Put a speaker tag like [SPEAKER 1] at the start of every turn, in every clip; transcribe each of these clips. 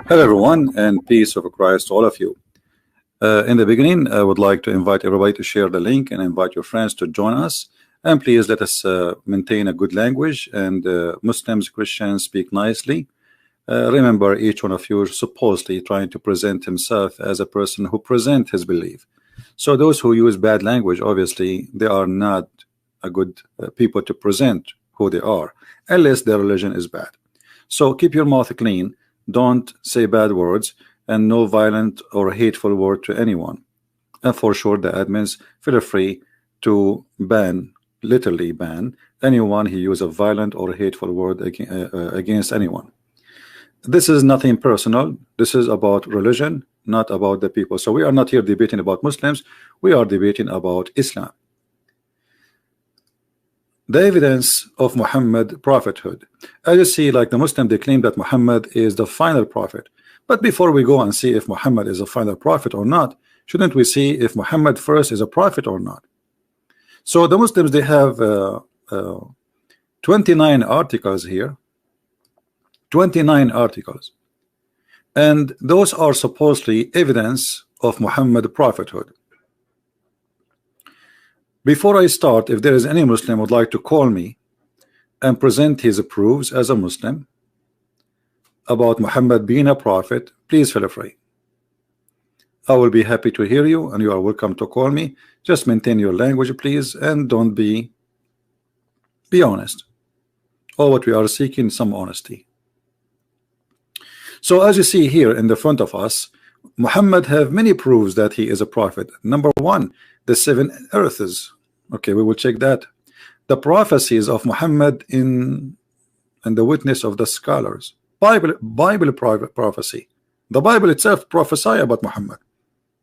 [SPEAKER 1] Hello, everyone, and peace of Christ to all of you. In the beginning, I would like to invite everybody to share the link and invite your friends to join us. And please let us maintain a good language, and Muslims, Christians speak nicely. Remember, each one of you is supposedly trying to present himself as a person who present his belief. So those who use bad language, obviously, they are not a good people to present who they are, unless their religion is bad. So keep your mouth clean. Don't say bad words, and no violent or hateful word to anyone. And for sure, the admins feel free to ban, literally ban, anyone who uses a violent or hateful word against anyone. This is nothing personal. This is about religion, not about the people. So we are not here debating about Muslims. We are debating about Islam. The evidence of Muhammad prophethood. As you see, like the Muslim, they claim that Muhammad is the final prophet. But before we go and see if Muhammad is a final prophet or not, shouldn't we see if Muhammad first is a prophet or not? So the Muslims, they have 29 articles here. 29 articles. And those are supposedly evidence of Muhammad prophethood. Before I start, if there is any Muslim who would like to call me and present his proofs as a Muslim about Muhammad being a prophet, please feel free. I will be happy to hear you, and you are welcome to call me. Just maintain your language, please, and don't be honest. All what we are seeking is some honesty. So as you see here in the front of us, Muhammad have many proofs that he is a prophet. Number one, the 7 earths. Okay, we will check that. The prophecies of Muhammad in the witness of the scholars. Bible prophecy. The Bible itself prophesy about Muhammad.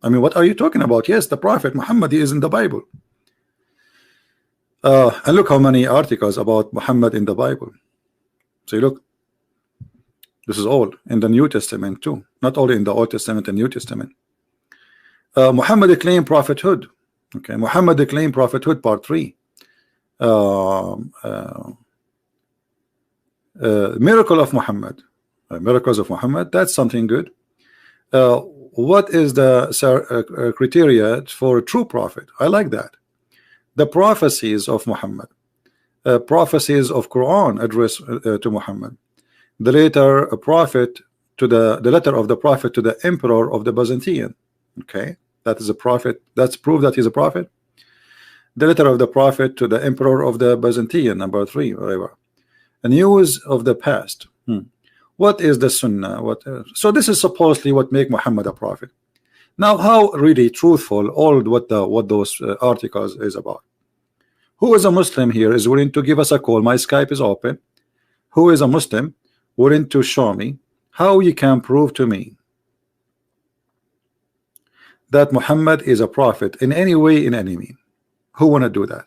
[SPEAKER 1] I mean, what are you talking about? Yes, the prophet Muhammad, he is in the Bible. And look how many articles about Muhammad in the Bible. So you look, this is all in the New Testament too, not only in the Old Testament and New Testament. Muhammad claimed prophethood. Okay, Muhammad claimed prophethood, part 3. Miracle of Muhammad. Miracles of Muhammad, that's something good. What is the criteria for a true prophet? I like that. The prophecies of Muhammad. Prophecies of Quran addressed to Muhammad. The letter of the prophet to the emperor of the Byzantine. Okay, that is a prophet. That's proof that he's a prophet. The letter of the prophet to the emperor of the Byzantine, number 3, whatever. A news of the past. What is the Sunnah? So this is supposedly what make Muhammad a prophet. Now, how really truthful all what those articles is about? Who is a Muslim here is willing to give us a call? My Skype is open. Who is a Muslim willing to show me how you can prove to me that Muhammad is a prophet in any way, in any mean? Who want to do that?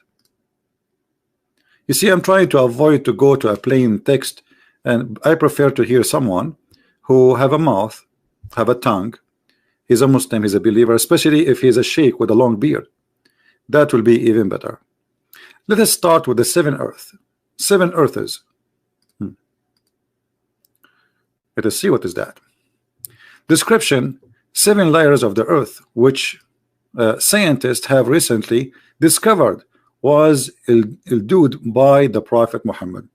[SPEAKER 1] You see, I'm trying to avoid to go to a plain text, and I prefer to hear someone who have a mouth, have a tongue. He's a Muslim, he's a believer, especially if he's a sheikh with a long beard. That will be even better. Let us start with the 7 earths. 7 earths. Let us see what is that. Description: 7 layers of the earth, which scientists have recently discovered was illuminated by the Prophet Muhammad.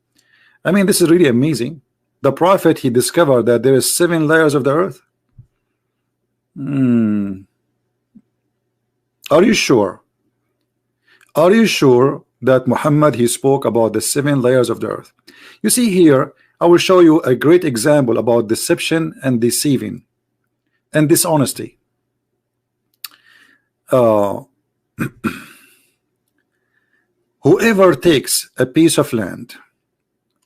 [SPEAKER 1] I mean, this is really amazing. The Prophet, he discovered that there is 7 layers of the earth. Are you sure? Are you sure that Muhammad, he spoke about the 7 layers of the earth? You see here, I will show you a great example about deception and deceiving and dishonesty. Whoever takes a piece of land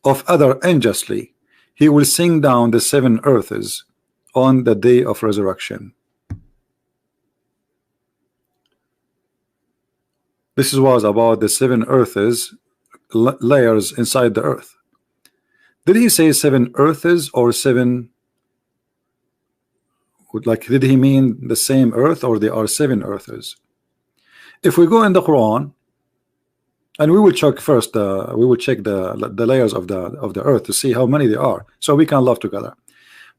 [SPEAKER 1] of other unjustly, he will sing down the 7 earths on the day of resurrection. This was about the 7 earths, layers inside the earth. Did he say 7 earths or 7? Like, did he mean the same earth, or there are 7 earths? If we go in the Quran, and we will check first, we will check the layers of the earth to see how many there are, so we can love together.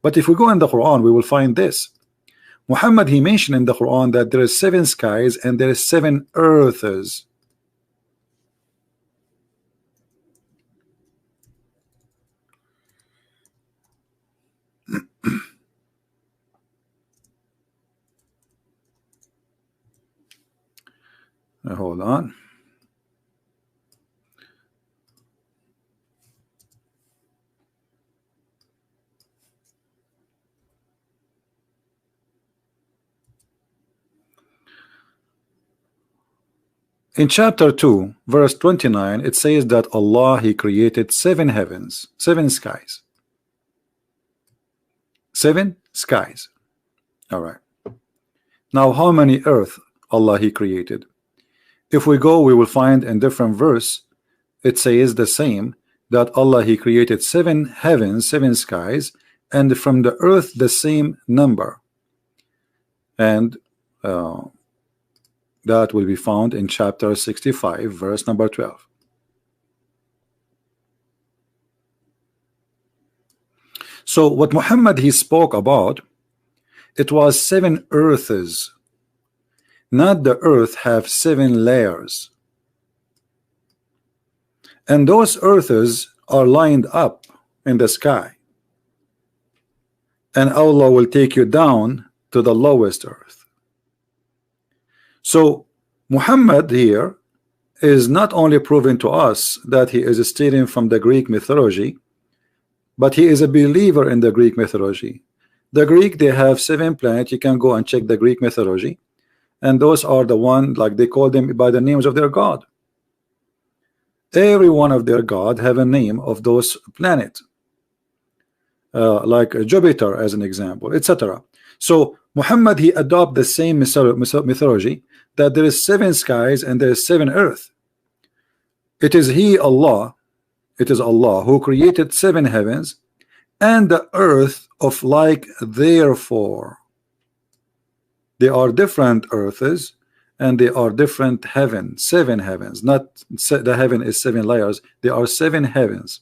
[SPEAKER 1] But if we go in the Quran, we will find this. Muhammad, he mentioned in the Quran that there is 7 skies and there is 7 earths. Hold on. In chapter 2, verse 29, it says that Allah, he created 7 heavens, 7 skies. 7 skies. All right. Now, how many earth Allah he created? If we go, we will find in different verse, it says the same, that Allah he created 7 heavens, 7 skies, and from the earth the same number. And that will be found in chapter 65, verse number 12. So what Muhammad he spoke about, it was 7 earths. Not the earth have 7 layers. And those earths are lined up in the sky. And Allah will take you down to the lowest earth. So Muhammad here is not only proving to us that he is stealing from the Greek mythology, but he is a believer in the Greek mythology. The Greek, they have 7 planets. You can go and check the Greek mythology, and those are the one, like they call them by the names of their god. Every one of their god have a name of those planets, like Jupiter as an example, etc. So Muhammad he adopt the same mythology, that there is 7 skies and there is 7 earth. It is he, Allah, it is Allah who created 7 heavens and the earth of like therefore. They are different earths and they are different heaven, 7 heavens, not the heaven is 7 layers, they are 7 heavens.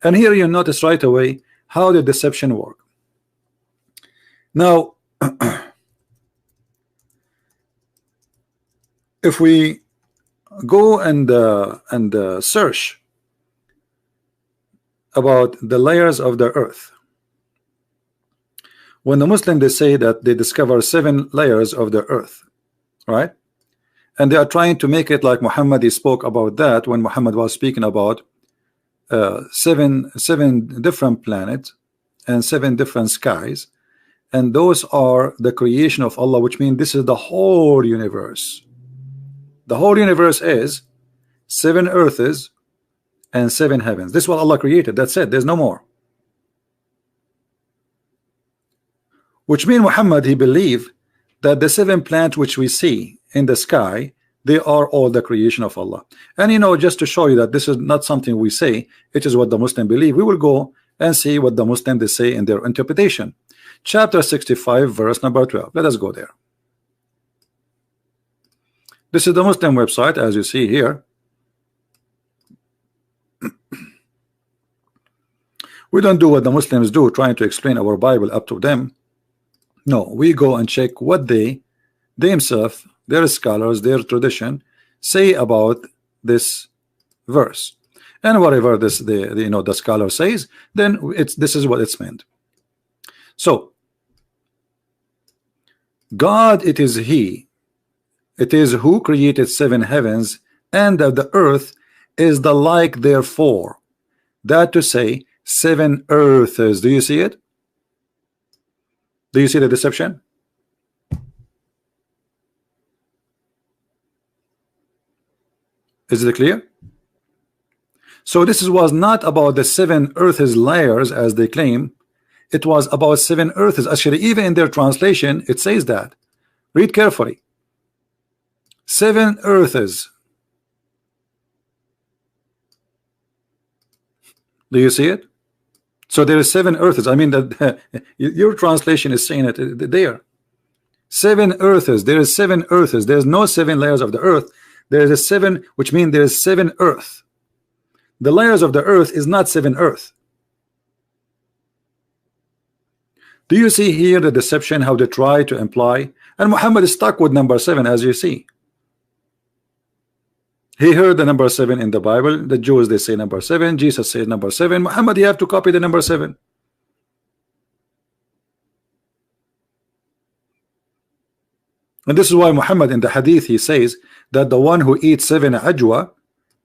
[SPEAKER 1] And here you notice right away how the deception work. Now if we go and search about the layers of the earth, when the Muslim they say that they discover 7 layers of the earth, right? And they are trying to make it like Muhammad he spoke about that when Muhammad was speaking about 7 different planets and 7 different skies, and those are the creation of Allah, which means this is the whole universe. The whole universe is 7 earths and 7 heavens. This is what Allah created. That's it. There's no more. Which means Muhammad he believed that the 7 planets which we see in the sky, they are all the creation of Allah. And you know, just to show you that this is not something we say, it is what the Muslim believe, we will go and see what the Muslim they say in their interpretation. Chapter 65, verse number 12. Let us go there. This is the Muslim website, as you see here. We don't do what the Muslims do, trying to explain our Bible up to them. No, we go and check what they themselves, their scholars, their tradition say about this verse, and whatever this the scholar says, then this is what it's meant. So God, it is He, it is who created 7 heavens, and the earth is the like therefore. That to say 7 earths. Do you see it? Do you see the deception? Is it clear? So this was not about the 7 earths layers as they claim. It was about 7 earths. Actually, even in their translation, it says that. Read carefully. 7 earths. Do you see it? So there is 7 earths. I mean that your translation is saying it there. 7 earths. There is 7 earths. There is no 7 layers of the earth. There is a 7, which means there is 7 earth. The layers of the earth is not 7 earth. Do you see here the deception, how they try to imply? And Muhammad is stuck with number 7, as you see. He heard the number 7 in the Bible. The Jews, they say number 7. Jesus says number 7. Muhammad, you have to copy the number 7. And this is why Muhammad in the hadith, he says that the one who eats 7 ajwa,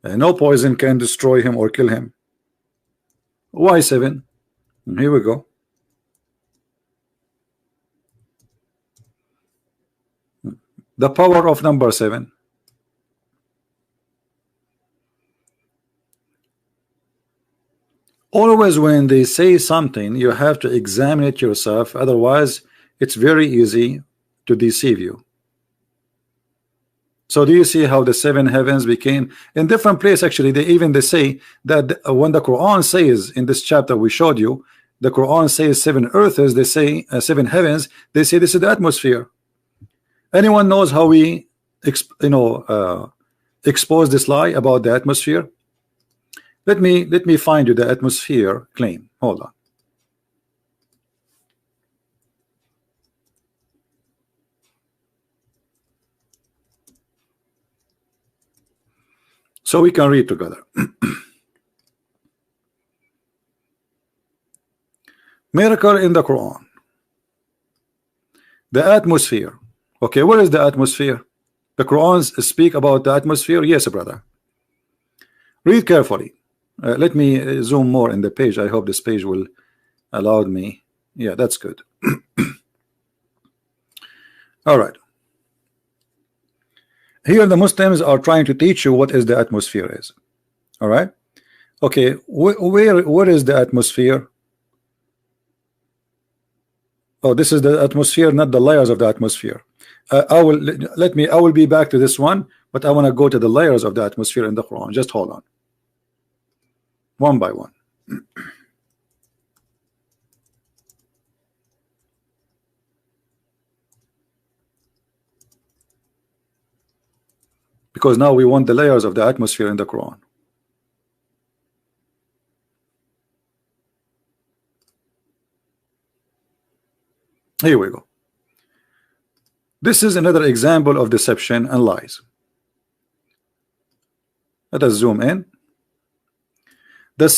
[SPEAKER 1] no poison can destroy him or kill him. Why 7? Here we go. The power of number 7. Always when they say something, you have to examine it yourself, otherwise it's very easy to deceive you. So do you see how the 7 heavens became in different place? Actually, they say that when the Quran says in this chapter we showed you, the Quran says 7 earths, they say 7 heavens, they say this is the atmosphere. Anyone knows how we expose this lie about the atmosphere? Let me find you the atmosphere claim. Hold on. So we can read together. Miracle in the Quran. The atmosphere. Okay, what is the atmosphere? The Quran speak about the atmosphere. Yes, brother. Read carefully. Let me zoom more in the page. I hope this page will allow me. Yeah, that's good. All right. Here the Muslims are trying to teach you what is the atmosphere is. All right. Okay, where is the atmosphere? Oh, this is the atmosphere, not the layers of the atmosphere. I will be back to this one, but I want to go to the layers of the atmosphere in the Quran. Just hold on. One by one. Because now we want the layers of the atmosphere in the Quran. Here we go. This is another example of deception and lies. Let us zoom in. The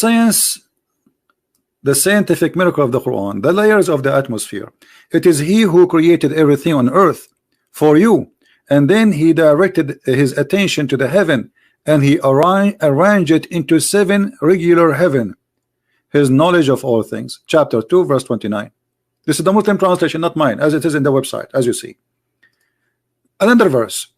[SPEAKER 1] scientific miracle of the Quran, the layers of the atmosphere. It is He who created everything on earth for you, and then He directed His attention to the heaven, and He arranged it into 7 regular heaven. His knowledge of all things. Chapter 2, verse 29. This is the Muslim translation, not mine, as it is in the website, as you see. Another verse.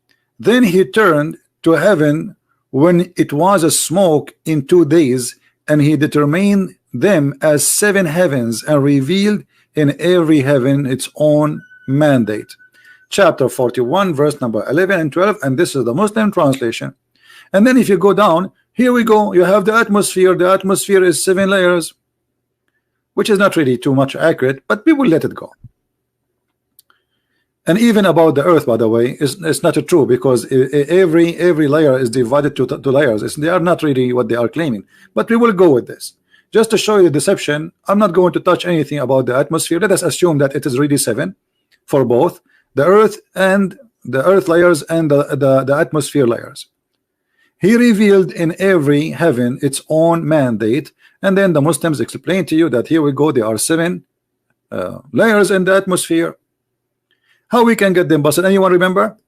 [SPEAKER 1] Then He turned to heaven when it was a smoke in 2 days, and He determined them as 7 heavens and revealed in every heaven its own mandate. Chapter 41, verse number 11 and 12, and this is the Muslim translation. And then if you go down, here we go, you have the atmosphere. The atmosphere is 7 layers, which is not really too much accurate, but we will let it go. And even about the earth, by the way, it's not true, because every layer is divided to layers. They are not really what they are claiming, but we will go with this just to show you the deception. I'm not going to touch anything about the atmosphere. Let us assume that it is really 7 for both the earth and the earth layers and the atmosphere layers. He revealed in every heaven its own mandate, and then the Muslims explain to you that here we go, there are 7 layers in the atmosphere. How we can get them busted? Anyone remember?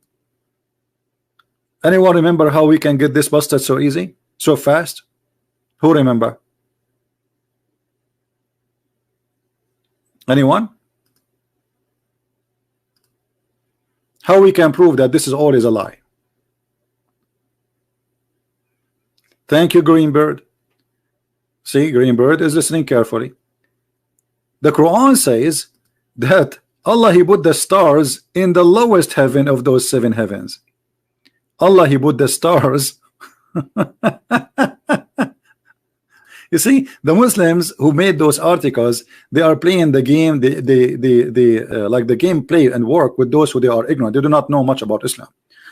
[SPEAKER 1] Anyone remember how we can get this busted so easy, so fast? Who remember? Anyone? How we can prove that this is always a lie? Thank you, Greenbird. See, Greenbird is listening carefully. The Quran says that Allah, He put the stars in the lowest heaven of those 7 heavens. Allah, He put the stars. You see, the Muslims who made those articles, they are playing the game, like the game play and work with those who they are ignorant. They do not know much about Islam.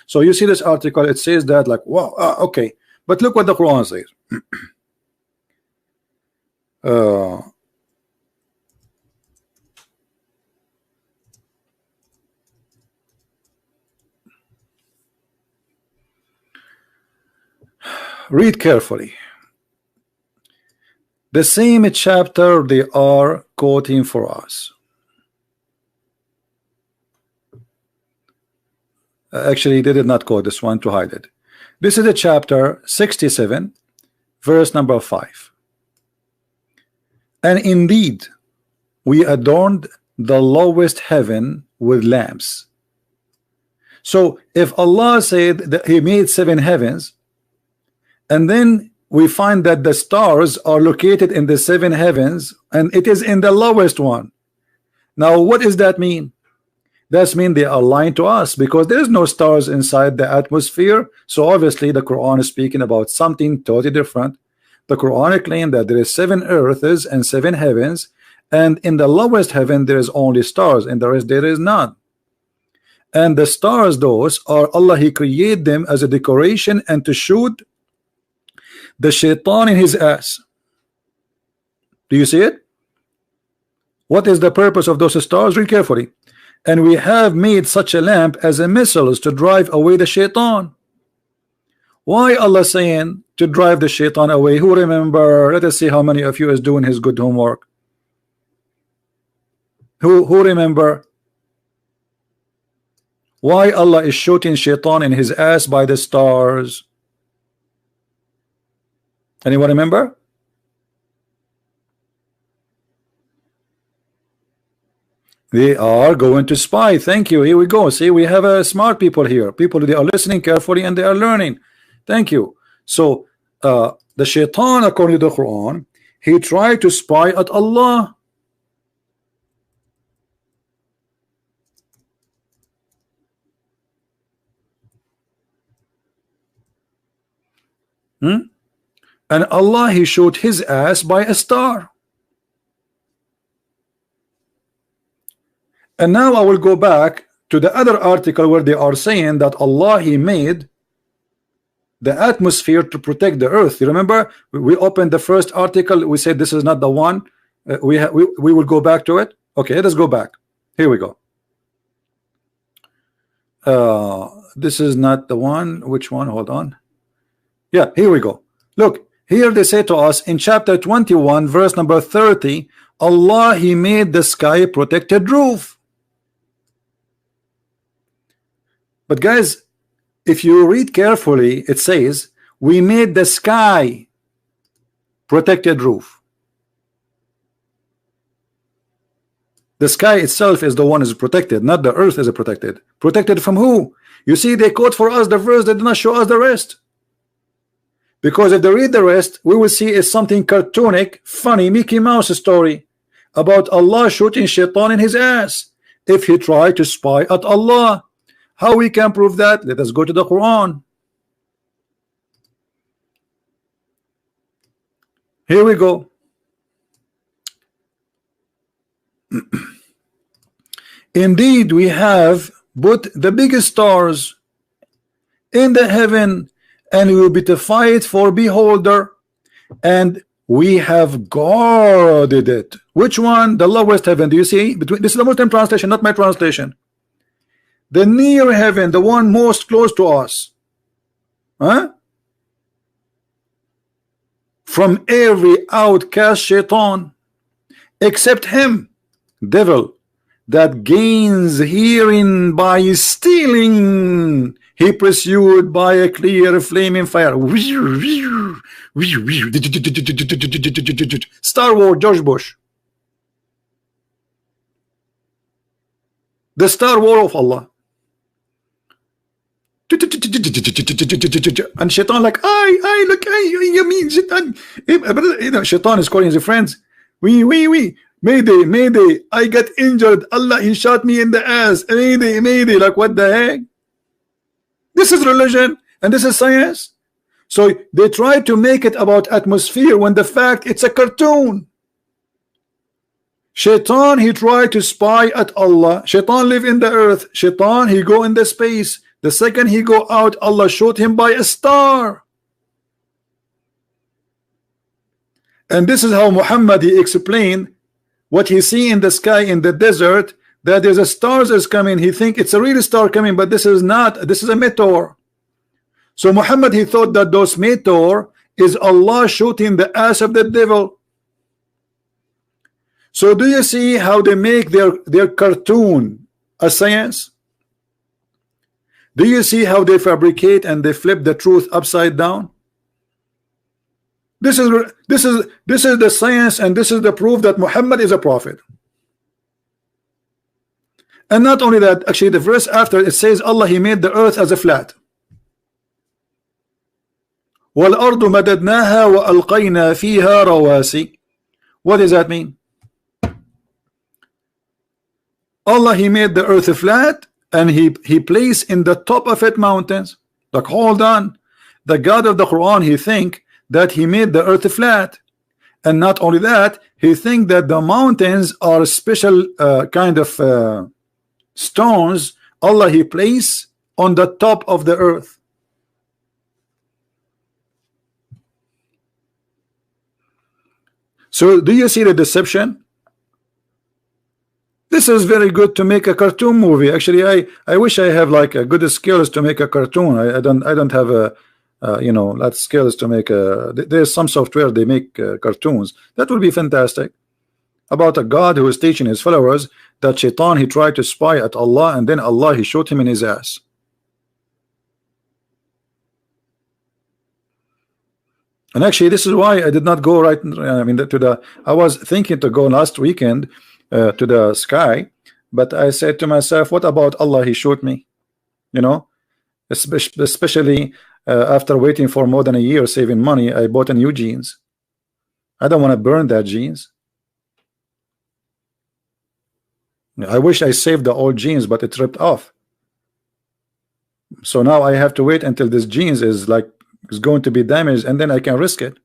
[SPEAKER 1] So you see this article, it says that like, wow, okay, but look what the Quran says. read carefully. The same chapter they are quoting for us. Actually, they did not quote this one to hide it. This is a chapter 67, verse number 5. And indeed, we adorned the lowest heaven with lamps. So if Allah said that He made 7 heavens, and then we find that the stars are located in the 7 heavens, and it is in the lowest one. Now, what does that mean? That means they are lying to us, because there is no stars inside the atmosphere. So obviously the Quran is speaking about something totally different. The Quran claims that there is 7 earths and 7 heavens, and in the lowest heaven there is only stars, and the rest there is none. And the stars, those are Allah, He created them as a decoration and to shoot the shaitan in his ass. Do you see it? What is the purpose of those stars? Read carefully. And we have made such a lamp as a missiles to drive away the shaitan. Why Allah saying to drive the shaitan away? Who remember? Let us see how many of you is doing his good homework. Who remember? Why Allah is shooting shaitan in his ass by the stars? Anyone remember? They are going to spy. Thank you. Here we go. See, we have smart people here. People, they are listening carefully and they are learning. Thank you. So the shaitan, according to the Quran, he tried to spy at Allah. And Allah, he showed his ass by a star. And now I will go back to the other article where they are saying that Allah, he made the atmosphere to protect the earth. You remember we opened the first article, we said this is not the one. We will go back to it. Okay, let us go back. Here we go. This is not the one. Which one? Hold on. Yeah, here we go. Look, here they say to us in chapter 21 verse number 30, Allah, he made the sky protected roof. But guys, if you read carefully, it says we made the sky protected roof. The sky itself is the one is protected, not the earth is protected. Protected from who? You see, they quote for us the verse, they did not show us the rest. Because if they read the rest, we will see is something cartoonic, funny, Mickey Mouse story about Allah shooting shaitan in his ass if he tried to spy at Allah. How we can prove that? Let us go to the Quran. Here we go. Indeed, we have put the biggest stars in the heaven, and we will beautify it for beholder, and we have guarded it. Which one? The lowest heaven. Do you see? This is the Muslim translation, not my translation. The near heaven, the one most close to us, from every outcast shaitan, except him, devil, that gains herein by stealing. He pursued by a clear flaming fire. Star Wars, George Bush. The Star Wars of Allah. And shaitan like, I look, you mean shaitan? You know, shaitan is calling his friends. We, mayday, I got injured. Allah, he shot me in the ass. Mayday, like what the heck? This is religion and this is science. So they try to make it about atmosphere when the fact it's a cartoon. Shaitan, he tried to spy at Allah. Shaitan live in the earth. Shaitan, he go in the space. The second he go out, Allah showed him by a star. And this is how Muhammad, he explained what he see in the sky in the desert, that there's a stars is coming. He think it's a real star coming, but this is not. This is a meteor. So Muhammad, he thought that those meteor is Allah shooting the ass of the devil. So do you see how they make their cartoon a science? Do you see how they fabricate and they flip the truth upside down? This is the science, and this is the proof that Muhammad is a prophet. And not only that, actually the verse after it says Allah, he made the earth as a flat. وَالْأَرْضُ مَدَدْنَاهَا وَأَلْقَيْنَا فِيهَا رَوَاسِي. What does that mean? Allah, he made the earth flat, and he placed in the top of it mountains. Like, hold on, the God of the Quran, he think that he made the earth flat, and not only that, he think that the mountains are special kind of stones Allah, he placed on the top of the earth. So do you see the deception? This is very good to make a cartoon movie. Actually, I wish I have like a good skills to make a cartoon. I don't have a you know, that skills to make a. There's some software they make cartoons. That would be fantastic. About a God who is teaching his followers that Shaitan, he tried to spy at Allah, and then Allah, he shot him in his ass. And actually, this is why I did not go right. I mean, I was thinking to go last weekend to the sky, but I said to myself, what about Allah? He shot me, you know, especially after waiting for more than a year saving money. I bought a new jeans. I don't want to burn that jeans. I wish I saved the old jeans, but it ripped off. So now I have to wait until this jeans is going to be damaged, and then I can risk it.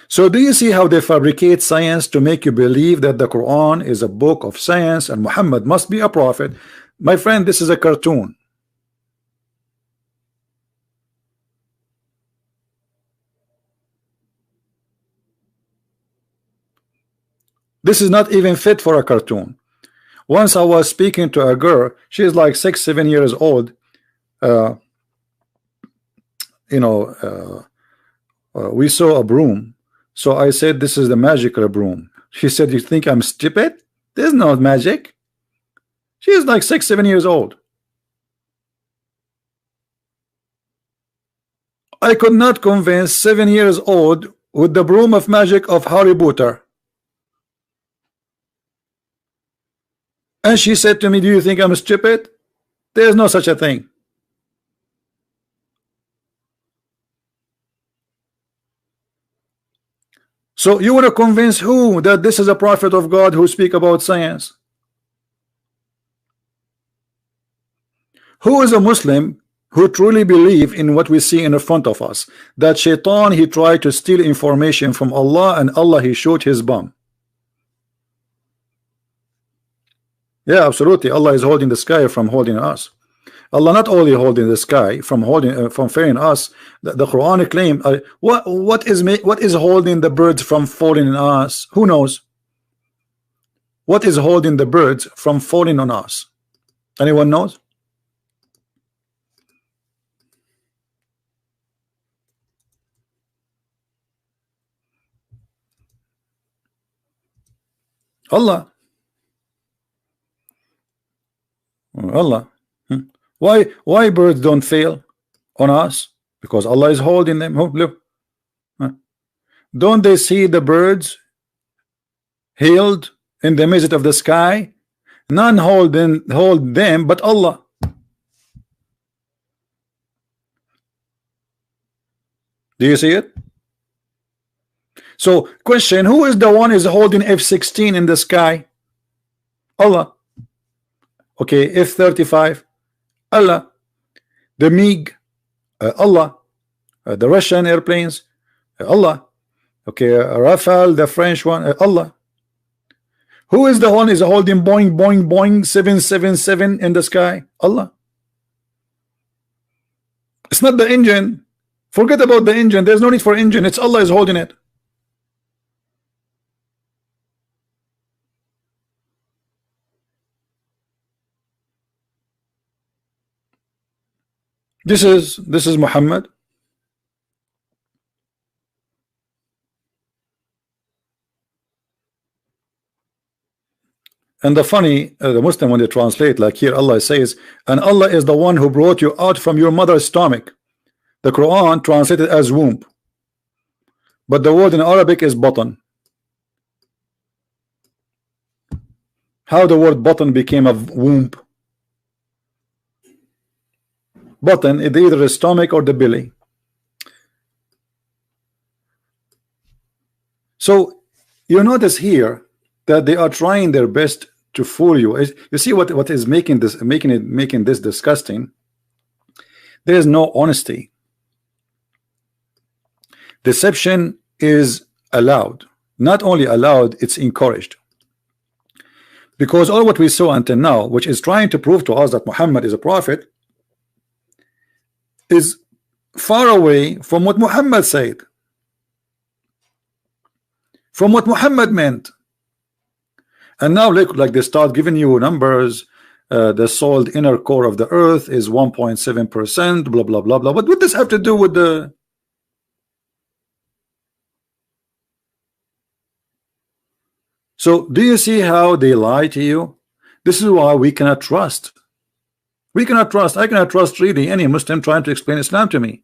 [SPEAKER 1] So do you see how they fabricate science to make you believe that the Quran is a book of science and Muhammad must be a prophet? My friend, this is a cartoon. This is not even fit for a cartoon. Once I was speaking to a girl, she's like 6-7 years old. You know, we saw a broom. So I said, this is the magical broom. She said, you think I'm stupid? There's no magic. She is like 6-7 years old. I could not convince 7 years old with the broom of magic of Harry Potter. And she said to me, do you think I'm stupid? There's no such a thing. So you want to convince who that this is a prophet of God who speak about science? Who is a Muslim who truly believe in what we see in front of us, that Shaitan, he tried to steal information from Allah, and Allah, he shot his bum? Yeah, absolutely. Allah is holding the sky from holding us. Allah not only holding the sky from holding from failing us. The Quran claim what is holding the birds from falling on us? Who knows? What is holding the birds from falling on us? Anyone knows? Allah. Allah. Why birds don't fail on us? Because Allah is holding them. Oh, look. Don't they see the birds healed in the midst of the sky? None hold them but Allah. Do you see it? So question, who is the one is holding F-16 in the sky? Allah. Okay, F-35, Allah. The MiG, Allah. The Russian airplanes, Allah. Okay, Rafale, the French one, Allah. Who is the one is holding Boeing 777 in the sky? Allah. It's not the engine. Forget about the engine. There's no need for engine. It's Allah is holding it. This is Muhammad. And the funny, the Muslim, when they translate, like here Allah says, and Allah is the one who brought you out from your mother's stomach. The Quran translated as womb, but the word in Arabic is button. How the word button became a womb? Button is either the stomach or the belly. So you notice here that they are trying their best to fool you. You see what is making this disgusting? There is no honesty. Deception is allowed. Not only allowed, it's encouraged. Because all what we saw until now, which is trying to prove to us that Muhammad is a prophet, is far away from what Muhammad said, from what Muhammad meant. And now look, like they start giving you numbers. The soiled inner core of the earth is 1.7%, blah blah blah blah. What would this have to do with the? So do you see how they lie to you? This is why we cannot trust. We cannot trust. I cannot trust really any Muslim trying to explain Islam to me.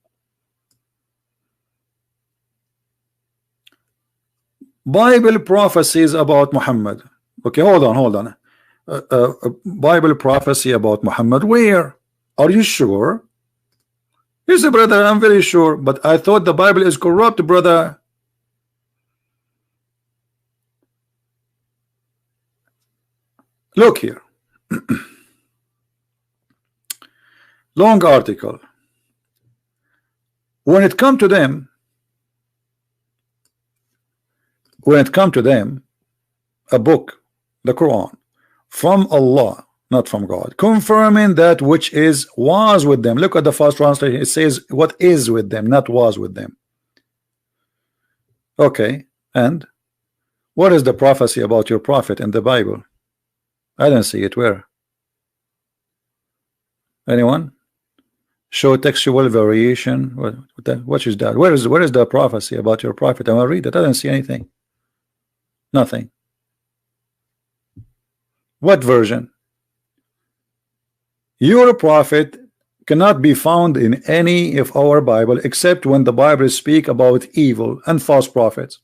[SPEAKER 1] Bible prophecies about Muhammad. Okay, hold on. Bible prophecy about Muhammad. Where? Are you sure? He said, brother, I'm very sure, but I thought the Bible is corrupt, brother. Look here. Long article. When it come to them, a book, the Quran, from Allah, not from God, confirming that which was with them. Look at the first translation. It says what is with them, not was with them. Okay, and what is the prophecy about your prophet in the Bible? I don't see it. Where? Anyone? Show textual variation. What is that? Where is the prophecy about your prophet? I will read it. I don't see anything. Nothing. What version? Your prophet cannot be found in any of our Bible except when the Bible speak about evil and false prophets.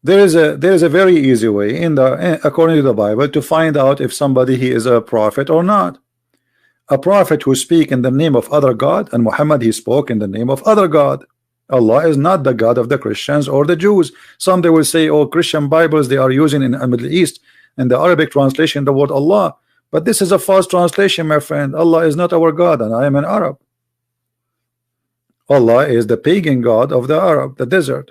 [SPEAKER 1] There is a very easy way according to the Bible to find out if somebody he is a prophet or not. A prophet who speak in the name of other God, and Muhammad he spoke in the name of other God. Allah is not the God of the Christians or the Jews. Some they will say, oh, Christian Bibles they are using in the Middle East in the Arabic translation the word Allah, but this is a false translation, my friend. Allah is not our God, and I am an Arab. Allah is the pagan God of the Arab, the desert.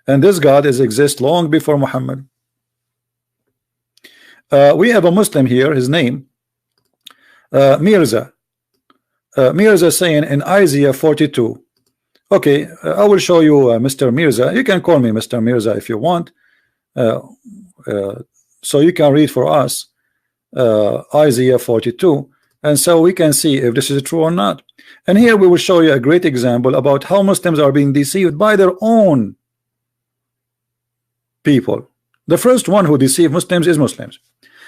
[SPEAKER 1] And this God exists long before Muhammad. We have a Muslim here, his name Mirza. Mirza saying in Isaiah 42. Okay, I will show you Mr. Mirza. You can call me Mr. Mirza if you want, so you can read for us Isaiah 42, and so we can see if this is true or not. And here we will show you a great example about how Muslims are being deceived by their own people. The first one who deceive Muslims is Muslims.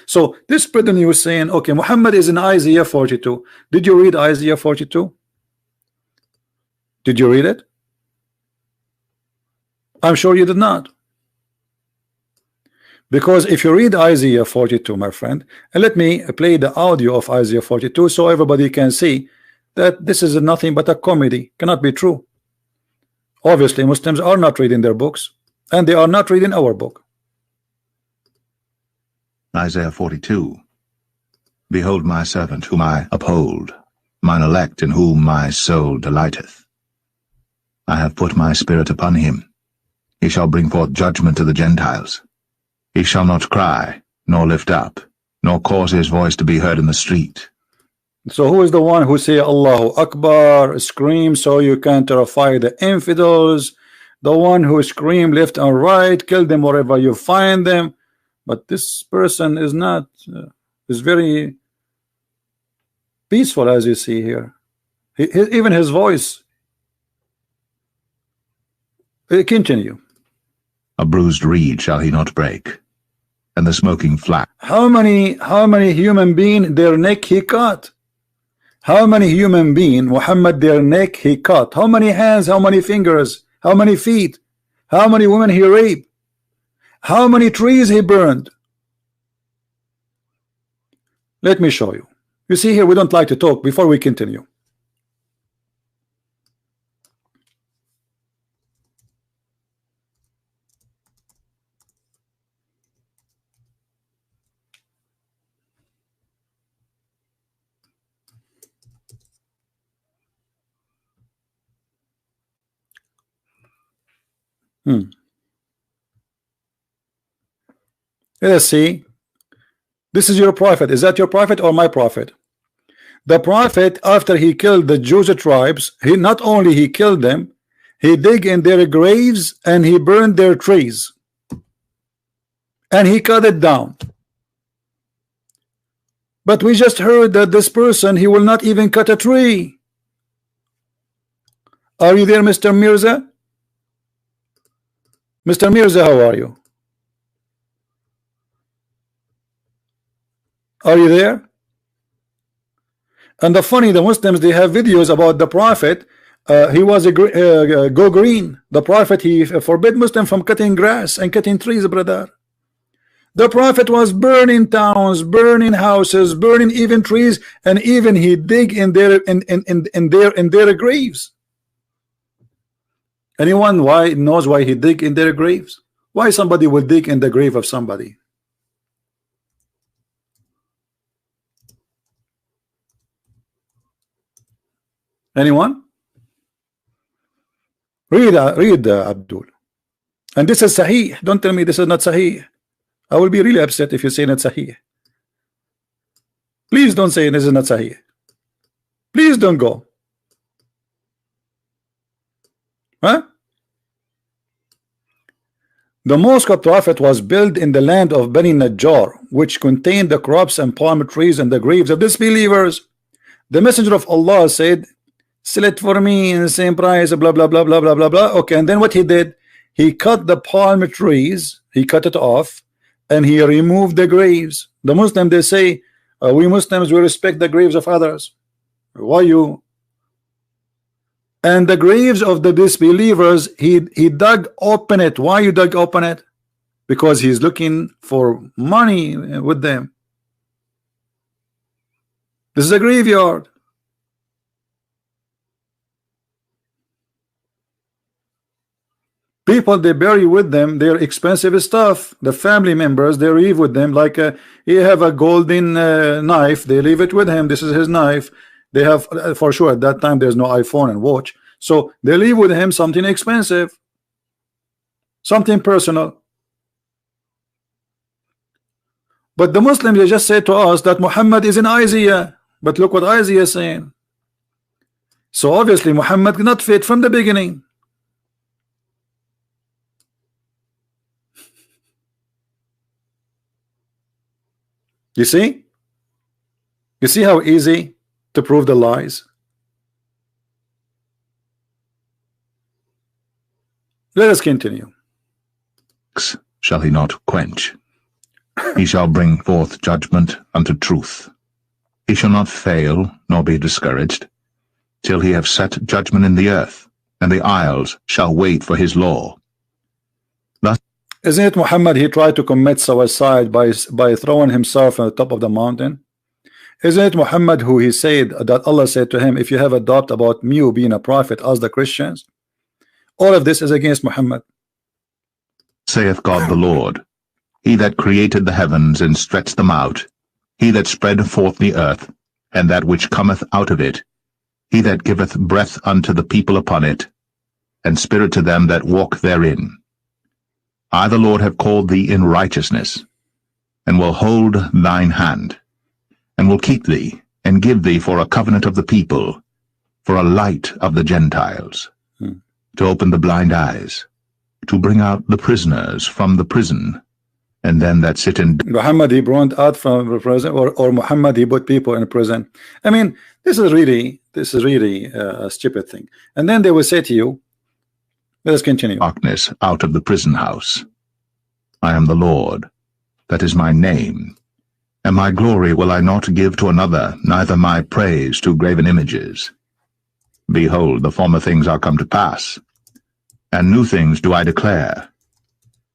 [SPEAKER 1] So this spread news saying, okay, Muhammad is in Isaiah 42. Did you read Isaiah 42? Did you read it? I'm sure you did not. Because if you read Isaiah 42, my friend, and let me play the audio of Isaiah 42 so everybody can see that this is nothing but a comedy. Cannot be true. Obviously, Muslims are not reading their books, and they are not reading our book.
[SPEAKER 2] Isaiah 42. Behold my servant whom I uphold, mine elect in whom my soul delighteth. I have put my spirit upon him. He shall bring forth judgment to the Gentiles. He shall not cry, nor lift up, nor cause his voice to be heard in the street.
[SPEAKER 1] So who is the one who say Allahu Akbar, scream so you can terrify the infidels, the one who scream left and right, kill them wherever you find them? But this person is not, is very peaceful, as you see here. Even his voice. Continue.
[SPEAKER 2] A bruised reed shall he not break, and the smoking flax.
[SPEAKER 1] How many human being their neck he cut? How many human being Muhammad their neck he cut? How many hands? How many fingers? How many feet? How many women he raped? How many trees he burned? Let me show you. You see here, we don't like to talk before we continue. Let's see. This is your prophet. Is that your prophet or my prophet? The prophet, after he killed the Jewish tribes, he not only he killed them, he dig in their graves and he burned their trees and he cut it down. But we just heard that this person, he will not even cut a tree. Are you there, Mr. Mirza? Mr. Mirza, how are you? Are you there? And the Muslims, they have videos about the prophet. He was a go green. The prophet, he forbid Muslim from cutting grass and cutting trees, brother. The prophet was burning towns, burning houses, burning even trees, and even he dig in their graves. Anyone knows why he dig in their graves? Why somebody will dig in the grave of somebody? Anyone? Read Abdul. And this is Sahih. Don't tell me this is not Sahih. I will be really upset if you say not Sahih. Please don't say this is not Sahih. Please don't go. Huh? The mosque of Prophet was built in the land of Bani Najjar, which contained the crops and palm trees and the graves of disbelievers. The Messenger of Allah said, sell it for me in the same price, blah blah blah blah blah blah blah. Okay, and then what he did, he cut the palm trees, he cut it off, and he removed the graves. The Muslim, they say, we Muslims, we respect the graves of others. Why you? And the graves of the disbelievers, he dug open it. Why you dug open it? Because he's looking for money with them. This is a graveyard. People, they bury with them their expensive stuff. The family members, they leave with them, like he have a golden knife, they leave it with him. This is his knife. They have, for sure, at that time there's no iPhone and watch, so they leave with him something expensive, something personal. But the Muslims, they just say to us that Muhammad is in Isaiah, but look what Isaiah is saying. So obviously Muhammad did not fit from the beginning. You see? You see how easy to prove the lies? Let us continue.
[SPEAKER 2] Shall he not quench? He shall bring forth judgment unto truth. He shall not fail, nor be discouraged, till he have set judgment in the earth, and the isles shall wait for his law. Thus,
[SPEAKER 1] isn't it Muhammad, he tried to commit suicide by throwing himself on the top of the mountain? Isn't it Muhammad who he said that Allah said to him, if you have a doubt about me being a prophet, ask the Christians? All of this is against Muhammad.
[SPEAKER 2] Saith God the Lord, he that created the heavens and stretched them out, he that spread forth the earth, and that which cometh out of it, he that giveth breath unto the people upon it, and spirit to them that walk therein. I the Lord have called thee in righteousness, and will hold thine hand, and will keep thee, and give thee for a covenant of the people, for a light of the Gentiles, to open the blind eyes, to bring out the prisoners from the prison, and them that sit in
[SPEAKER 1] Muhammad he brought out from prison, or Muhammad he put people in prison. I mean, this is really a stupid thing. And then they will say to you, let us continue.
[SPEAKER 2] darkness out of the prison house. I am the Lord, that is my name, and my glory will I not give to another, neither my praise to graven images. Behold, the former things are come to pass, and new things do I declare.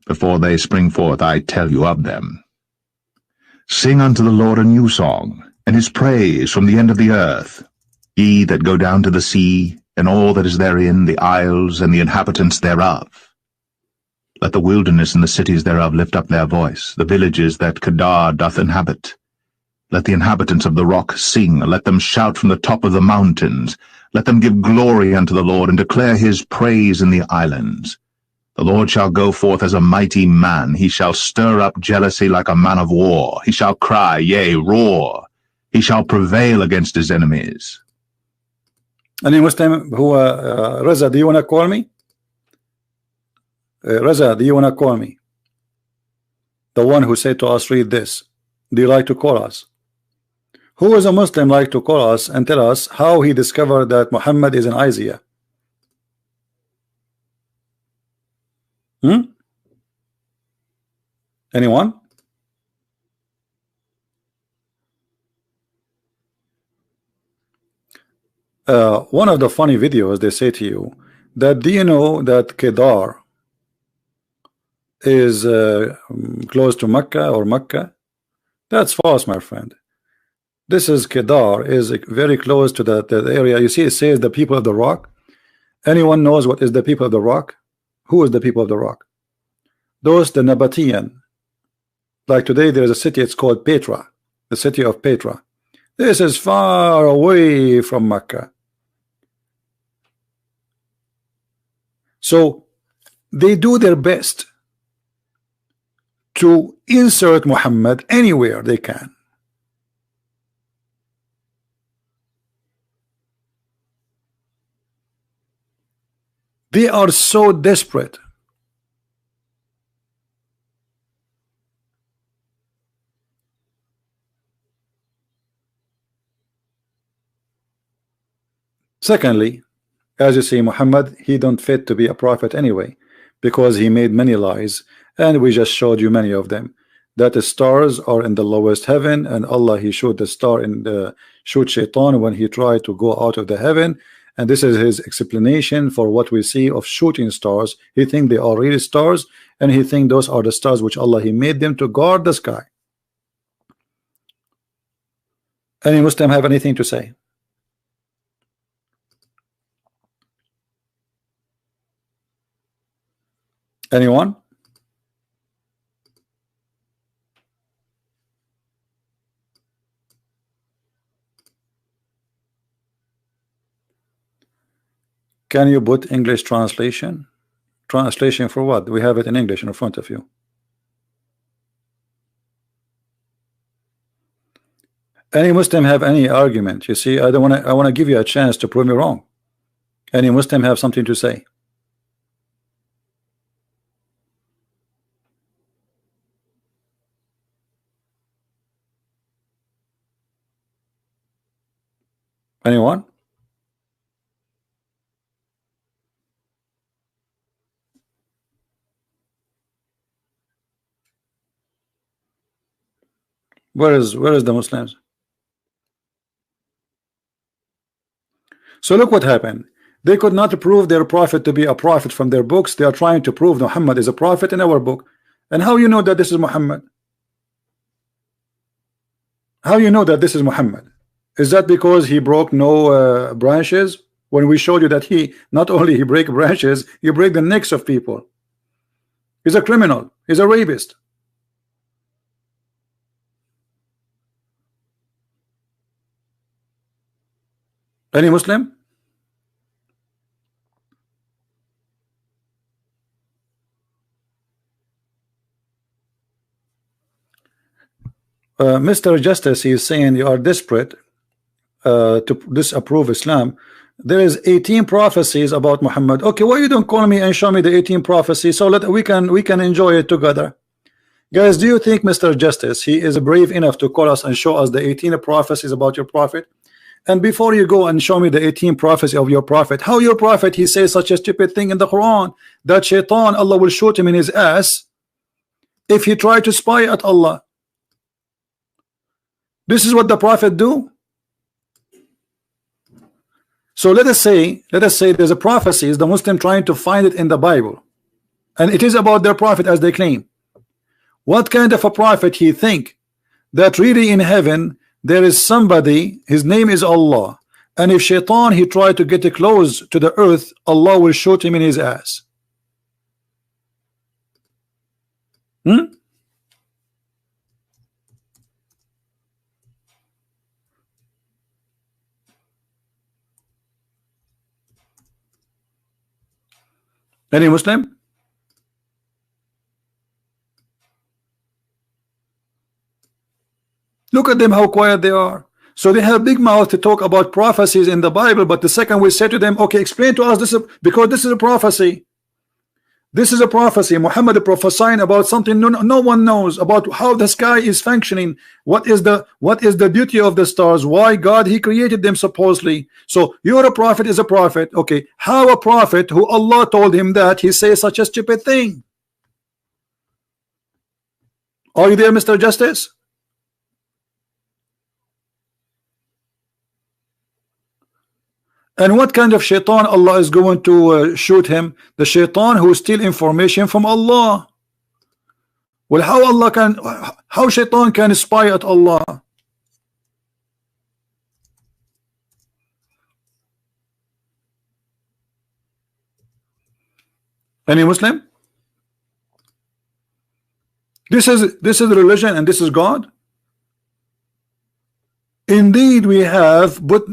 [SPEAKER 2] Before they spring forth, I tell you of them. Sing unto the Lord a new song, and his praise from the end of the earth. Ye that go down to the sea, and all that is therein, the isles and the inhabitants thereof. Let the wilderness and the cities thereof lift up their voice, the villages that Kedar doth inhabit. Let the inhabitants of the rock sing, let them shout from the top of the mountains. Let them give glory unto the Lord, and declare his praise in the islands. The Lord shall go forth as a mighty man. He shall stir up jealousy like a man of war. He shall cry, yea, roar. He shall prevail against his enemies.
[SPEAKER 1] Any Muslim who, Raza, do you want to call me? Raza, do you want to call me? The one who said to us, read this. Do you like to call us? Who is a Muslim like to call us and tell us how he discovered that Muhammad is an Isaiah? Anyone? One of the funny videos, they say to you that, do you know that Kedar is close to Mecca or Mecca? That's false, my friend. This is Kedar is very close to that area. You see, it says the people of the rock. Anyone knows what is the people of the rock? Who is the people of the rock? Those, the Nabatean. Like today, there is a city, it's called Petra, the city of Petra. This is far away from Mecca. So they do their best to insert Muhammad anywhere they can. They are so desperate. Secondly, as you see, Muhammad, he don't fit to be a prophet anyway, because he made many lies, and we just showed you many of them. That the stars are in the lowest heaven, and Allah, he showed the star in the shoot Shaitan when he tried to go out of the heaven, and this is his explanation for what we see of shooting stars. He think they are really stars, and he think those are the stars which Allah, he made them to guard the sky. Any Muslim have anything to say? Anyone? Can you put English translation? Translation for what? We have it in English in front of you. Any Muslim have any argument? You see, I want to give you a chance to prove me wrong. Any Muslim have something to say? Anyone? Where is the Muslims? So look what happened. They could not prove their prophet to be a prophet from their books. They are trying to prove Muhammad is a prophet in our book. And how you know that this is Muhammad? How you know that this is Muhammad? Is that because he broke no branches? When we showed you that he not only he break branches, he break the necks of people. He's a criminal. He's a rapist. Any Muslim? Mr. Justice, he is saying you are desperate to disapprove Islam. There is 18 prophecies about Muhammad. Okay, why you don't call me and show me the 18 prophecies so that we can enjoy it together? Guys, do you think Mr. Justice, he is brave enough to call us and show us the 18 prophecies about your prophet? And before you go and show me the 18 prophecy of your prophet, how your prophet, he says such a stupid thing in the Quran, that shaitan, Allah will shoot him in his ass if he try to spy at Allah. This is what the prophet do. So let us say there's a prophecy, is the Muslim trying to find it in the Bible, and it is about their prophet as they claim. What kind of a prophet he think that really in heaven there is somebody, his name is Allah, and if shaitan he try to get close to the earth, Allah will shoot him in his ass? Any Muslim? Look at them, how quiet they are. So they have big mouth to talk about prophecies in the Bible, but the second we say to them, okay, explain to us this, because this is a prophecy. This is a prophecy. Muhammad prophesying about something no one knows about, how the sky is functioning. What is the duty of the stars? Why God he created them supposedly? So you're a prophet is a prophet. Okay, how a prophet who Allah told him that he says such a stupid thing? Are you there, Mr. Justice? And what kind of shaitan Allah is going to shoot him? The shaitan who steal information from Allah. Well, how shaitan can spy at Allah? Any Muslim? This is religion and this is God. Indeed we have, but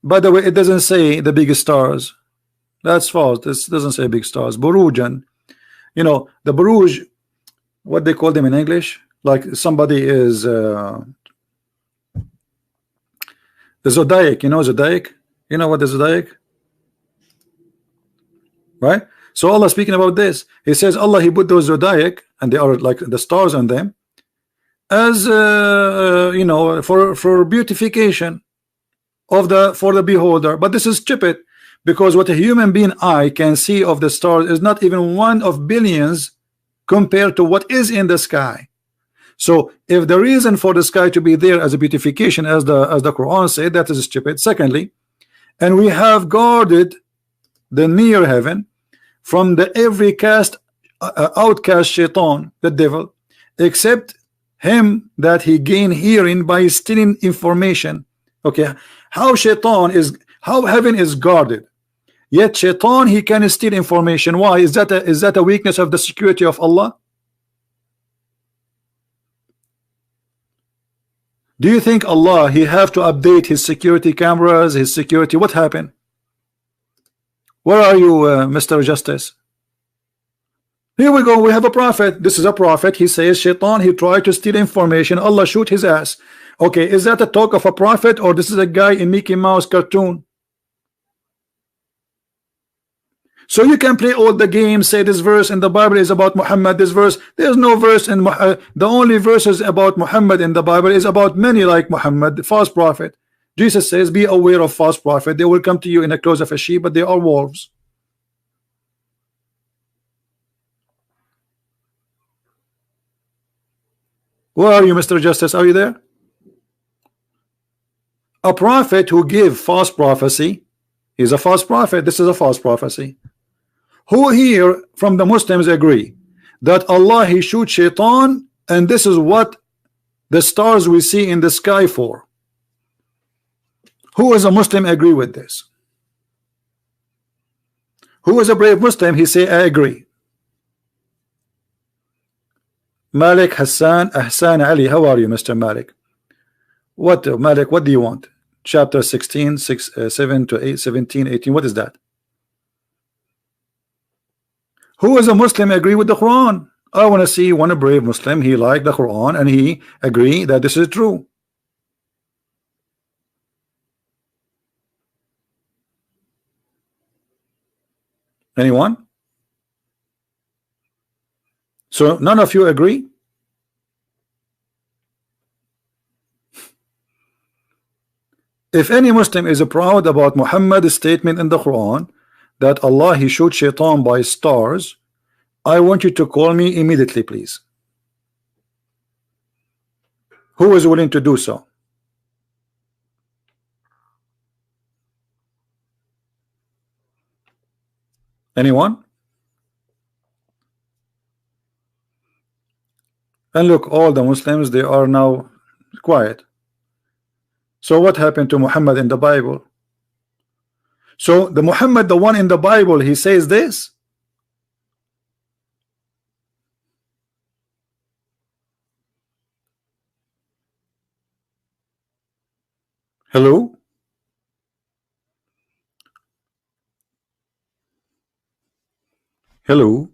[SPEAKER 1] by the way, it doesn't say the biggest stars. That's false. This doesn't say big stars. Burujan, you know, the Buruj, what they call them in English, like somebody is the zodiac. You know zodiac? You know what the zodiac? Right? So Allah speaking about this, he says Allah he put those zodiac, and they are like the stars on them, as you know, for beautification of for the beholder. But this is stupid, because what a human being eye can see of the stars is not even one of billions compared to what is in the sky. So if the reason for the sky to be there as a beautification, as the Quran said, that is stupid. Secondly, and we have guarded the near heaven from the every outcast shaitan, the devil, except him that he gained hearing by stealing information. Okay, how heaven is guarded, yet shaitan he can steal information. Why is that a weakness of the security of Allah? Do you think Allah he have to update his security cameras, his security? What happened? Where are you, Mr. Justice? Here we go, we have a prophet. This is a prophet. He says shaitan he tried to steal information, Allah shoot his ass. Okay, is that a talk of a prophet, or this is a guy in Mickey Mouse cartoon? So you can play all the games, say this verse in the Bible is about Muhammad, this verse, there's no verse in the only verses about Muhammad in the Bible is about many like Muhammad, the false prophet. Jesus says, be aware of false prophet. They will come to you in the clothes of a sheep, but they are wolves. Where are you, Mr. Justice? Are you there? A prophet who gives false prophecy is a false prophet. This is a false prophecy. Who here from the Muslims agree that Allah he shoots shaitan, and this is what the stars we see in the sky for? Who is a Muslim agree with this? Who is a brave Muslim? He say I agree. Malik Hassan Ahsan Ali, how are you, Mr. Malik? What Malik, what do you want? Chapter 16 7 to 8 17 18, what is that? Who is a Muslim agree with the Quran? I want to see one brave Muslim he like the Quran and he agree that this is true. Anyone? So none of you agree? If any Muslim is proud about Muhammad's statement in the Quran that Allah he shot shaitan by stars, I want you to call me immediately, please. Who is willing to do so? Anyone? And look, all the Muslims, they are now quiet. So what happened to Muhammad in the Bible? So the Muhammad, the one in the Bible, he says this. Hello? Hello?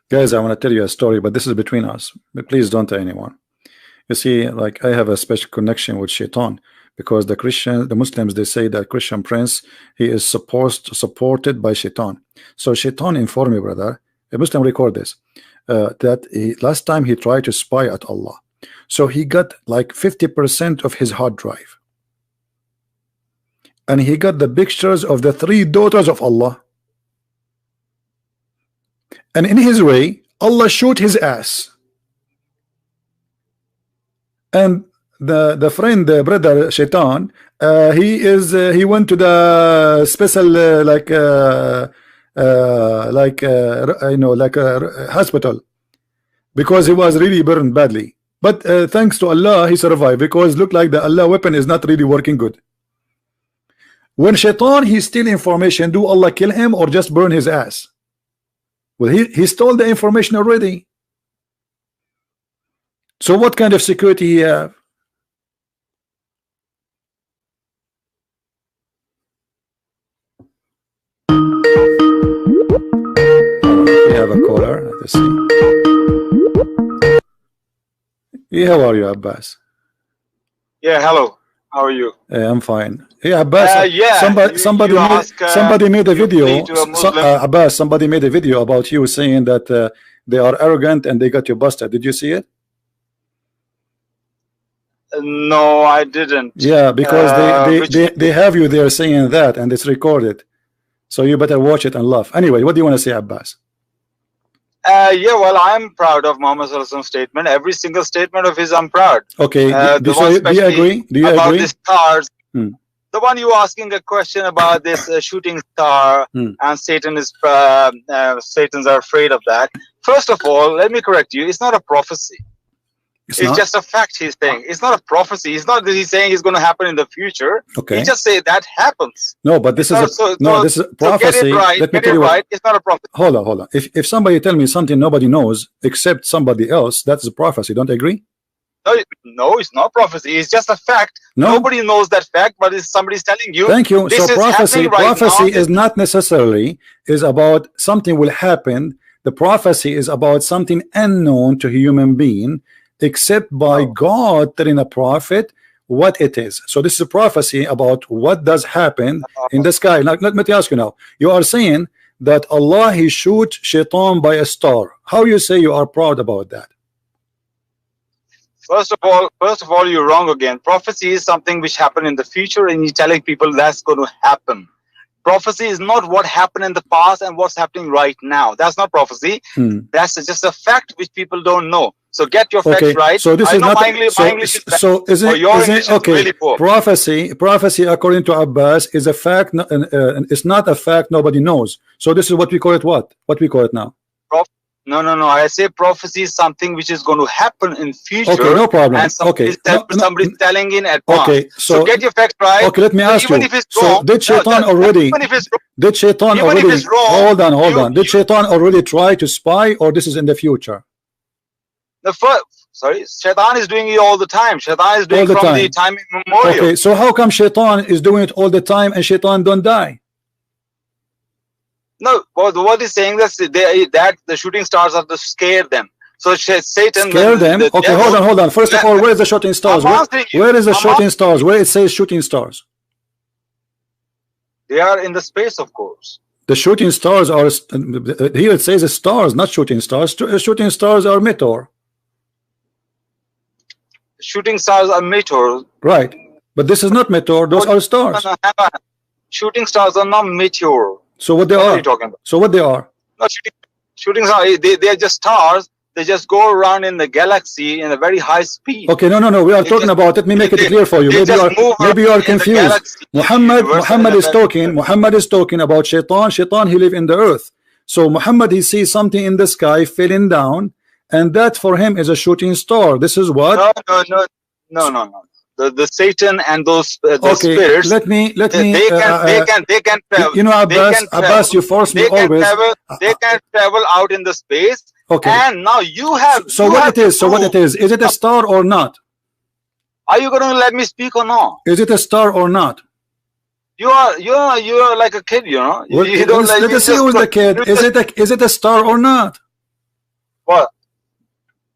[SPEAKER 1] Guys, I want to tell you a story, but this is between us. But please don't tell anyone. You see, like I have a special connection with Shaitan because the Muslims, they say that Christian Prince, he is supported by Shaitan. So Shaitan informed me, brother, a Muslim record this, that last time he tried to spy at Allah. So he got like 50% of his hard drive. And he got the pictures of the 3 daughters of Allah. And in his way, Allah showed his ass. And the friend, the brother Shaitan, he went to the special hospital because he was really burned badly. But thanks to Allah, he survived because looked like the Allah weapon is not really working good. When Shaitan he steal information, do Allah kill him or just burn his ass? Well, he stole the information already. So what kind of security he have? We have a caller. Let's see. Yeah, how are you, Abbas?
[SPEAKER 3] Yeah, hello. How are you?
[SPEAKER 1] I'm fine. Yeah, Abbas.
[SPEAKER 3] Yeah,
[SPEAKER 1] somebody made a video. Abbas, somebody made a video about you saying that they are arrogant and they got you busted. Did you see it?
[SPEAKER 3] No, I didn't.
[SPEAKER 1] Yeah, because they have you there saying that, and it's recorded. So you better watch it and laugh. Anyway, what do you want to say, Abbas?
[SPEAKER 3] Yeah, well, I'm proud of Muhammad Sallallahu statement. Every single statement of his, I'm proud.
[SPEAKER 1] Okay, do you agree? Do you
[SPEAKER 3] about
[SPEAKER 1] agree?
[SPEAKER 3] The stars. The one you asking a question about this shooting star and Satan is Satans are afraid of that. First of all, let me correct you. It's not a prophecy. It's just a fact he's saying. It's not a prophecy. It's not that he's saying it's going to happen in the future.
[SPEAKER 1] Okay.
[SPEAKER 3] He just say that happens.
[SPEAKER 1] No, but this is this is prophecy.
[SPEAKER 3] So get it right.
[SPEAKER 1] Let me tell you
[SPEAKER 3] right. It's not a prophecy.
[SPEAKER 1] Hold on. If somebody tell me something nobody knows except somebody else, that's a prophecy. Don't agree?
[SPEAKER 3] No, it's not prophecy. It's just a fact.
[SPEAKER 1] No.
[SPEAKER 3] Nobody knows that fact, but somebody's telling you.
[SPEAKER 1] Thank you. So prophecy
[SPEAKER 3] right
[SPEAKER 1] is not necessarily is about something will happen. The prophecy is about something unknown to a human being, except by God telling a prophet what it is. So this is a prophecy about what does happen in the sky. Now, let me ask you now. You are saying that Allah he shoot Shaitan by a star. How you say you are proud about that?
[SPEAKER 3] First of all, you're wrong again. Prophecy is something which happened in the future, and you're telling people that's going to happen. Prophecy is not what happened in the past and what's happening right now. That's not prophecy. That's just a fact which people don't know. So get your facts right.
[SPEAKER 1] So this is not. So is it okay?
[SPEAKER 3] Really poor.
[SPEAKER 1] Prophecy, according to Abbas, is a fact. It's not a fact nobody knows. So this is what we call it. What we call it now?
[SPEAKER 3] No. I say prophecy is something which is going to happen in future.
[SPEAKER 1] Okay, no problem.
[SPEAKER 3] And somebody's telling in advance.
[SPEAKER 1] Okay,
[SPEAKER 3] so get your facts right.
[SPEAKER 1] Okay, let me ask you.
[SPEAKER 3] If it's
[SPEAKER 1] so
[SPEAKER 3] wrong,
[SPEAKER 1] did Shaitan already? Did Shaitan already?
[SPEAKER 3] If it's wrong,
[SPEAKER 1] hold on. Did Shaitan already try to spy, or this is in the future?
[SPEAKER 3] Shaitan is doing it all the time. Shaitan is doing it from the time immemorial.
[SPEAKER 1] Okay, so how come Shaitan is doing it all the time and Shaitan don't die?
[SPEAKER 3] No, what is saying that the shooting stars have to scare them. So Satan
[SPEAKER 1] scare them. Okay, devil, hold on. First of all, where is the shooting stars? Where is the shooting stars? Where it says shooting stars?
[SPEAKER 3] They are in the space, of course.
[SPEAKER 1] The shooting stars are here. It says stars, not shooting stars. Shooting stars are meteor.
[SPEAKER 3] Shooting stars are meteors.
[SPEAKER 1] Right. But this is not meteor, those are stars.
[SPEAKER 3] Shooting stars are not meteor.
[SPEAKER 1] So what they
[SPEAKER 3] What
[SPEAKER 1] are?
[SPEAKER 3] are you talking about?
[SPEAKER 1] So what they are?
[SPEAKER 3] No, shooting stars, they are just stars. They just go around in the galaxy in a very high speed.
[SPEAKER 1] Okay, no. We are talking about. Let me make it clear for you. Maybe you are confused. Muhammad is talking. Muhammad is talking about shaitan. Shaitan, he live in the earth. So Muhammad, he sees something in the sky falling down, and that for him is a shooting star. This is what?
[SPEAKER 3] No. The Satan and those
[SPEAKER 1] okay,
[SPEAKER 3] spirits.
[SPEAKER 1] Let me.
[SPEAKER 3] They can travel.
[SPEAKER 1] You know, Abbas, you force me always.
[SPEAKER 3] They can travel out in the space.
[SPEAKER 1] Okay.
[SPEAKER 3] And now you have.
[SPEAKER 1] So
[SPEAKER 3] you
[SPEAKER 1] what
[SPEAKER 3] have
[SPEAKER 1] it is? So what it is? Is it a star or not?
[SPEAKER 3] Are you going to let me speak or not?
[SPEAKER 1] Is it a star or not?
[SPEAKER 3] You are like a kid, you know.
[SPEAKER 1] Well,
[SPEAKER 3] you don't
[SPEAKER 1] let us see who's the kid. Is it a star or not?
[SPEAKER 3] What?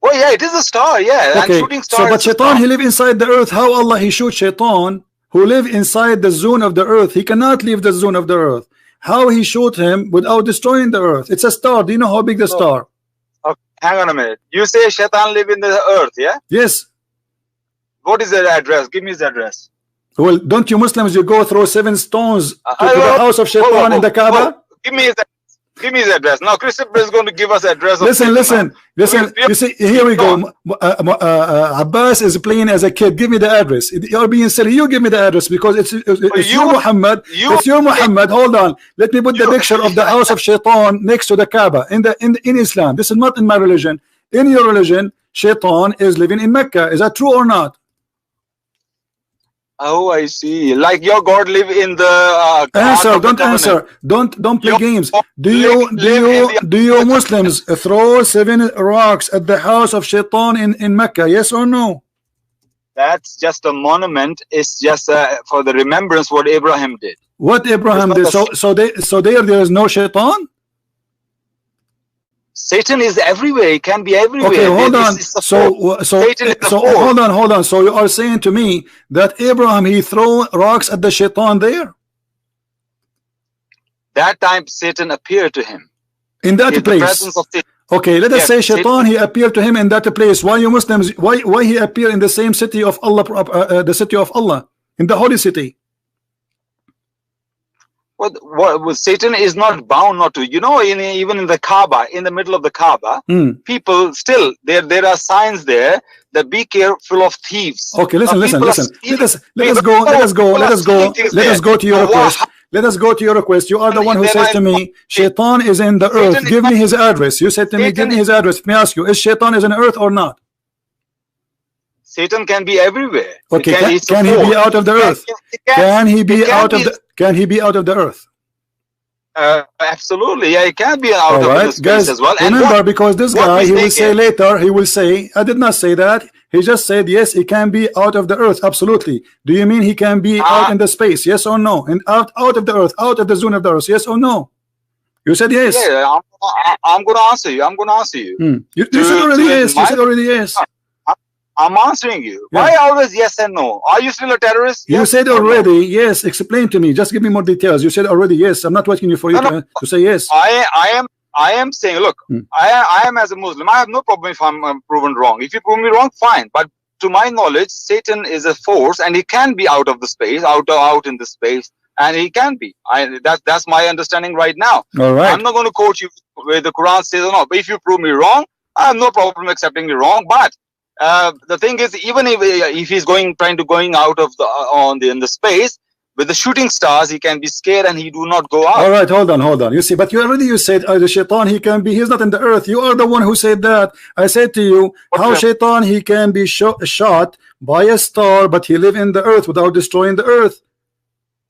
[SPEAKER 3] Well, yeah, it is a star, yeah.
[SPEAKER 1] Okay.
[SPEAKER 3] And shooting star.
[SPEAKER 1] So, but Shaitan, he live inside the earth. How Allah he shoot Shaitan, who live inside the zone of the earth? He cannot leave the zone of the earth. How he shoot him without destroying the earth? It's a star. Do you know how big the star?
[SPEAKER 3] Okay, hang on a minute. You say Shaitan live in the earth, yeah?
[SPEAKER 1] Yes.
[SPEAKER 3] What is the address? Give me his address.
[SPEAKER 1] Well, don't you Muslims, you go through 7 stones to the house of Shaitan in the Kaaba?
[SPEAKER 3] Give me his address. Now Christopher is going to give us address.
[SPEAKER 1] Listen. You see, here we go. Abbas is playing as a kid. Give me the address. You're being silly. You give me the address because it's your Muhammad. It's your Muhammad. Hold on. Let me put the picture of the house of Shaitan next to the Kaaba in Islam. This is not in my religion. In your religion, Shaitan is living in Mecca. Is that true or not?
[SPEAKER 3] Oh, I see. Like your God live in the
[SPEAKER 1] answer. Don't answer. Don't play games. Do you Muslims throw 7 rocks at the house of Shaitan in Mecca? Yes or no?
[SPEAKER 3] That's just a monument. It's just for the remembrance what Abraham did.
[SPEAKER 1] What Abraham did? So there is no Shaitan.
[SPEAKER 3] Satan is everywhere. He can be everywhere.
[SPEAKER 1] Okay, hold on. Hold on. So you are saying to me that Abraham he throw rocks at the Shaitan there?
[SPEAKER 3] That time Satan appeared to him.
[SPEAKER 1] In that place. Okay, let us say Shaitan he appeared to him in that place. Why you Muslims? Why he appear in the same city of Allah, the city of Allah, in the holy city?
[SPEAKER 3] What Satan is not bound not to. You know, even in the Kaaba, in the middle of the Kaaba, people still there are signs there that be careful of thieves.
[SPEAKER 1] Okay, listen. Let us go to your request. Let us go to your request. You are the one who says to me, Shaitan is in the earth. Give me his address. You said to me, give me his address. Let me ask you, is Shaitan is in the earth or not?
[SPEAKER 3] Satan can be everywhere.
[SPEAKER 1] Okay, can he be out of the earth? Can he be out of the earth?
[SPEAKER 3] Absolutely, yeah, he can be out of the space as well.
[SPEAKER 1] Remember, because this guy, he will say later, he will say, I did not say that. He just said, yes, he can be out of the earth. Absolutely. Do you mean he can be out in the space? Yes or no? And out of the earth, out of the zone of the earth? Yes or no? You said yes.
[SPEAKER 3] Yeah, I'm going to answer you.
[SPEAKER 1] You said already yes. You said already yes.
[SPEAKER 3] I'm answering you. Yeah. Why always yes and no? Are you still a terrorist?
[SPEAKER 1] You said already yes. Explain to me. Just give me more details. You said already yes. I'm not waiting you for you to say yes.
[SPEAKER 3] I am saying, look, I am as a Muslim. I have no problem if I'm proven wrong. If you prove me wrong, fine. But to my knowledge, Satan is a force, and he can be out of the space, out in the space, and he can be. That's my understanding right now.
[SPEAKER 1] All right.
[SPEAKER 3] I'm not going to quote you where the Quran says or not. But if you prove me wrong, I have no problem accepting you wrong. But the thing is, even if he's trying to going out of in the space with the shooting stars, he can be scared and he do not go out.
[SPEAKER 1] All right, hold on. You see, but you said the Shaitan he's not in the earth. You are the one who said that. I said to you, how Shaitan he can be shot by a star, but he live in the earth without destroying the earth.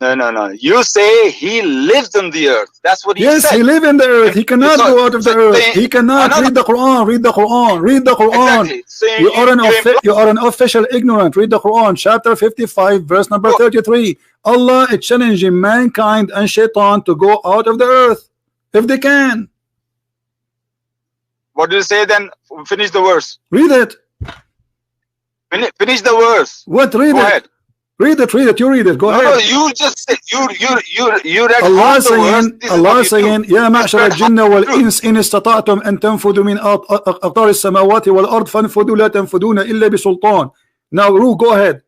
[SPEAKER 3] No. You say he lives in the earth. That's what he said.
[SPEAKER 1] Yes, he live in the earth. He cannot go out of the earth. He cannot read the Quran. Read the Quran.
[SPEAKER 3] Exactly. So
[SPEAKER 1] you are an official ignorant. Read the Quran, chapter 55, verse number 33. Allah is challenging mankind and Shaitan to go out of the earth if they can.
[SPEAKER 3] What do you say then? Finish the verse.
[SPEAKER 1] Read it.
[SPEAKER 3] Finish the verse.
[SPEAKER 1] What? Read
[SPEAKER 3] Go
[SPEAKER 1] it.
[SPEAKER 3] ahead.
[SPEAKER 1] Read it. You read it. Go ahead.
[SPEAKER 3] No, you just said you read
[SPEAKER 1] Allah
[SPEAKER 3] the
[SPEAKER 1] saying, Allah saying, يا معشر الجن والإنس إن استطعتم أن تنفذوا من أقطار السماوات والأرض فانفذوا لا تنفذون إلا بسلطان. Now, Ru, go ahead.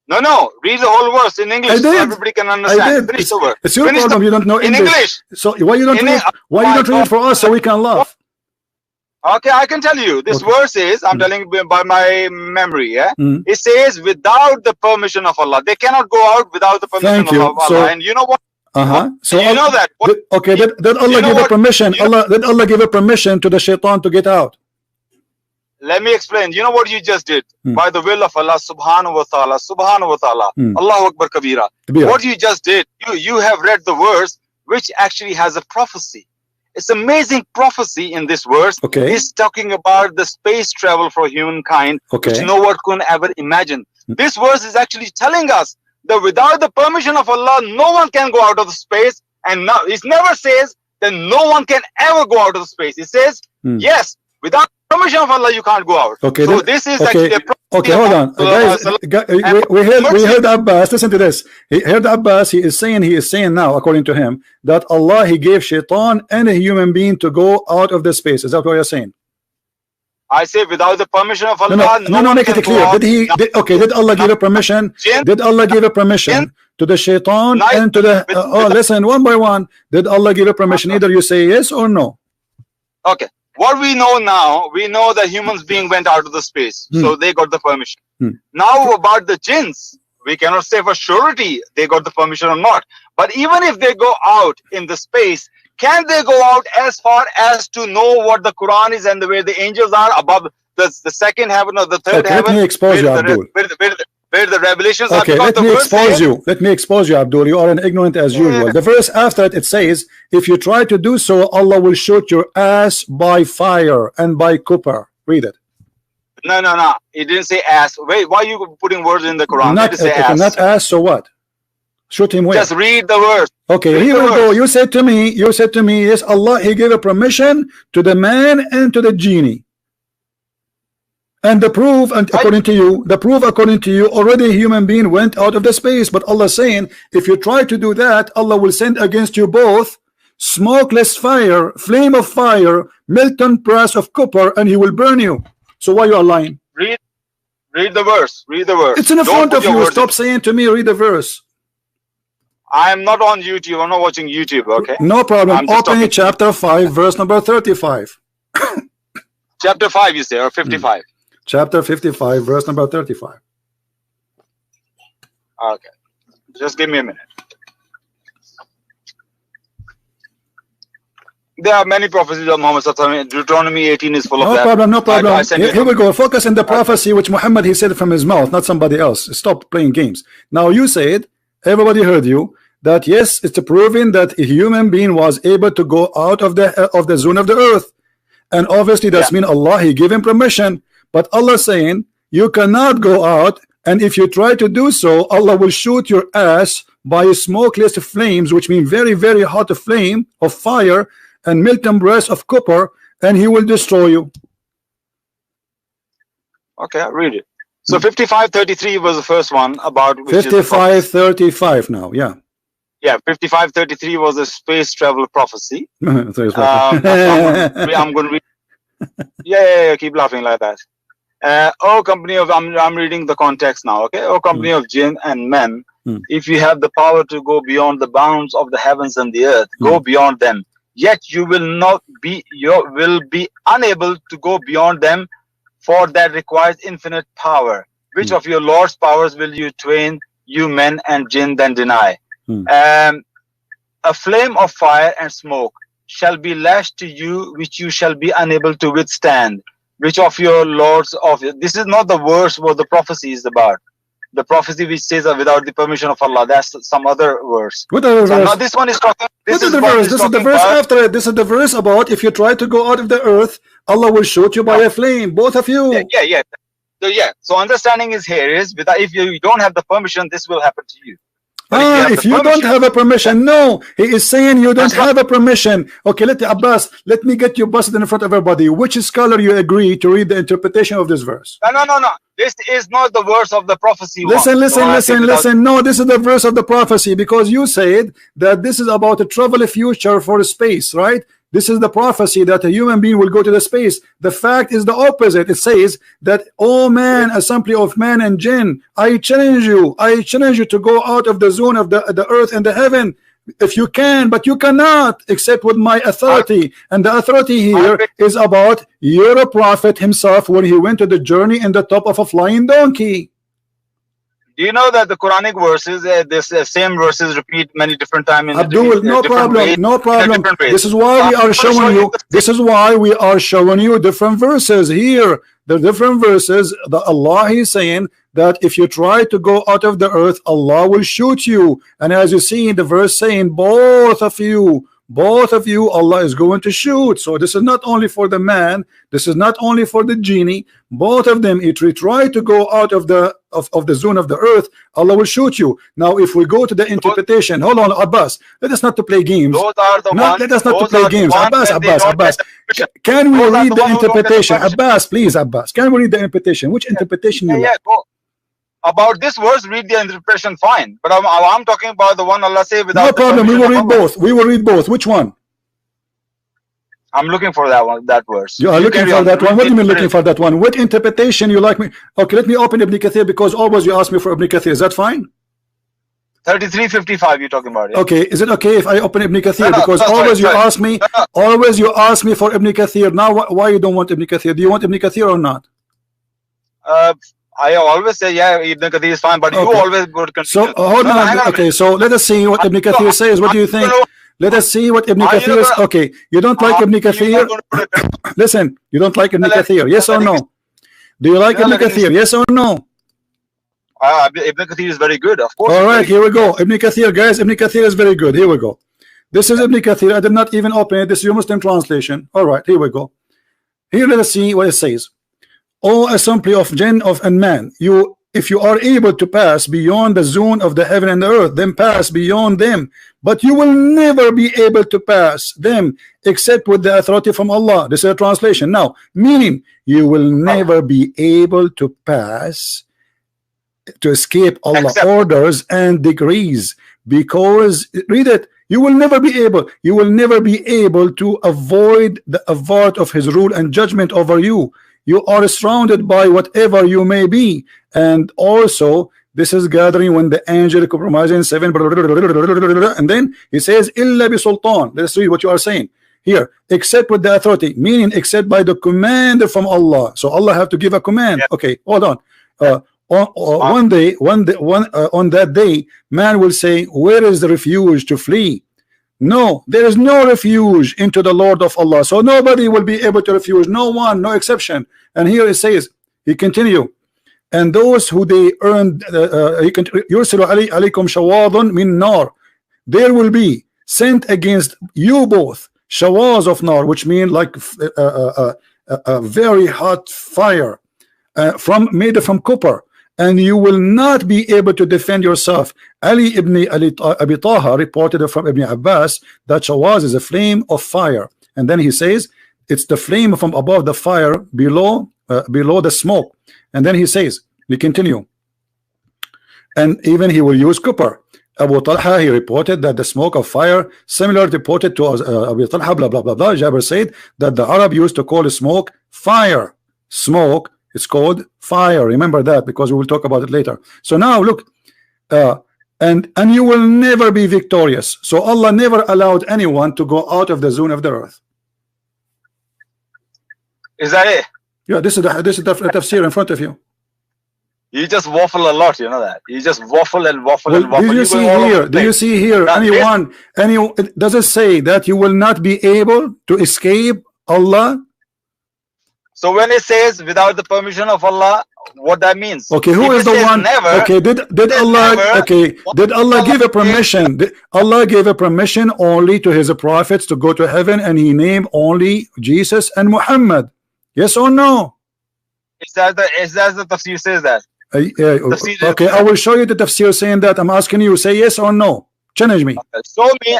[SPEAKER 3] No. Read the whole verse in English so everybody can understand. Finish the verse.
[SPEAKER 1] It's your problem. You don't know English. So why you don't read? Why you don't read it for us so we can laugh?
[SPEAKER 3] Okay, I can tell you. This verse is, I'm telling you by my memory, yeah? It says, without the permission of Allah. They cannot go out without the permission of Allah. And you know what?
[SPEAKER 1] So
[SPEAKER 3] you know that.
[SPEAKER 1] Okay, did Allah give a permission? Did Allah give a permission to the shaitan to get out?
[SPEAKER 3] Let me explain. You know what you just did? By the will of Allah subhanahu wa ta'ala, Allahu Akbar Kabira. What you just did, you have read the verse which actually has a prophecy. It's amazing prophecy in this verse.
[SPEAKER 1] Okay.
[SPEAKER 3] It's talking about the space travel for humankind, which no one could ever imagine. This verse is actually telling us that without the permission of Allah, no one can go out of the space. And now it never says that no one can ever go out of the space. It says, yes, without permission of Allah, you can't go out.
[SPEAKER 1] Okay.
[SPEAKER 3] So this is actually a prophecy.
[SPEAKER 1] Okay, hold on. Guys, we heard Abbas. Listen to this. He heard Abbas. He is saying now, according to him, that Allah, he gave shaitan and a human being to go out of the space. Is that what you're saying?
[SPEAKER 3] I say without the permission of Allah.
[SPEAKER 1] No, make it clear. Did Allah give a permission? Did Allah give a permission to the shaitan and to the listen, one by one. Did Allah give a permission? Either you say yes or no.
[SPEAKER 3] Okay. What we know now, we know that humans being went out of the space, so they got the permission. Now about the jinns, we cannot say for surety they got the permission or not. But even if they go out in the space, can they go out as far as to know what the Quran is and the way the angels are above the second heaven or the third heaven?
[SPEAKER 1] Let me expose you, Abdul.
[SPEAKER 3] Where the revelations are.
[SPEAKER 1] Okay, let me expose you. Let me expose you, Abdul. You are an ignorant as usual. The verse after it says, if you try to do so, Allah will shoot your ass by fire and by copper. Read it.
[SPEAKER 3] No. It didn't say ass. Wait, why are you putting words in the Quran?
[SPEAKER 1] Not ass, so what? Shoot him where?
[SPEAKER 3] Just read the verse.
[SPEAKER 1] Okay, here we go. You said to me, yes, Allah, he gave a permission to the man and to the genie. And the proof, and according to you, already a human being went out of the space. But Allah saying, if you try to do that, Allah will send against you both smokeless fire, flame of fire, molten brass of copper, and he will burn you. So why you are lying?
[SPEAKER 3] Read the verse. Read the verse.
[SPEAKER 1] It's in the front of you. Stop saying to me, read the verse.
[SPEAKER 3] I am not on YouTube. I'm not watching YouTube. Okay.
[SPEAKER 1] No problem. Open chapter 5, verse number 35.
[SPEAKER 3] Chapter 5, you say, or 55.
[SPEAKER 1] Chapter 55, verse number 35.
[SPEAKER 3] Okay. Just give me a minute. There are many prophecies of Muhammad. Deuteronomy 18 is full of that.
[SPEAKER 1] No problem. Here we go. Focus on the prophecy which Muhammad, he said from his mouth, not somebody else. Stop playing games. Now you said, everybody heard you, that yes, it's proving that a human being was able to go out of the zone of the earth. And obviously that's mean Allah, he gave him permission. But Allah saying you cannot go out, and if you try to do so, Allah will shoot your ass by smokeless flames, which mean very, very hot flame of fire and molten brass of copper, and he will destroy you.
[SPEAKER 3] Okay, I'll read it. So 55:33 was the first one about
[SPEAKER 1] 55:35 now, yeah.
[SPEAKER 3] Yeah, 55:33 was a space travel prophecy. I'm going to read. Yeah, keep laughing like that. Oh company of, I'm reading the context now, okay? Oh company of jinn and men, if you have the power to go beyond the bounds of the heavens and the earth, go beyond them. Yet you will be unable to go beyond them, for that requires infinite power. Which of your Lord's powers will you twain, you men and jinn, then deny? A flame of fire and smoke shall be lashed to you, which you shall be unable to withstand. Which of your lords of, this is not the verse what the prophecy is about. The prophecy which says that without the permission of Allah, that's some other verse.
[SPEAKER 1] What other verse?
[SPEAKER 3] Now this one is talking.
[SPEAKER 1] This is the verse. This is the verse after it. This is the verse about if you try to go out of the earth, Allah will shoot you by a flame. Both of you.
[SPEAKER 3] Yeah. So understanding is here is without, if you don't have the permission, this will happen to you.
[SPEAKER 1] If you don't have a permission, no, he is saying you don't have a permission. Okay, let me get you busted in front of everybody. Which scholar you agree to read the interpretation of this verse?
[SPEAKER 3] No. This is not the verse of the prophecy.
[SPEAKER 1] Listen. No, this is the verse of the prophecy, because you said that this is about a travel future for space, right? This is the prophecy that a human being will go to the space. The fact is the opposite. It says that, oh man, assembly of man and jinn, I challenge you to go out of the zone of the earth and the heaven if you can, but you cannot except with my authority. And the authority here is about your prophet himself when he went to the journey in the top of a flying donkey.
[SPEAKER 3] Do you know that the Quranic verses, this same verses repeat many different times in
[SPEAKER 1] Abdul, no problem, no problem. This is why we are showing you. This is why we are showing you different verses here. The different verses. The Allah is saying that if you try to go out of the earth, Allah will shoot you. And as you see in the verse saying, both of you, Allah is going to shoot. So this is not only for the man, this is not only for the genie. Both of them, if we try to go out of the zone of the earth, Allah will shoot you. Now if we go to the interpretation, hold on, Abbas, let us not to play games. Let us not to play games. Abbas, can we read the interpretation? Abbas, please, Abbas, can we read the interpretation? Which interpretation you like?
[SPEAKER 3] Go. About this verse, read the interpretation, fine. But I'm talking about the one Allah say without.
[SPEAKER 1] No problem. We will read both. We will read both. Which one?
[SPEAKER 3] I'm looking for that one. That verse.
[SPEAKER 1] You are looking for that one. What do you mean looking for that one? What interpretation you like me? Okay, let me open Ibn Kathir because always you ask me for Ibn Kathir. Is that fine?
[SPEAKER 3] 3355. You're talking about it.
[SPEAKER 1] Okay. Is it okay if I open Ibn Kathir? Because always you ask me. Always you ask me for Ibn Kathir. Now why you don't want Ibn Kathir? Do you want Ibn Kathir or not?
[SPEAKER 3] I always say, yeah, Ibn Kathir is fine, but you always go to continue.
[SPEAKER 1] So hold on. Okay, so let us see what Ibn Kathir says. What do you think? Let us see what Ibn Kathir is. Okay, you don't like Ibn Kathir? Listen, you don't like Ibn Kathir? Yes or no? Do you like Ibn Kathir? Yes or no?
[SPEAKER 3] Ibn Kathir is very good, of course.
[SPEAKER 1] All right, here we go. Ibn Kathir, guys. Ibn Kathir is very good. Here we go. This is Ibn Kathir. I did not even open it. This is your Muslim translation. All right, here we go. Here, let us see what it says. O assembly of jinn and man, if you are able to pass beyond the zone of the heaven and the earth, then pass beyond them, but you will never be able to pass them except with the authority from Allah. This is a translation. Now, meaning you will never be able to pass, to escape Allah's orders and decrees, because read it, you will never be able to avoid the avert of his rule and judgment over you. You are surrounded by whatever you may be. And also this is gathering when the angel compromising 7, and then he says illa bi sultan. Let's read what you are saying here. Except with the authority, meaning except by the command from Allah. So Allah have to give a command. Okay, hold on. On that day, man will say, where is the refuge to flee? No, there is no refuge into the Lord of Allah. So nobody will be able to refuge, no one, no exception. And here it says, he continue, and those who they earned, yursilu alaykum shawadun min nar, there will be sent against you both shawaz of nar, which mean like a very hot fire, made from copper, and you will not be able to defend yourself. Ali ibn Abi Taha reported from Ibn Abbas that shawaz is a flame of fire, and then he says it's the flame from above the fire below the smoke. And then he says, we continue, and even he will use copper. Abu Talha, he reported that the smoke of fire similar reported to Abu Talha, blah blah blah blah. Jabir said that the Arab used to call smoke fire. Smoke is called fire. Remember that, because we will talk about it later. So now look, and you will never be victorious. So Allah never allowed anyone to go out of the zone of the earth.
[SPEAKER 3] Is that it?
[SPEAKER 1] Yeah, this is the tafsir in front of you.
[SPEAKER 3] You just waffle a lot, you know that. You just waffle and waffle and waffle.
[SPEAKER 1] Do you see here anyone does it say that you will not be able to escape Allah?
[SPEAKER 3] So when it says without the permission of Allah, what that means?
[SPEAKER 1] Okay, who is the one? Never, okay, did Allah? Never, okay, did Allah give a permission? Allah gave a permission only to His prophets to go to heaven, and He named only Jesus and Muhammad. Yes or no?
[SPEAKER 3] Is that the tafsir says that?
[SPEAKER 1] Okay, I will show you the tafsir saying that. I'm asking you, say yes or no. Challenge me.
[SPEAKER 3] Show me.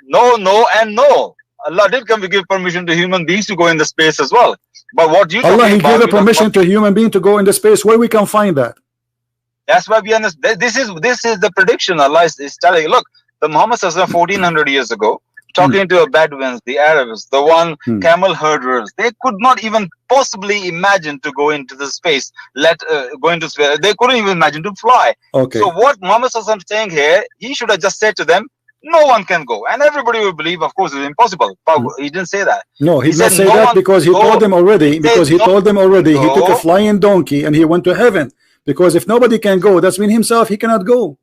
[SPEAKER 3] No, and no. Allah did give permission to human beings to go in the space as well. But what you
[SPEAKER 1] Allah, He gave a permission to human being to go in the space. Where we can find that?
[SPEAKER 3] That's why we understand. This is the prediction Allah is telling. Look, the Muhammad 1400 years ago, talking to the Bedouins, the Arabs, the camel herders. They could not even possibly imagine to go into the space. Go into space. They couldn't even imagine to fly.
[SPEAKER 1] Okay.
[SPEAKER 3] So what Muhammad is saying here, he should have just said to them, no one can go, and everybody will believe. Of course, it's impossible. But he didn't say that.
[SPEAKER 1] No, he did not say that because he told them already. Because he told them already. He took a flying donkey and he went to heaven. Because if nobody can go, that's mean himself he cannot go.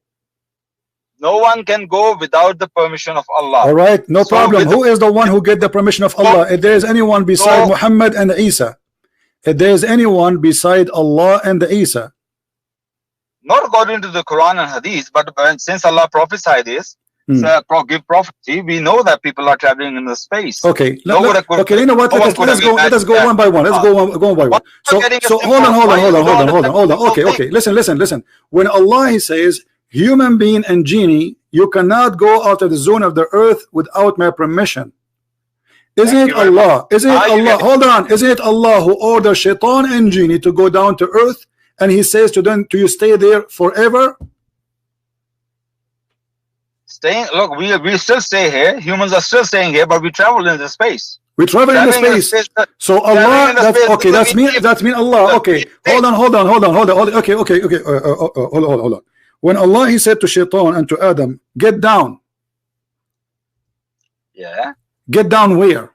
[SPEAKER 3] No one can go without the permission of Allah.
[SPEAKER 1] All right, no problem. Who is the one who get the permission of Allah? If there is anyone beside Muhammad and Isa, if there is anyone beside Allah and Isa,
[SPEAKER 3] not according to the Quran and Hadith, but since Allah prophesied this, give prophecy, we know that people are traveling in the space.
[SPEAKER 1] Okay, okay. You know what? Let us go one by one. Let's go one by one. So hold on. Okay. Listen. When Allah he says, human being and genie, you cannot go out of the zone of the earth without my permission. Isn't it Allah? Isn't it Allah? Hold on. Isn't it Allah who orders shaitan and genie to go down to earth, and he says to them, "Do you stay there forever?"
[SPEAKER 3] Look, we still stay here. Humans are still staying here, but we travel in the space.
[SPEAKER 1] We travel in the space. So Allah, that's mean Allah. Okay, hold on. Okay. Hold on. When Allah he said to Shaitan and to Adam, get down.
[SPEAKER 3] Yeah.
[SPEAKER 1] Get down where?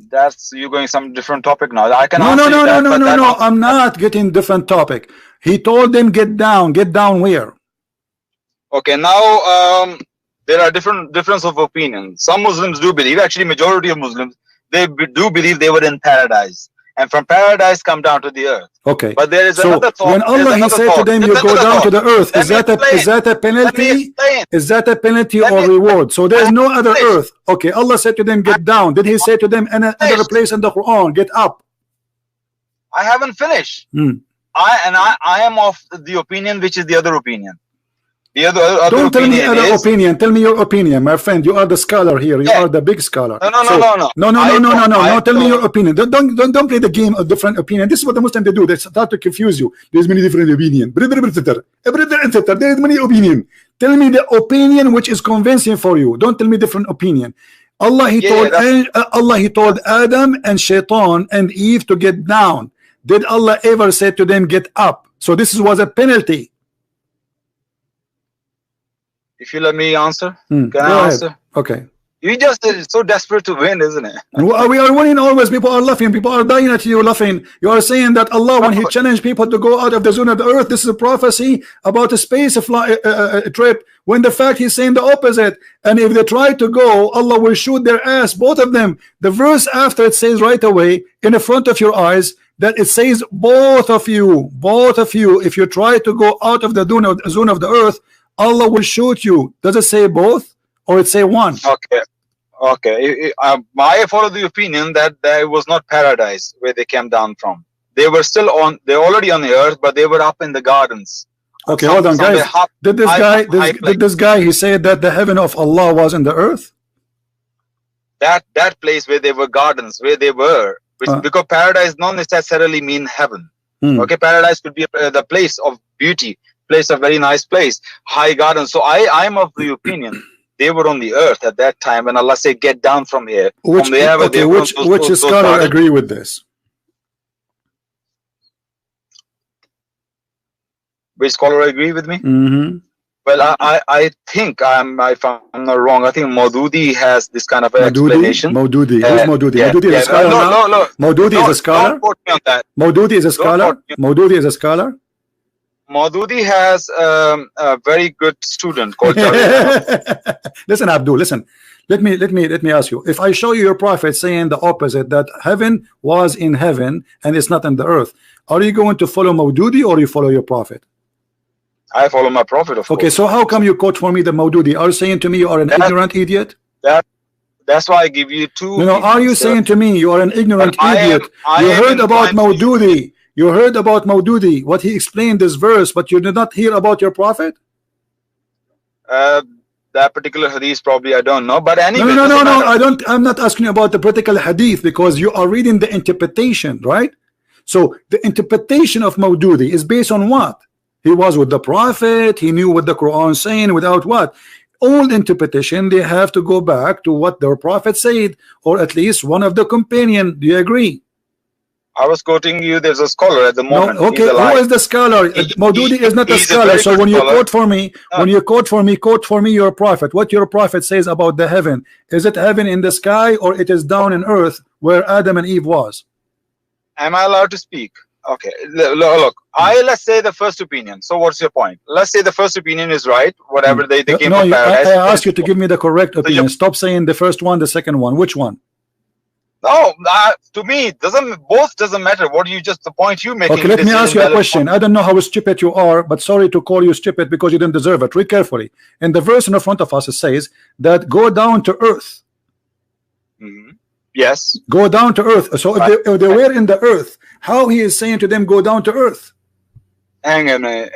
[SPEAKER 3] That's you going some different topic now. I can
[SPEAKER 1] no. I'm not getting different topic. He told them get down. Get down where?
[SPEAKER 3] Okay, now there are difference of opinion. Some Muslims do believe, actually majority of Muslims, they do believe they were in paradise, and from paradise come down to the earth.
[SPEAKER 1] Okay,
[SPEAKER 3] but there is another thought.
[SPEAKER 1] When Allah he said to them, you go down to the earth, is that a penalty? Is that a penalty or reward? So there is no other earth. Okay, Allah said to them, get down. Did he say to them another place in the Quran, get up?
[SPEAKER 3] I haven't finished. I am of the opinion which is the other opinion.
[SPEAKER 1] Don't tell me other opinion. Tell me your opinion, my friend. You are the scholar here. You are the big scholar. No. Tell me your opinion. Don't play the game of different opinion. This is what the Muslims they do. They start to confuse you. There's many different opinion. There is many opinion. Tell me the opinion which is convincing for you. Don't tell me different opinion. Allah he told Adam and Shaitan and Eve to get down. Did Allah ever say to them get up? So this was a penalty.
[SPEAKER 3] If you let me answer, can I answer?
[SPEAKER 1] Okay.
[SPEAKER 3] You just so desperate to win, isn't it?
[SPEAKER 1] We are winning always. People are laughing. People are dying at you laughing. You are saying that Allah, when He challenged people to go out of the zone of the earth, this is a prophecy about a space trip. When the fact He's saying the opposite. And if they try to go, Allah will shoot their ass, both of them. The verse after it says right away in the front of your eyes that it says both of you. If you try to go out of the zone of the earth, Allah will shoot you. Does it say both or it say one?
[SPEAKER 3] Okay. I follow the opinion that it was not paradise where they came down from. They were still they're already on the earth, but they were up in the gardens.
[SPEAKER 1] Okay, hold on, guys. Did this guy he said that the heaven of Allah was in the earth?
[SPEAKER 3] That place where they were gardens, where they were, because paradise not necessarily mean heaven. Okay, paradise could be the place of beauty. Place, a very nice place, high garden. So I am of the opinion they were on the earth at that time when Allah said get down from here.
[SPEAKER 1] Which scholar agree with this?
[SPEAKER 3] Which scholar agree with me? Well, I think if I'm not wrong, I think Maududi has this kind of explanation.
[SPEAKER 1] Maududi. Who's Maududi? Maududi is a scholar.
[SPEAKER 3] No.
[SPEAKER 1] Maududi is a scholar.
[SPEAKER 3] Don't quote me on that.
[SPEAKER 1] Maududi is a scholar. Maududi is a scholar.
[SPEAKER 3] Maududi has a very good student called
[SPEAKER 1] Listen, Abdul, listen. Let me ask you. If I show you your prophet saying the opposite, that heaven was in heaven and it's not in the earth, are you going to follow Maududi or you follow your prophet?
[SPEAKER 3] I follow my prophet, of course.
[SPEAKER 1] Okay, so how come you quote for me the Maududi? Are you saying to me you are an ignorant idiot?
[SPEAKER 3] That's why I give you two.
[SPEAKER 1] No, are you saying to me you are an ignorant idiot? You heard about Maududi. You heard about Maududi, what he explained this verse, but you did not hear about your prophet?
[SPEAKER 3] That particular hadith probably I don't know, but anyway.
[SPEAKER 1] No, I'm not asking you about the particular hadith because you are reading the interpretation, right? So the interpretation of Maududi is based on what? He was with the prophet, he knew what the Quran is saying, without what? old interpretation, they have to go back to what their prophet said, or at least one of the companion. Do you agree?
[SPEAKER 3] I was quoting you. There's a scholar at the moment.
[SPEAKER 1] No, okay. Who is the scholar? Maududi is not a scholar. So when you quote for me, quote for me your prophet. What your prophet says about the heaven. Is it heaven in the sky, or it is down in earth where Adam and Eve was?
[SPEAKER 3] Am I allowed to speak? Okay. Look, let's say the first opinion. So what's your point? Let's say the first opinion is right. Whatever they came from paradise.
[SPEAKER 1] I ask you to give me the correct opinion. Stop saying the first one, the second one. Which one?
[SPEAKER 3] No, to me, both doesn't matter. What you just the point you making.
[SPEAKER 1] Okay, let me ask you a question. I don't know how stupid you are, but sorry to call you stupid because you didn't deserve it. Read carefully. In the verse in front of us, it says that go down to earth.
[SPEAKER 3] Yes.
[SPEAKER 1] Go down to earth. So if they were in the earth, how he is saying to them go down to earth?
[SPEAKER 3] Hang on a minute.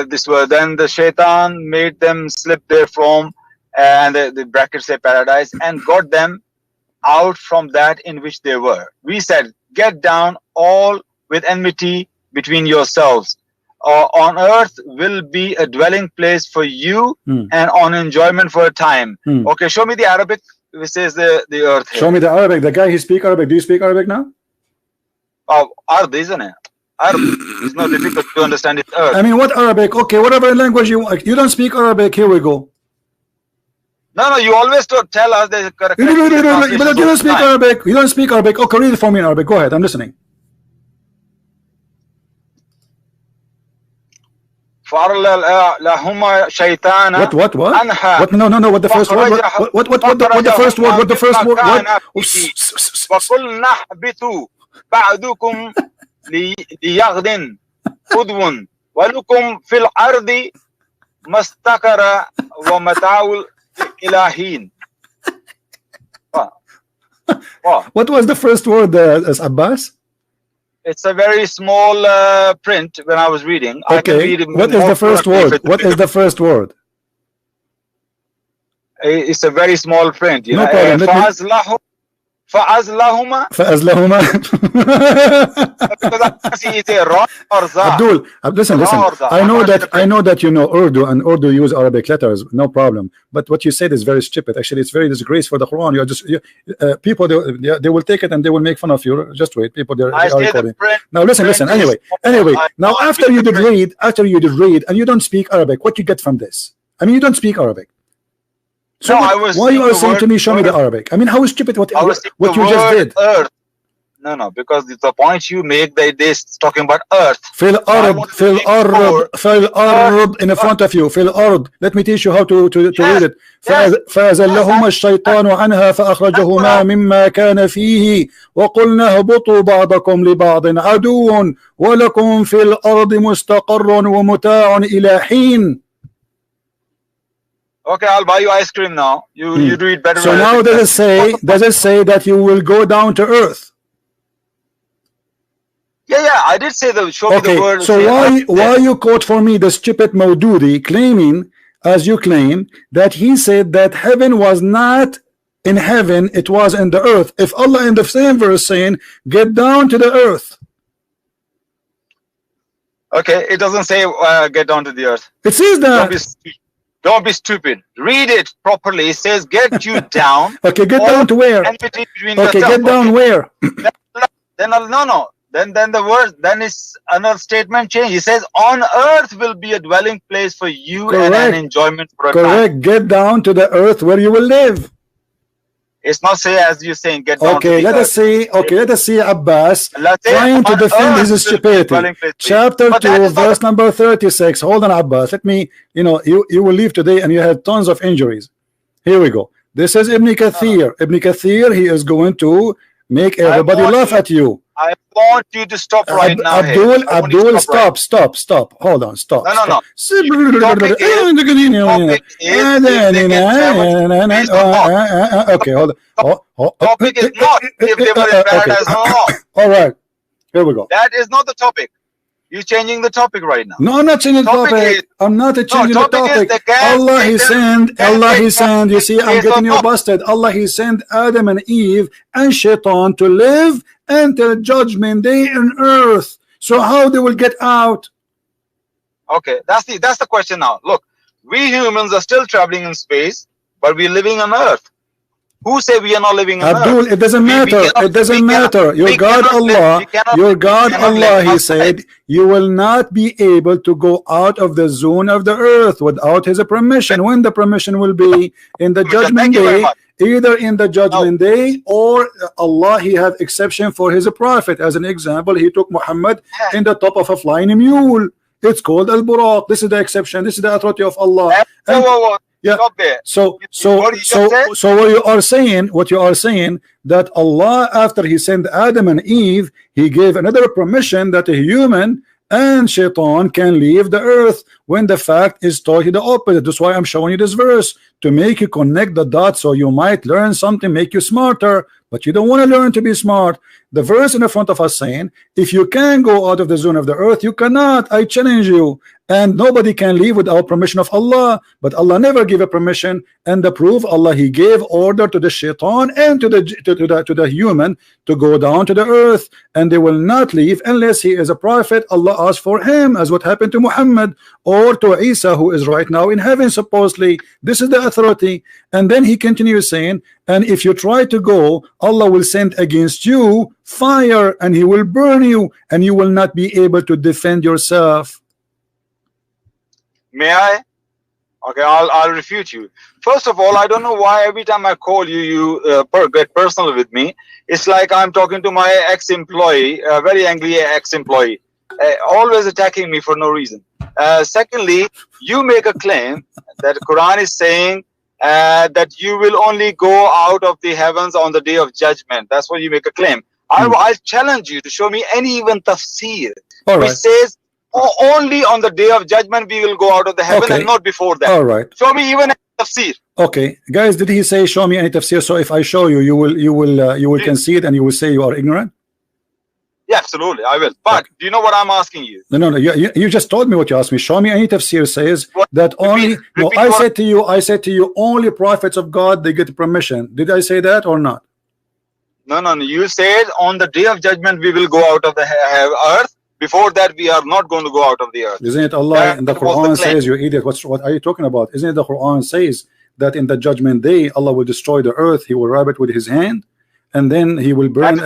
[SPEAKER 3] This was then the shaitan made them slip there from, and the brackets say paradise, and got them out from that in which they were. We said, get down all with enmity between yourselves. On earth will be a dwelling place for you and on enjoyment for a time. Okay, show me the Arabic. Which says the earth here.
[SPEAKER 1] Show me the Arabic. The guy, he speak Arabic. Do you speak Arabic now?
[SPEAKER 3] Oh, Ard, isn't it? Ard. It's not difficult to understand. It's earth.
[SPEAKER 1] I mean, what Arabic? Okay, whatever language you want. You don't speak Arabic. Here we go.
[SPEAKER 3] No, you always tell us the correct.
[SPEAKER 1] But you don't speak Arabic. You don't speak Arabic. Okay, read it for me in Arabic. Go ahead. I'm listening.
[SPEAKER 3] What? No.
[SPEAKER 1] What the first word? What the first word? What the first word?
[SPEAKER 3] وَقُلْنَا اهْبِطُوا بَعْضُكُمْ لِيَغْدٍ خُذْوٌ وَلُكُمْ فِي الْأَرْضِ مَسْتَقَرَ وَمَتَاعُ إِلَىٰ
[SPEAKER 1] What was the first word, as Abbas?
[SPEAKER 3] It's a very small print when I was reading.
[SPEAKER 1] Okay.
[SPEAKER 3] I can read it.
[SPEAKER 1] What is the first word? What is the first word?
[SPEAKER 3] It's a very small print. You
[SPEAKER 1] no
[SPEAKER 3] know?
[SPEAKER 1] problem.
[SPEAKER 3] فَأَزْلَهُمَا
[SPEAKER 1] Abdul, listen. I know that you know Urdu, and Urdu use Arabic letters, no problem. But what you said is very stupid. Actually, it's very disgraceful for the Quran. You're just people. They will take it and they will make fun of you. Just wait, people. They are recording. Now listen. Anyway. Now after you did read, and you don't speak Arabic, what you get from this? I mean, you don't speak Arabic. So
[SPEAKER 3] no,
[SPEAKER 1] why you are saying to me, show me the Arabic? I mean, how stupid what you just did?
[SPEAKER 3] Earth. No, because the point you make, they're talking about earth.
[SPEAKER 1] Fil ard in front of you. Fil ard. Let me teach you how to read it. فأزلهما الشيطان عنها فأخرجهما مما كان فيه وقلنا اهبطوا بعضكم لبعض عدو ولكم في الأرض مستقر ومتاع إلى حين.
[SPEAKER 3] Okay, I'll buy you ice cream now. You do it better.
[SPEAKER 1] So now does it say that you will go down to earth?
[SPEAKER 3] Yeah, I did say the show me the word.
[SPEAKER 1] So why you quote for me the stupid Maududi claiming, as you claim, that he said that heaven was not in heaven, it was in the earth. If Allah in the same verse saying, get down to the earth.
[SPEAKER 3] Okay, it doesn't say get down to the earth.
[SPEAKER 1] It says that.
[SPEAKER 3] Don't be stupid. Read it properly. It says get you down.
[SPEAKER 1] Okay, get down to where? Okay, get down where?
[SPEAKER 3] Then no. Then the word, then it's another statement change. He says on earth will be a dwelling place for you. Correct. And an enjoyment for a time.
[SPEAKER 1] Get down to the earth where you will live.
[SPEAKER 3] It's not say as you're saying get down to the
[SPEAKER 1] let us see. Okay, let us see Abbas trying to defend his stupidity. Chapter 2, verse number 36. Hold on, Abbas. Let me, you will leave today and you have tons of injuries. Here we go. This is Ibn Kathir. Ibn Kathir, he is going to make everybody laugh at you.
[SPEAKER 3] I want you to stop right now.
[SPEAKER 1] Abdul, stop. Hold on, stop.
[SPEAKER 3] No.
[SPEAKER 1] Okay, hold on.
[SPEAKER 3] Topic is not if they were in paradise or not.
[SPEAKER 1] All right, here we go.
[SPEAKER 3] That is not the topic. You're changing the topic right now.
[SPEAKER 1] No, I'm not changing the topic. I'm not changing the topic. Allah he sent. You see, I'm getting you busted. Allah he sent Adam and Eve and Shaitan to live until judgment day on earth. So how they will get out?
[SPEAKER 3] Okay, that's the question now. Look, We humans are still traveling in space, but we're living on Earth. Who say we are not living on
[SPEAKER 1] Abdul,
[SPEAKER 3] Earth?
[SPEAKER 1] it doesn't matter. It doesn't matter. Your God Allah, He said, you will not be able to go out of the zone of the earth without His permission. When the permission will be? In the judgment day. Either in the judgment day, or Allah, He have exception for His prophet. As an example, He took Muhammad in the top of a flying mule. It's called al-Buraq. This is the exception. This is the authority of Allah. Yeah. So what you are saying that Allah, after He sent Adam and Eve, He gave another permission that a human and shaitan can leave the earth, when the fact is totally the opposite. That's why I'm showing you this verse, to make you connect the dots, so you might learn something, make you smarter. But you don't want to learn to be smart. The verse in the front of us saying, if you can go out of the zone of the earth, you cannot. I challenge you. And nobody can leave without permission of Allah. But Allah never gave a permission. And the proof, Allah, He gave order to the shaitan and to the human to go down to the earth, and they will not leave unless he is a prophet. Allah asked for him, as what happened to Muhammad or to Isa, who is right now in heaven supposedly. This is the authority. And then He continues saying, and if you try to go, Allah will send against you fire, and He will burn you, and you will not be able to defend yourself.
[SPEAKER 3] May I? Okay, I'll refute you. First of all, I don't know why every time I call you, you get personal with me. It's like I'm talking to my ex-employee, a very angry ex-employee, always attacking me for no reason. Secondly, you make a claim that Quran is saying that you will only go out of the heavens on the day of judgment. That's what you make a claim. I'll challenge you to show me any even tafsir which says only on the day of judgment we will go out of the heaven, and not before that.
[SPEAKER 1] All right.
[SPEAKER 3] Show me even a tafsir.
[SPEAKER 1] Okay, guys, did he say show me any tafsir? So if I show you, you will concede and you will say you are ignorant?
[SPEAKER 3] Yeah, absolutely, I will. But do you know what I'm asking you?
[SPEAKER 1] No. You just told me what you asked me. Show me any tafsir says that only. No, I said to you, only prophets of God, they get permission. Did I say that or not?
[SPEAKER 3] No. You said on the day of judgment we will go out of the earth. Before that, we are not going to go out of the earth.
[SPEAKER 1] Isn't it Allah in the Quran says, you idiot, what are you talking about? Isn't it the Quran says that in the judgment day Allah will destroy the earth, He will rub it with His hand, and then He will burn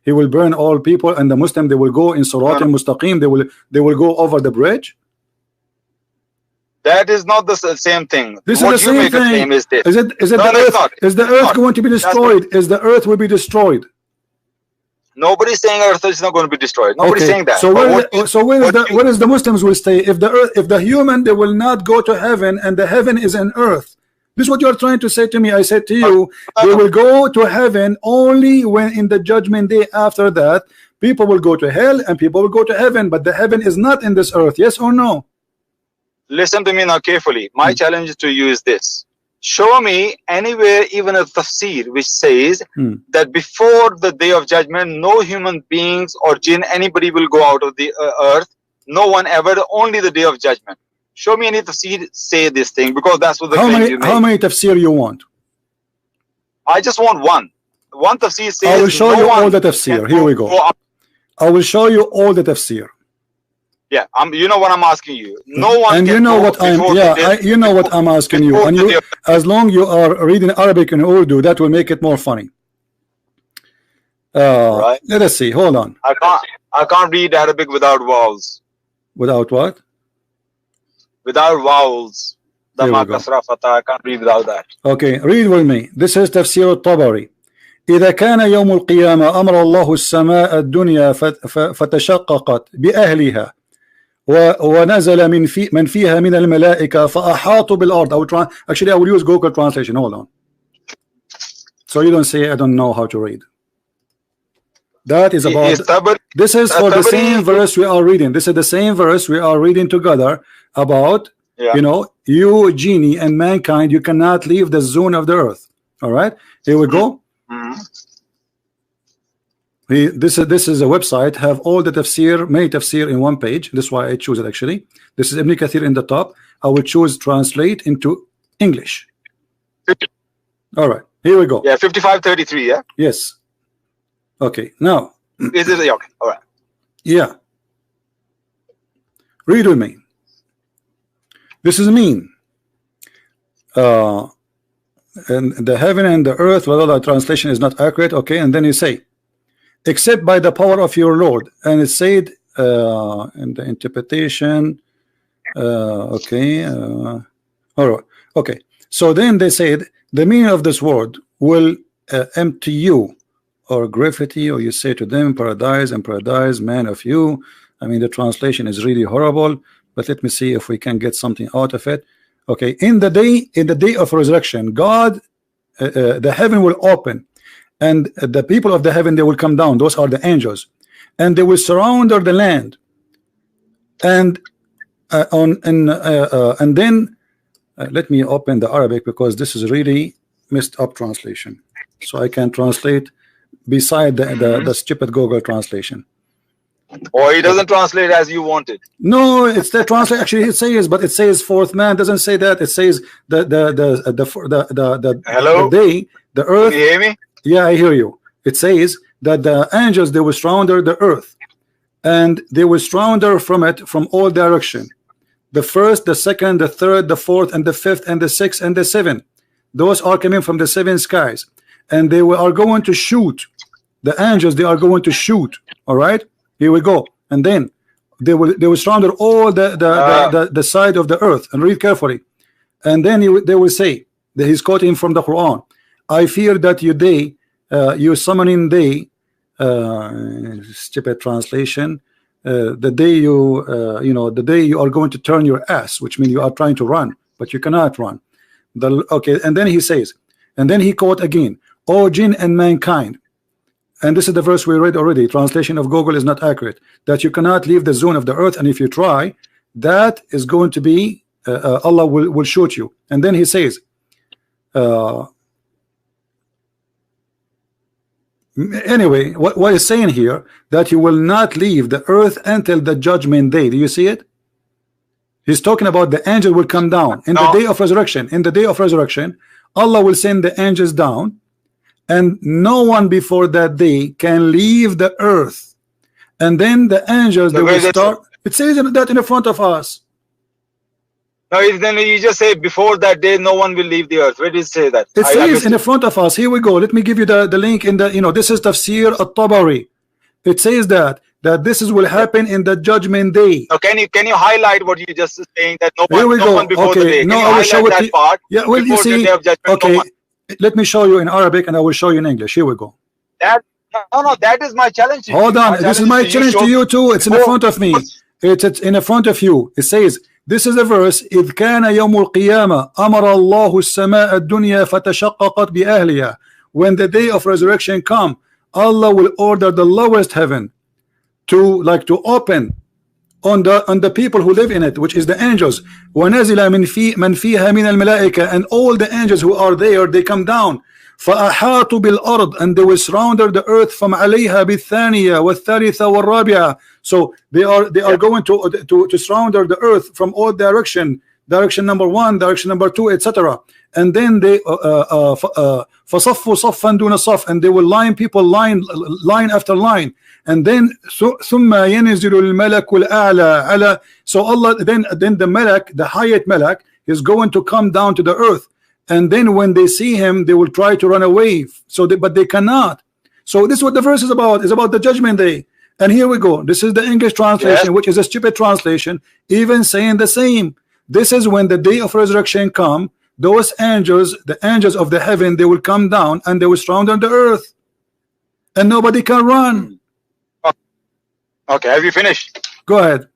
[SPEAKER 1] He will burn all people, and the Muslim, they will go in Sirat al-Mustaqim, they will go over the bridge?
[SPEAKER 3] That is not the same thing.
[SPEAKER 1] This is the same thing. Is the earth going to be destroyed? Is the earth will be destroyed?
[SPEAKER 3] Nobody's saying Earth is not going to be destroyed. Nobody's saying that.
[SPEAKER 1] So where is the Muslims will stay? If the human, they will not go to heaven, and the heaven is an earth. This is what you are trying to say to me. I said to you, they will go to heaven only when in the judgment day. After that, people will go to hell and people will go to heaven. But the heaven is not in this earth. Yes or no?
[SPEAKER 3] Listen to me now carefully. My challenge to you is this. Show me anywhere, even a tafsir, which says that before the day of judgment, no human beings or jinn, anybody will go out of the earth. No one ever, only the day of judgment. Show me any tafsir say this thing, because that's what the claim you make.
[SPEAKER 1] How many tafsir you want?
[SPEAKER 3] I just want one. One tafsir says.
[SPEAKER 1] I will show you all the tafsir. Here we go. I will show you all the tafsir.
[SPEAKER 3] Yeah, you know what I'm asking you. No one.
[SPEAKER 1] And you know what I'm. Yeah, you know what I'm asking you. And you, as long you are reading Arabic and Urdu, that will make it more funny.
[SPEAKER 3] Right.
[SPEAKER 1] Let us see. Hold on.
[SPEAKER 3] I can't read Arabic without vowels.
[SPEAKER 1] Without what?
[SPEAKER 3] Without vowels. Dhamma, kasra, fatha. I can't read without that.
[SPEAKER 1] Okay, read with me. This is Tafsir al-Tabari. إذا كان يوم القيامة أمر الله السماء الدنيا فتشققت بأهلها ونزل من فيها من الملائكة فأحاطوا بالأرض. Actually, I will use Google translation. Hold on. So you don't say I don't know how to read. That is about. This is for the same verse we are reading. This is the same verse we are reading together about. You know, you, genie, and mankind. You cannot leave the zone of the earth. All right. Here we go. This is a website, have all the tafsir, many tafsir in one page. That's why I choose it actually. This is Ibn Kathir in the top. I will choose translate into English. All right, here we go.
[SPEAKER 3] Yeah, 5533, yeah?
[SPEAKER 1] Yes. Okay, now.
[SPEAKER 3] Is it okay? All right.
[SPEAKER 1] Yeah. Read with me. This is mean. uh, and the heaven and the earth, well, the translation is not accurate. Okay, and then you say, except by the power of your Lord, and it said in the interpretation. Okay, all right, okay. So then they said the meaning of this word will empty you, or graffiti, or you say to them paradise and paradise, man of you. I mean, the translation is really horrible, but let me see if we can get something out of it. Okay, in the day of resurrection, God, the heaven will open, and the people of the heaven, they will come down. Those are the angels, and they will surround the land, and and then let me open the Arabic, because this is really messed up translation, so I can translate beside the stupid Google translation.
[SPEAKER 3] Or he doesn't translate as you want it.
[SPEAKER 1] No, it's the translation. Actually, it says, but it says fourth man. Doesn't say that. It says the
[SPEAKER 3] hello,
[SPEAKER 1] the day, the earth.
[SPEAKER 3] Can you hear me?
[SPEAKER 1] Yeah, I hear you. It says that the angels, they will surround the earth, and they will surround her from it from all direction. The first, the second, the third, the fourth, and the fifth, and the sixth, and the seventh. Those are coming from the seven skies, and they are going to shoot. The angels, they are going to shoot. All right, here we go. And then they will surround all the side of the earth. And read carefully. And then they will say that he's quoting from the Quran. I fear that you day, you summoning day, stupid translation. The day the day you are going to turn your ass, which means you are trying to run, but you cannot run. Okay, and then he says, and then he quote again, O jinn and mankind, and this is the verse we read already. Translation of Google is not accurate, that you cannot leave the zone of the earth, and if you try, that is going to be Allah will shoot you. And then he says, anyway, what is saying here, that you will not leave the earth until the judgment day. Do you see it? He's talking about the angel will come down in the day of resurrection. In the day of resurrection, Allah will send the angels down, and no one before that day can leave the earth. And then the angels, they will start. It says that in the front of us.
[SPEAKER 3] No, then you just say before that day no one will leave the earth. Where did it say that?
[SPEAKER 1] It says in the front of us. Here we go. Let me give you the link in the, this is Tafsir at-Tabari. It says that this will happen in the judgment day.
[SPEAKER 3] So can you highlight what you just saying, that no one before
[SPEAKER 1] okay.
[SPEAKER 3] the day?
[SPEAKER 1] No, I will show it.
[SPEAKER 3] Part
[SPEAKER 1] yeah, well, you see, okay. Let me show you in Arabic, and I will show you in English. Here we go.
[SPEAKER 3] No, that is my challenge to you.
[SPEAKER 1] Hold on, this is my challenge to you too. It's in the front of me. It's in the front of you. It says, this is a verse. إذ كان يوم القيامة أمر الله السماء الدنيا فتشققت بأهلها. When the day of resurrection come, Allah will order the lowest heaven to open on the people who live in it, which is the angels. وَنَزِلَ مَنْ فِيهَا مِنَ الْمَلَائِكَةِ, and all the angels who are there, they come down. فَأَحَاطُوا بِالْأَرْضِ, and they will surround the earth from عَلَيْهَا بِالثَّانِيَةِ وَالثَّالِثَةِ وَالرَّابِعَةِ. So they are going to surround the earth from all direction number 1, direction number 2, etc. And then they فَصَفُّوا صَفًّا دُونَ صَفٍّ, and they will line people line after line. And then ثُمَّ يَنْزِلُ الْمَلَكُ الْأَعْلَى عَلَى. So Allah, then the Malak, the highest Malak, is going to come down to the earth. And then when they see him, they will try to run away. But they cannot. So this is what the verse is about. It's about the judgment day. And here we go. This is the English translation, which is a stupid translation, even saying the same. This is when the day of resurrection come. Those angels, the angels of the heaven, they will come down and they will surround on the earth, and nobody can run.
[SPEAKER 3] Okay, have you finished?
[SPEAKER 1] Go ahead.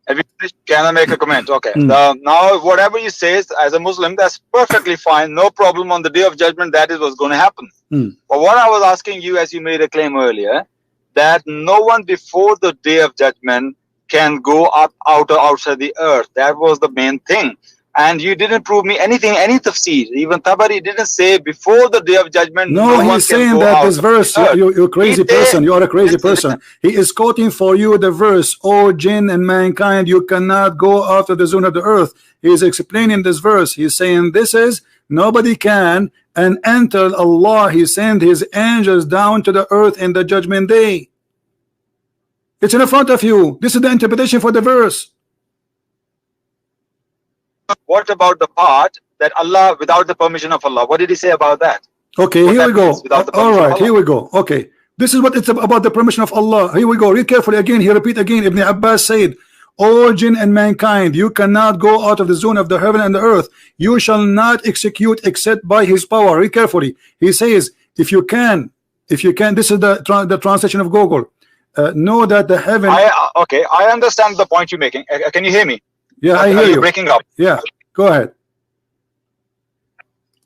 [SPEAKER 3] Have you finished? Can I make a comment? Okay. Now, whatever you say as a Muslim, that's perfectly fine. No problem. On the day of judgment, that is what's going to happen. But what I was asking you, as you made a claim earlier, that no one before the day of judgment can go up outside the earth. That was the main thing. And you didn't prove me anything, any tafsir. Even Tabari didn't say before the day of judgment.
[SPEAKER 1] No, he's saying that this verse, you're a crazy person. You are a crazy person. He is quoting for you the verse, O jinn and mankind, you cannot go after the zone of the earth. He is explaining this verse. He's saying this is, nobody can, and until Allah, he sent his angels down to the earth in the judgment day. It's in front of you. This is the interpretation for the verse.
[SPEAKER 3] what about the part that Allah without the permission of Allah? What did he say about that?
[SPEAKER 1] Okay,
[SPEAKER 3] what
[SPEAKER 1] here we go. All right, here we go. Okay, this is what it's about, the permission of Allah. Here we go. Read carefully again. He repeat again. Ibn Abbas said, all jinn and mankind, you cannot go out of the zone of the heaven and the earth. You shall not execute except by his power. Read carefully. He says, if you can, this is the translation of Google. Know that the heaven.
[SPEAKER 3] Okay, I understand the point you're making. Can you hear me?
[SPEAKER 1] Yeah, I hear you.
[SPEAKER 3] Breaking up.
[SPEAKER 1] Yeah, go ahead.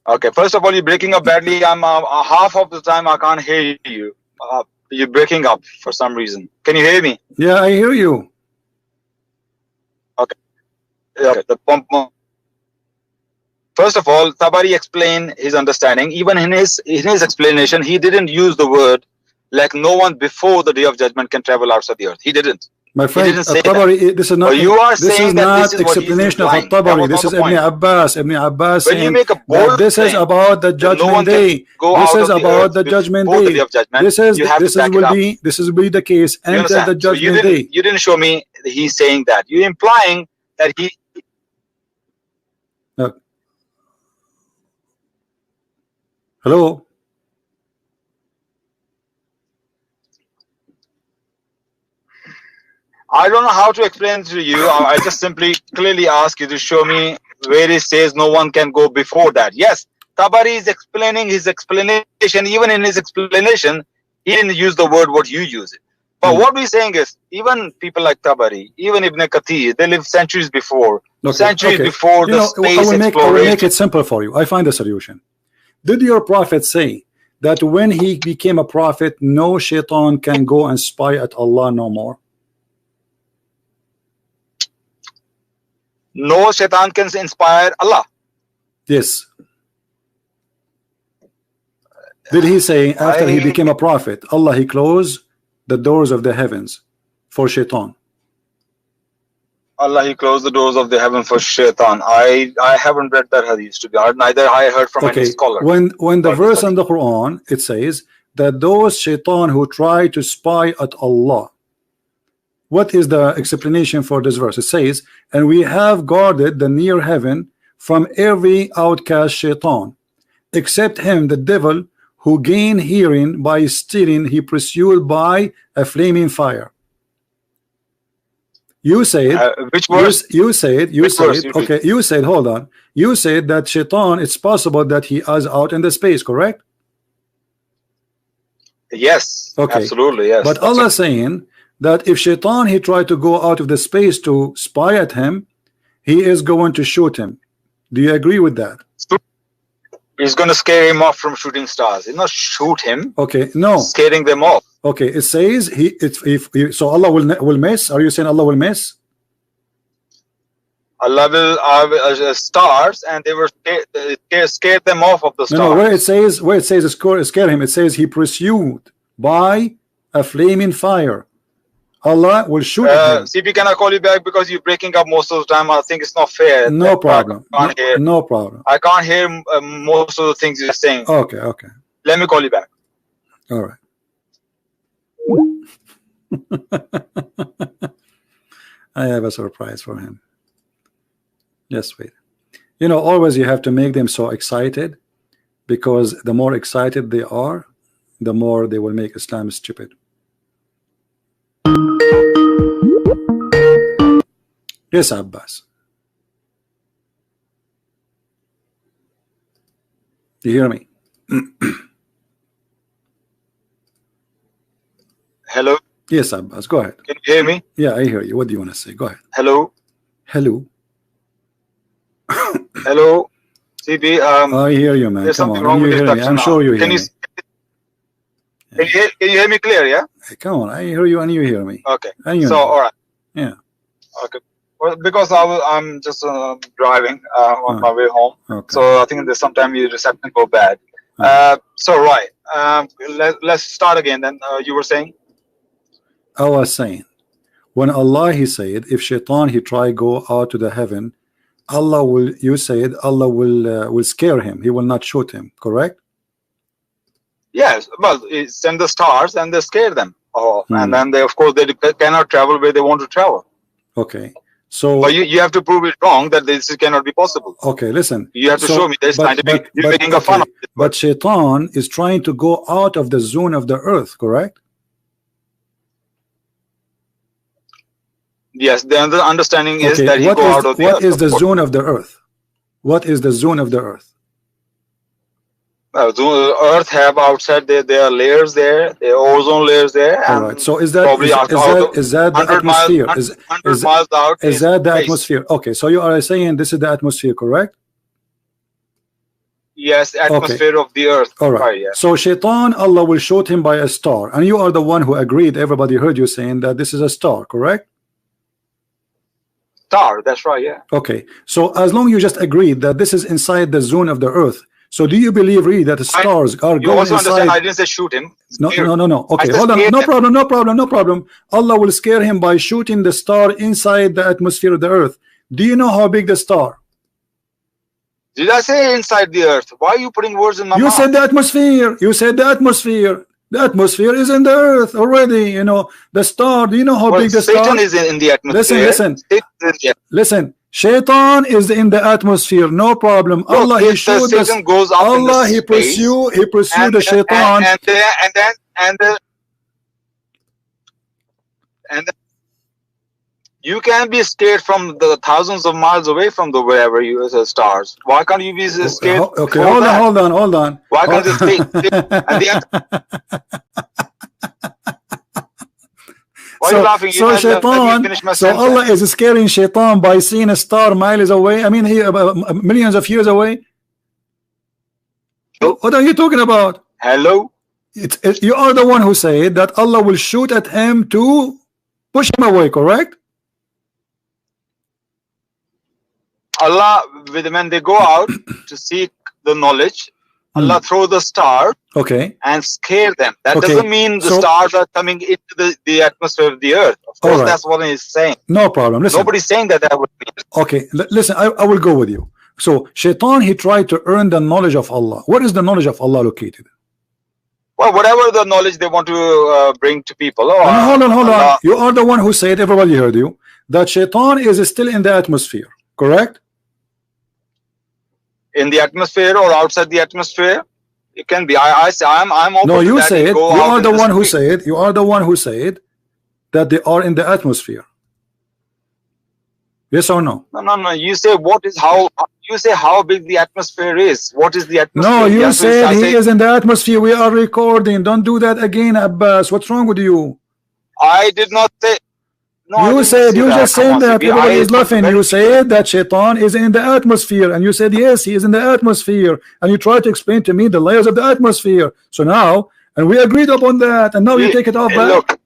[SPEAKER 3] Okay, first of all, you're breaking up badly. I'm half of the time I can't hear you. You're breaking up for some reason. Can you hear me?
[SPEAKER 1] Yeah, I hear you.
[SPEAKER 3] Okay. The pump. First of all, Tabari explained his understanding. Even in his explanation, he didn't use the word like no one before the day of judgment can travel outside the earth. He didn't.
[SPEAKER 1] My friend, Tabari, this is not.
[SPEAKER 3] You are
[SPEAKER 1] this
[SPEAKER 3] saying
[SPEAKER 1] is
[SPEAKER 3] that
[SPEAKER 1] not
[SPEAKER 3] this is
[SPEAKER 1] explanation of Tabari. This is Ibn Abbas. Ibn Abbas
[SPEAKER 3] when you make a bold
[SPEAKER 1] this is about the judgment day. This is about the judgment day. This will be the case until the judgment day.
[SPEAKER 3] You didn't show me he's saying that. You're implying that he.
[SPEAKER 1] Hello.
[SPEAKER 3] I don't know how to explain to you. I just simply clearly ask you to show me where it says no one can go before that. Yes, Tabari is explaining his explanation. Even in his explanation, he didn't use the word what you use it. But what we're saying is, even people like Tabari, even Ibn Kathir, they lived centuries before. Centuries before the space exploration.
[SPEAKER 1] I will make it simple for you. I find a solution. Did your prophet say that when he became a prophet, no shaitan can go and spy at Allah no more?
[SPEAKER 3] No shaitan can inspire Allah.
[SPEAKER 1] Yes. Did he say after he became a prophet, Allah, he closed the doors of the heavens for shaitan?
[SPEAKER 3] Allah, he closed the doors of the heaven for shaitan. I haven't read that hadith, to be honest. Neither I heard from any scholar.
[SPEAKER 1] When the verse in the Quran, it says that those shaitan who try to spy at Allah, what is the explanation for this verse? It says, and we have guarded the near heaven from every outcast shaitan, except him, the devil, who gained hearing by stealing, he pursued by a flaming fire. You said,
[SPEAKER 3] which verse?
[SPEAKER 1] You said, okay, you said, hold on. You said that shaitan, it's possible that he is out in the space, correct?
[SPEAKER 3] Yes,
[SPEAKER 1] okay,
[SPEAKER 3] absolutely, yes.
[SPEAKER 1] But Allah saying that if shaitan, he tried to go out of the space to spy at him, he is going to shoot him. Do you agree with that?
[SPEAKER 3] He's going to scare him off from shooting stars. He's not shoot him.
[SPEAKER 1] Okay, no.
[SPEAKER 3] Scaring them off.
[SPEAKER 1] Okay, it says so Allah will miss. Are you saying Allah will miss?
[SPEAKER 3] Allah will stars, and they were scared them off of the stars.
[SPEAKER 1] No, where it says scare him, it says he pursued by a flaming fire. Allah will shoot him.
[SPEAKER 3] CP, can I call you back because you're breaking up most of the time? I think it's not fair.
[SPEAKER 1] No problem. No problem.
[SPEAKER 3] I can't hear most of the things you're saying.
[SPEAKER 1] Okay.
[SPEAKER 3] Let me call you back.
[SPEAKER 1] All right. I have a surprise for him. Just wait. You know, always you have to make them so excited, because the more excited they are, the more they will make Islam stupid. Yes, Abbas. Do you hear me?
[SPEAKER 3] Hello?
[SPEAKER 1] Yes, Abbas, go ahead.
[SPEAKER 3] Can you hear me?
[SPEAKER 1] Yeah, I hear you. What do you want to say? Go ahead.
[SPEAKER 3] Hello?
[SPEAKER 1] Hello?
[SPEAKER 3] Hello? CB,
[SPEAKER 1] I hear you, man. Come on, you hear me. I'm sure you hear me.
[SPEAKER 3] Can you hear me clear, yeah?
[SPEAKER 1] Hey, come on, I hear you and you hear me.
[SPEAKER 3] Okay.
[SPEAKER 1] And
[SPEAKER 3] so, all right.
[SPEAKER 1] Yeah.
[SPEAKER 3] Okay. Well, because I'm just driving on my way home.
[SPEAKER 1] Okay.
[SPEAKER 3] So I think there's sometimes your reception go bad. So, right. Let's start again then. You were saying?
[SPEAKER 1] I was saying, when Allah, he said, if shaitan, he try go out to the heaven, Allah will, you said, Allah will scare him. He will not shoot him, correct?
[SPEAKER 3] Yes, well, send the stars and they scare them. And then they, of course, they cannot travel where they want to travel.
[SPEAKER 1] Okay. So,
[SPEAKER 3] but you have to prove it wrong, that this cannot be possible.
[SPEAKER 1] Okay, listen.
[SPEAKER 3] You have to show me there's scientific. You're making a fun of it.
[SPEAKER 1] But Shaitan is trying to go out of the zone of the earth, correct?
[SPEAKER 3] Yes, the understanding is that he go out of the earth.
[SPEAKER 1] What is the zone of the earth? What is the zone of the earth?
[SPEAKER 3] The earth have outside there are layers there, there are ozone layers there.
[SPEAKER 1] All right. So is that the atmosphere?
[SPEAKER 3] Miles out
[SPEAKER 1] is that the atmosphere? Okay. So you are saying this is the atmosphere, correct?
[SPEAKER 3] Yes, atmosphere of the earth.
[SPEAKER 1] All right.
[SPEAKER 3] Yes.
[SPEAKER 1] So Shaitan, Allah will shoot him by a star, and you are the one who agreed. Everybody heard you saying that this is a star, correct?
[SPEAKER 3] Star. That's right. Yeah.
[SPEAKER 1] Okay. So as long as you just agreed that this is inside the zone of the earth. So do you believe really that the stars are going
[SPEAKER 3] also
[SPEAKER 1] inside?
[SPEAKER 3] Understand, I didn't say shoot him.
[SPEAKER 1] No. Okay, hold on. No problem. Allah will scare him by shooting the star inside the atmosphere of the earth. Do you know how big the star?
[SPEAKER 3] Did I say inside the earth? Why are you putting words in my mouth?
[SPEAKER 1] You said the atmosphere. You said the atmosphere. The atmosphere is in the earth already. You know the star. Do you know how big the star?
[SPEAKER 3] Satan is in the atmosphere.
[SPEAKER 1] Listen. Shaitan is in the atmosphere, no problem.
[SPEAKER 3] No,
[SPEAKER 1] Allah, he showed us. Allah, he pursue the Shaitan.
[SPEAKER 3] And you can be scared from the thousands of miles away from the wherever you stars. Why can't you be scared?
[SPEAKER 1] Okay, hold on.
[SPEAKER 3] Why can't you stay? Why are you laughing?
[SPEAKER 1] So Shaitan, so Allah is scaring Shaitan by seeing a star miles away. I mean, millions of years away. What are you talking about?
[SPEAKER 3] Hello?
[SPEAKER 1] You are the one who said that Allah will shoot at him to push him away, correct?
[SPEAKER 3] Allah, when they go out to seek the knowledge, Allah throw the star and scare them. That doesn't mean the stars are coming into the atmosphere of the earth. Of course, that's what he's saying.
[SPEAKER 1] No problem. Listen.
[SPEAKER 3] Nobody's saying that would be.
[SPEAKER 1] Okay, listen, I will go with you. So Shaitan, he tried to earn the knowledge of Allah. Where is the knowledge of Allah located?
[SPEAKER 3] Well, whatever the knowledge they want to bring to people.
[SPEAKER 1] Hold on. You are the one who said, everybody heard you, that Shaitan is still in the atmosphere, correct?
[SPEAKER 3] In the atmosphere or outside the atmosphere, it can be. I'm open.
[SPEAKER 1] No, you said you are the one who said that they are in the atmosphere. Yes or no?
[SPEAKER 3] No. You say what is how? You say how big the atmosphere is. What is the atmosphere?
[SPEAKER 1] No, you said he is in the atmosphere. We are recording. Don't do that again, Abbas. What's wrong with you?
[SPEAKER 3] I did not say. No,
[SPEAKER 1] you said you just said that. Everybody is laughing. You said that Shaitan is in the atmosphere, and you said yes, he is in the atmosphere, and you tried to explain to me the layers of the atmosphere. So now, and we agreed upon that, and now you take it off back.
[SPEAKER 3] Look,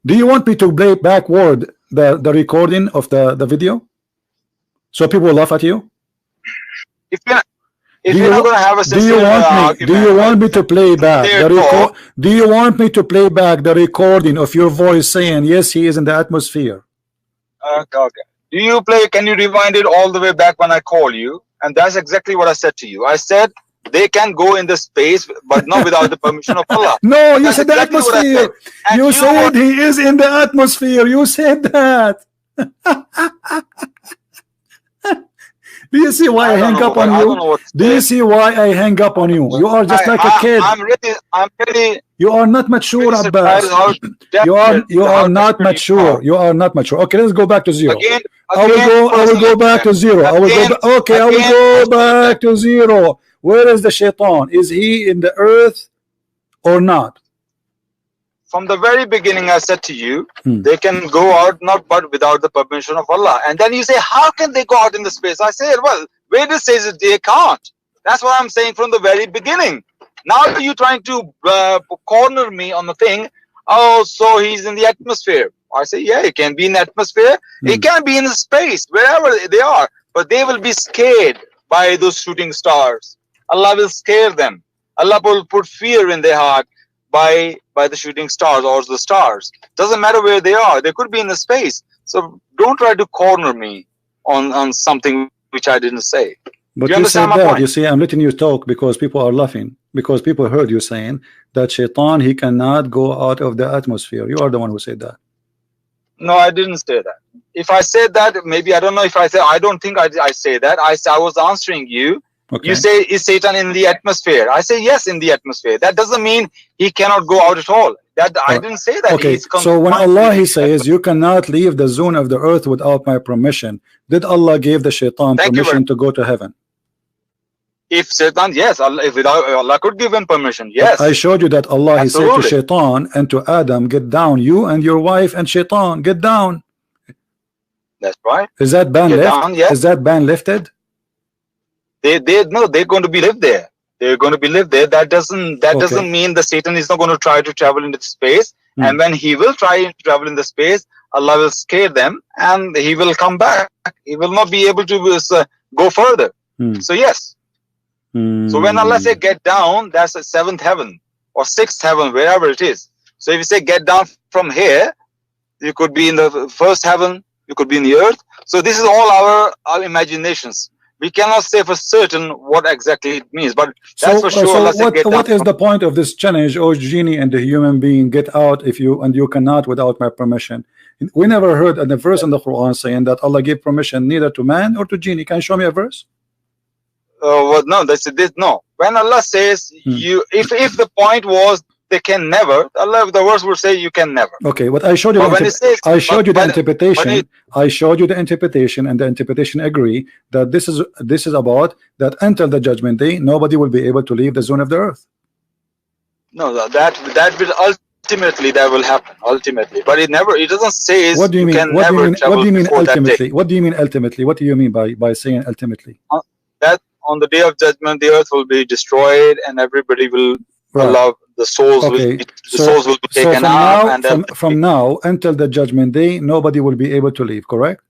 [SPEAKER 1] do you want me to play backward the recording of the video, so people will laugh at you?
[SPEAKER 3] If you're not going to have a
[SPEAKER 1] do you want me to play back do you want me to play back the recording of your voice saying yes, he is in the atmosphere?
[SPEAKER 3] Okay. Do you play? Can you rewind it all the way back when I call you? And that's exactly what I said to you. I said they can go in the space, but not without the permission of Allah.
[SPEAKER 1] No, you said the atmosphere. You said he is in the atmosphere. You said that. Do you see why I hang up on you? Do you see why I hang up on you? You are just like a kid.
[SPEAKER 3] I'm ready.
[SPEAKER 1] You are not mature, Abbas. You are not mature. You are not mature. Okay, let's go back to zero. I will go back to zero. I will go back to zero. Where is the Shaitan? Is he in the earth or not?
[SPEAKER 3] From the very beginning, I said to you, they can go out not but without the permission of Allah. And then you say, how can they go out in the space? I said, well, where it says they can't. That's what I'm saying from the very beginning. Now you're trying to corner me on the thing. Oh, so he's in the atmosphere. I say, yeah, it can be in the atmosphere. It can be in space, wherever they are. But they will be scared by those shooting stars. Allah will scare them. Allah will put fear in their heart by the shooting stars or the stars. Doesn't matter where they are. They could be in the space. So don't try to corner me on something which I didn't say.
[SPEAKER 1] But you said that. You see, I'm letting you talk because people are laughing. Because people heard you saying that Shaitan, he cannot go out of the atmosphere. You are the one who said that.
[SPEAKER 3] No, I didn't say that. If I said that, maybe I don't know if I said. I don't think I say that. I was answering you.
[SPEAKER 1] Okay.
[SPEAKER 3] You say, is Satan in the atmosphere? I say yes, in the atmosphere. That doesn't mean he cannot go out at all. That I didn't say that.
[SPEAKER 1] Okay. So when Allah he says you cannot leave the zone of the earth without my permission, did Allah give the shaitan permission to go to heaven?
[SPEAKER 3] If Satan, yes, Allah, if without Allah could give him permission, yes.
[SPEAKER 1] I showed you that Allah
[SPEAKER 3] Absolutely.
[SPEAKER 1] he said to shaitan and to Adam, get down, you and your wife and shaitan, get down.
[SPEAKER 3] That's right.
[SPEAKER 1] Is that ban
[SPEAKER 3] Get
[SPEAKER 1] lifted?
[SPEAKER 3] down, yes.
[SPEAKER 1] Is that ban lifted?
[SPEAKER 3] No, they're going to be lived there. They're going to be lived there. That doesn't mean the Satan is not going to try to travel into space. And when he will try to travel in the space, Allah will scare them and he will come back. He will not be able to go further. So yes. So when Allah say get down, that's the 7th heaven or 6th heaven, wherever it is. So if you say get down from here, you could be in the 1st heaven, you could be in the earth. So this is all our imaginations. We cannot say for certain what exactly it means, but that's for sure.
[SPEAKER 1] What is the point of this challenge, oh genie and the human being, get out if you and you cannot without my permission? We never heard a verse in the Quran saying that Allah gave permission neither to man or to genie. Can you show me a verse?
[SPEAKER 3] Well, no, this no. When Allah says you, if the point was they can never, Allah, the verse will say you can never.
[SPEAKER 1] Okay, but I showed you. I showed you the interpretation. I showed you the interpretation, and the interpretation agree that this is about that until the judgment day, nobody will be able to leave the zone of the earth.
[SPEAKER 3] No, that will ultimately that will happen ultimately, but it doesn't say.
[SPEAKER 1] What do you mean? What do you mean ultimately? What do you mean ultimately? What do you mean by saying ultimately?
[SPEAKER 3] That on the day of judgment, the earth will be destroyed, and everybody will. Allah, the souls will be taken out, and
[SPEAKER 1] from now until the judgment day, nobody will be able to leave. Correct?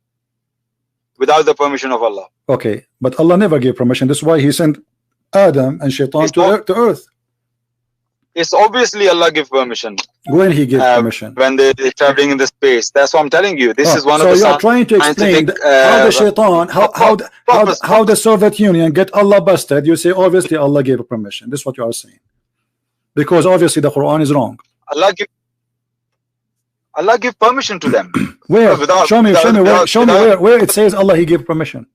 [SPEAKER 3] Without the permission of Allah.
[SPEAKER 1] Okay, but Allah never gave permission. That's why He sent Adam and Shaitan to earth.
[SPEAKER 3] It's obviously Allah give permission.
[SPEAKER 1] When He gave permission?
[SPEAKER 3] When they're traveling in the space. That's what I'm telling you. This is one of the.
[SPEAKER 1] So you are trying to explain how the Shaitan, how the Soviet Union get Allah busted. You say obviously Allah gave permission. This is what you are saying. Because obviously the Quran is wrong.
[SPEAKER 3] Allah give permission to them.
[SPEAKER 1] Where? Show me where it says Allah He gave permission.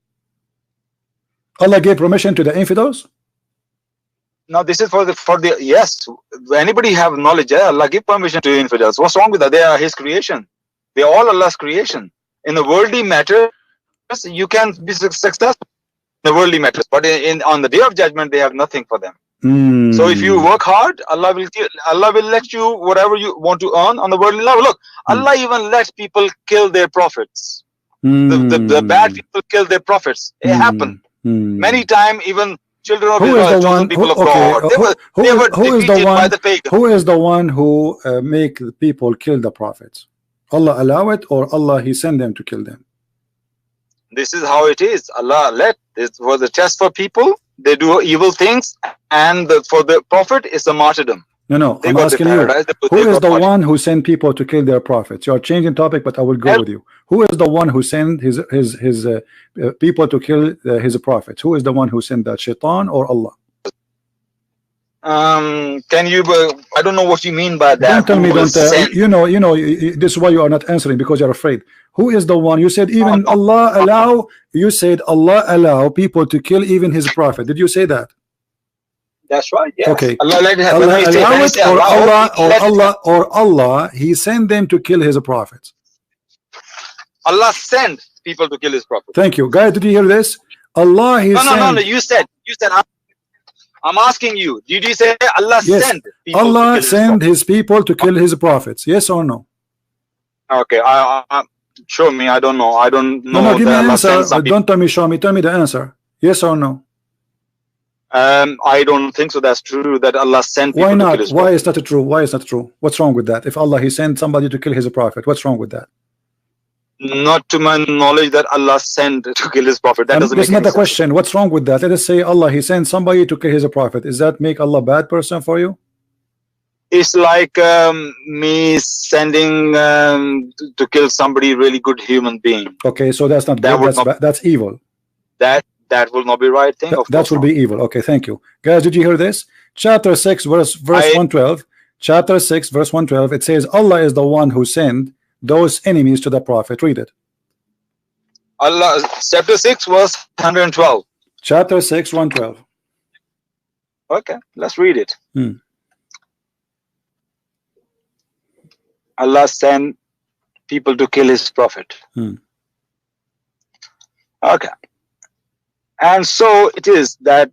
[SPEAKER 1] Allah gave permission to the infidels.
[SPEAKER 3] No, this is for the yes. Anybody have knowledge? Allah give permission to infidels. What's wrong with that? They are His creation. They are all Allah's creation. In the worldly matters, you can be successful in the worldly matters, but on the day of judgment, they have nothing for them. So if you work hard, Allah will let you whatever you want to earn on the worldly level. Look, Allah even let people kill their prophets. The bad people kill their prophets. It happened many times. Even children of Israel, chosen people of God, they were defeated by the pagans.
[SPEAKER 1] Who is the one who make the people kill the prophets? Allah allow it, or Allah He send them to kill them?
[SPEAKER 3] This is how it is. Allah let this was a test for people. They do evil things, and for the prophet is a martyrdom.
[SPEAKER 1] No, I'm asking you, who is the one who sent people to kill their prophets? You are changing topic, but I will go with you. Who is the one who sent his people to kill his prophets? Who is the one who sent that, Shaitan or Allah?
[SPEAKER 3] Can you? I don't know what you mean by that.
[SPEAKER 1] Don't tell me. Don't. You know. This is why you are not answering, because you're afraid. Who is the one? You said even Allah allow. You said Allah allow people to kill even His prophet. Did you say that?
[SPEAKER 3] That's right. Yes.
[SPEAKER 1] Okay.
[SPEAKER 3] Allah
[SPEAKER 1] allow it, or Allah He sent them to kill His prophets.
[SPEAKER 3] Allah sent people to kill His prophets.
[SPEAKER 1] Thank you, guys. Did you hear this? Allah He sent.
[SPEAKER 3] No. You said. I'm asking you. Did you say Allah sent people
[SPEAKER 1] Allah
[SPEAKER 3] to kill
[SPEAKER 1] sent His people to kill His prophets? Yes or no?
[SPEAKER 3] Okay. Show me. I don't know. I don't know.
[SPEAKER 1] No, give me an answer. Don't tell me. Show me. Tell me the answer. Yes or no?
[SPEAKER 3] I don't think so. That's true. That Allah sent people.
[SPEAKER 1] Why not?
[SPEAKER 3] To kill His
[SPEAKER 1] Why is that true? Why is that true? What's wrong with that? If Allah He sent somebody to kill His prophet, what's wrong with that?
[SPEAKER 3] Not to my knowledge that Allah sent to kill His prophet. That doesn't make
[SPEAKER 1] That's not
[SPEAKER 3] any
[SPEAKER 1] the question. What's wrong with that? Let us say Allah He sent somebody to kill His prophet. Does that make Allah a bad person for you?
[SPEAKER 3] It's like me sending to kill somebody, really good human being.
[SPEAKER 1] Okay, so that's not good. That's evil.
[SPEAKER 3] That will not be right thing.
[SPEAKER 1] That will be evil. Okay, thank you, guys. Did you hear this? Chapter 6, verse 112. Chapter 6, verse 112. It says Allah is the one who sent those enemies to the Prophet? Read it.
[SPEAKER 3] Allah, chapter 6 verse 112.
[SPEAKER 1] Chapter 6 112.
[SPEAKER 3] Okay, let's read it. Allah sent people to kill his prophet. Okay. And so it is that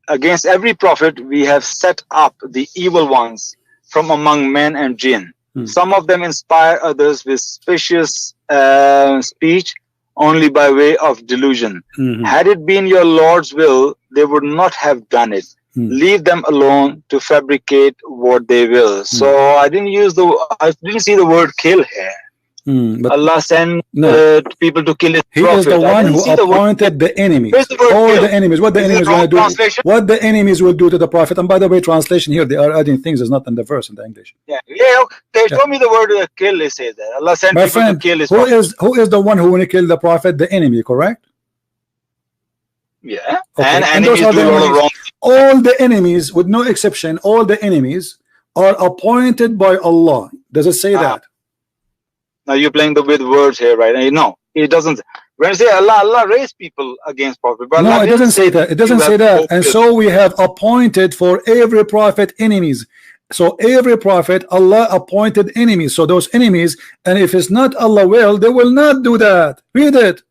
[SPEAKER 3] against every prophet we have set up the evil ones from among men and jinn. Some of them inspire others with specious speech only by way of delusion. Had it been your Lord's will, they would not have done it. Leave them alone to fabricate what they will. So I didn't see the word kill here. But Allah sent people to kill his prophet.
[SPEAKER 1] He is the one who appointed the enemies. All the enemies. What the enemies going to do? What the enemies will do to the prophet. And by the way, translation here, they are adding things that's not in the verse in the English.
[SPEAKER 3] Okay. Show me the word kill. They say that Allah sent people to kill his prophet.
[SPEAKER 1] Who is the one who will kill the prophet? The enemy, correct?
[SPEAKER 3] Yeah.
[SPEAKER 1] Okay.
[SPEAKER 3] And those are the wrong.
[SPEAKER 1] All the enemies, with no exception, all the enemies are appointed by Allah. Does it say that?
[SPEAKER 3] Now you're playing with words here, right? No, it doesn't. When you say Allah raised people against prophet, but
[SPEAKER 1] no, it doesn't say that. It doesn't say that. And so we have appointed for every prophet enemies. So every prophet, Allah appointed enemies. So those enemies, and if it's not Allah will, they will not do that. Read it.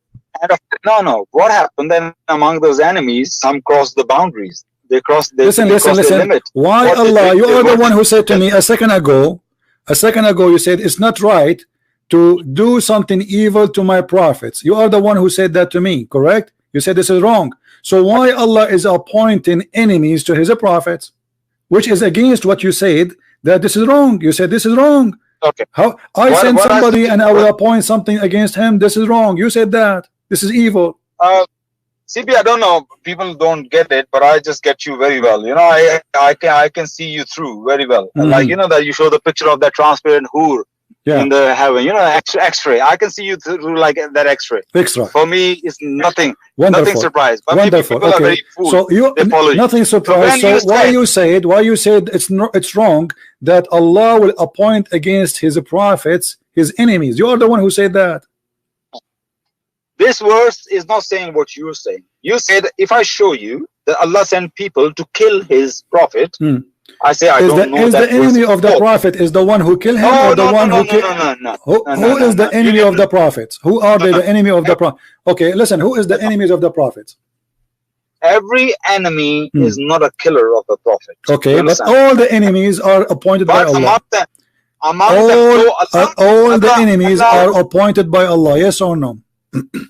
[SPEAKER 3] No. What happened then among those enemies? Some crossed the boundaries. They crossed.
[SPEAKER 1] Listen.
[SPEAKER 3] The limit.
[SPEAKER 1] Why Allah? You are the one who said to me a second ago. You said it's not right to do something evil to my prophets. You are the one who said that to me, correct? You said this is wrong. So why Allah is appointing enemies to his prophets, which is against what you said, that this is wrong. You said this is wrong.
[SPEAKER 3] Okay.
[SPEAKER 1] How I send somebody and I will appoint something against him. This is wrong. You said that. This is evil.
[SPEAKER 3] CB, I don't know. People don't get it, but I just get you very well. You know, I can see you through very well. Like, you know, that you show the picture of that transparent hoor. In the heaven, you know, X-ray. I can see you through like that X-ray. For me, it's nothing.
[SPEAKER 1] Wonderful.
[SPEAKER 3] Nothing surprise. But
[SPEAKER 1] wonderful.
[SPEAKER 3] People are very fooled.
[SPEAKER 1] So you nothing surprise. So why you said it's wrong that Allah will appoint against his prophets his enemies? You are the one who said that.
[SPEAKER 3] This verse is not saying what you're saying. You said if I show you that Allah sent people to kill his prophet. I say I don't know. Is the enemy
[SPEAKER 1] of the prophet is the one who killed him, or the one who killed? Who is the enemy of the prophets? Who are they? The enemy of the prophet? Okay, listen. Who is the enemies of the prophets?
[SPEAKER 3] Every enemy is not a killer of the prophet.
[SPEAKER 1] Okay, but all the enemies are appointed by Allah. All the enemies are appointed by Allah. Yes or no?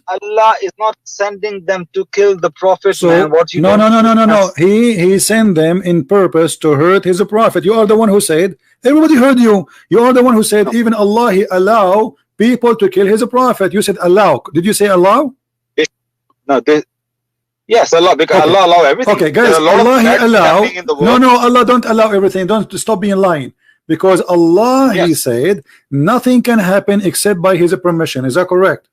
[SPEAKER 3] Allah is not sending them to kill the prophet.
[SPEAKER 1] So,
[SPEAKER 3] man. What you
[SPEAKER 1] no. He sent them in purpose to hurt his prophet. You are the one who said. Everybody heard you. You are the one who said even Allah he allow people to kill his prophet. You said allow. Did you say allow?
[SPEAKER 3] No. Yes, Allah, because Allah allow everything.
[SPEAKER 1] Okay, guys, Allah he allow. No, Allah don't allow everything. Don't stop being lying. Because Allah he said nothing can happen except by his permission. Is that correct?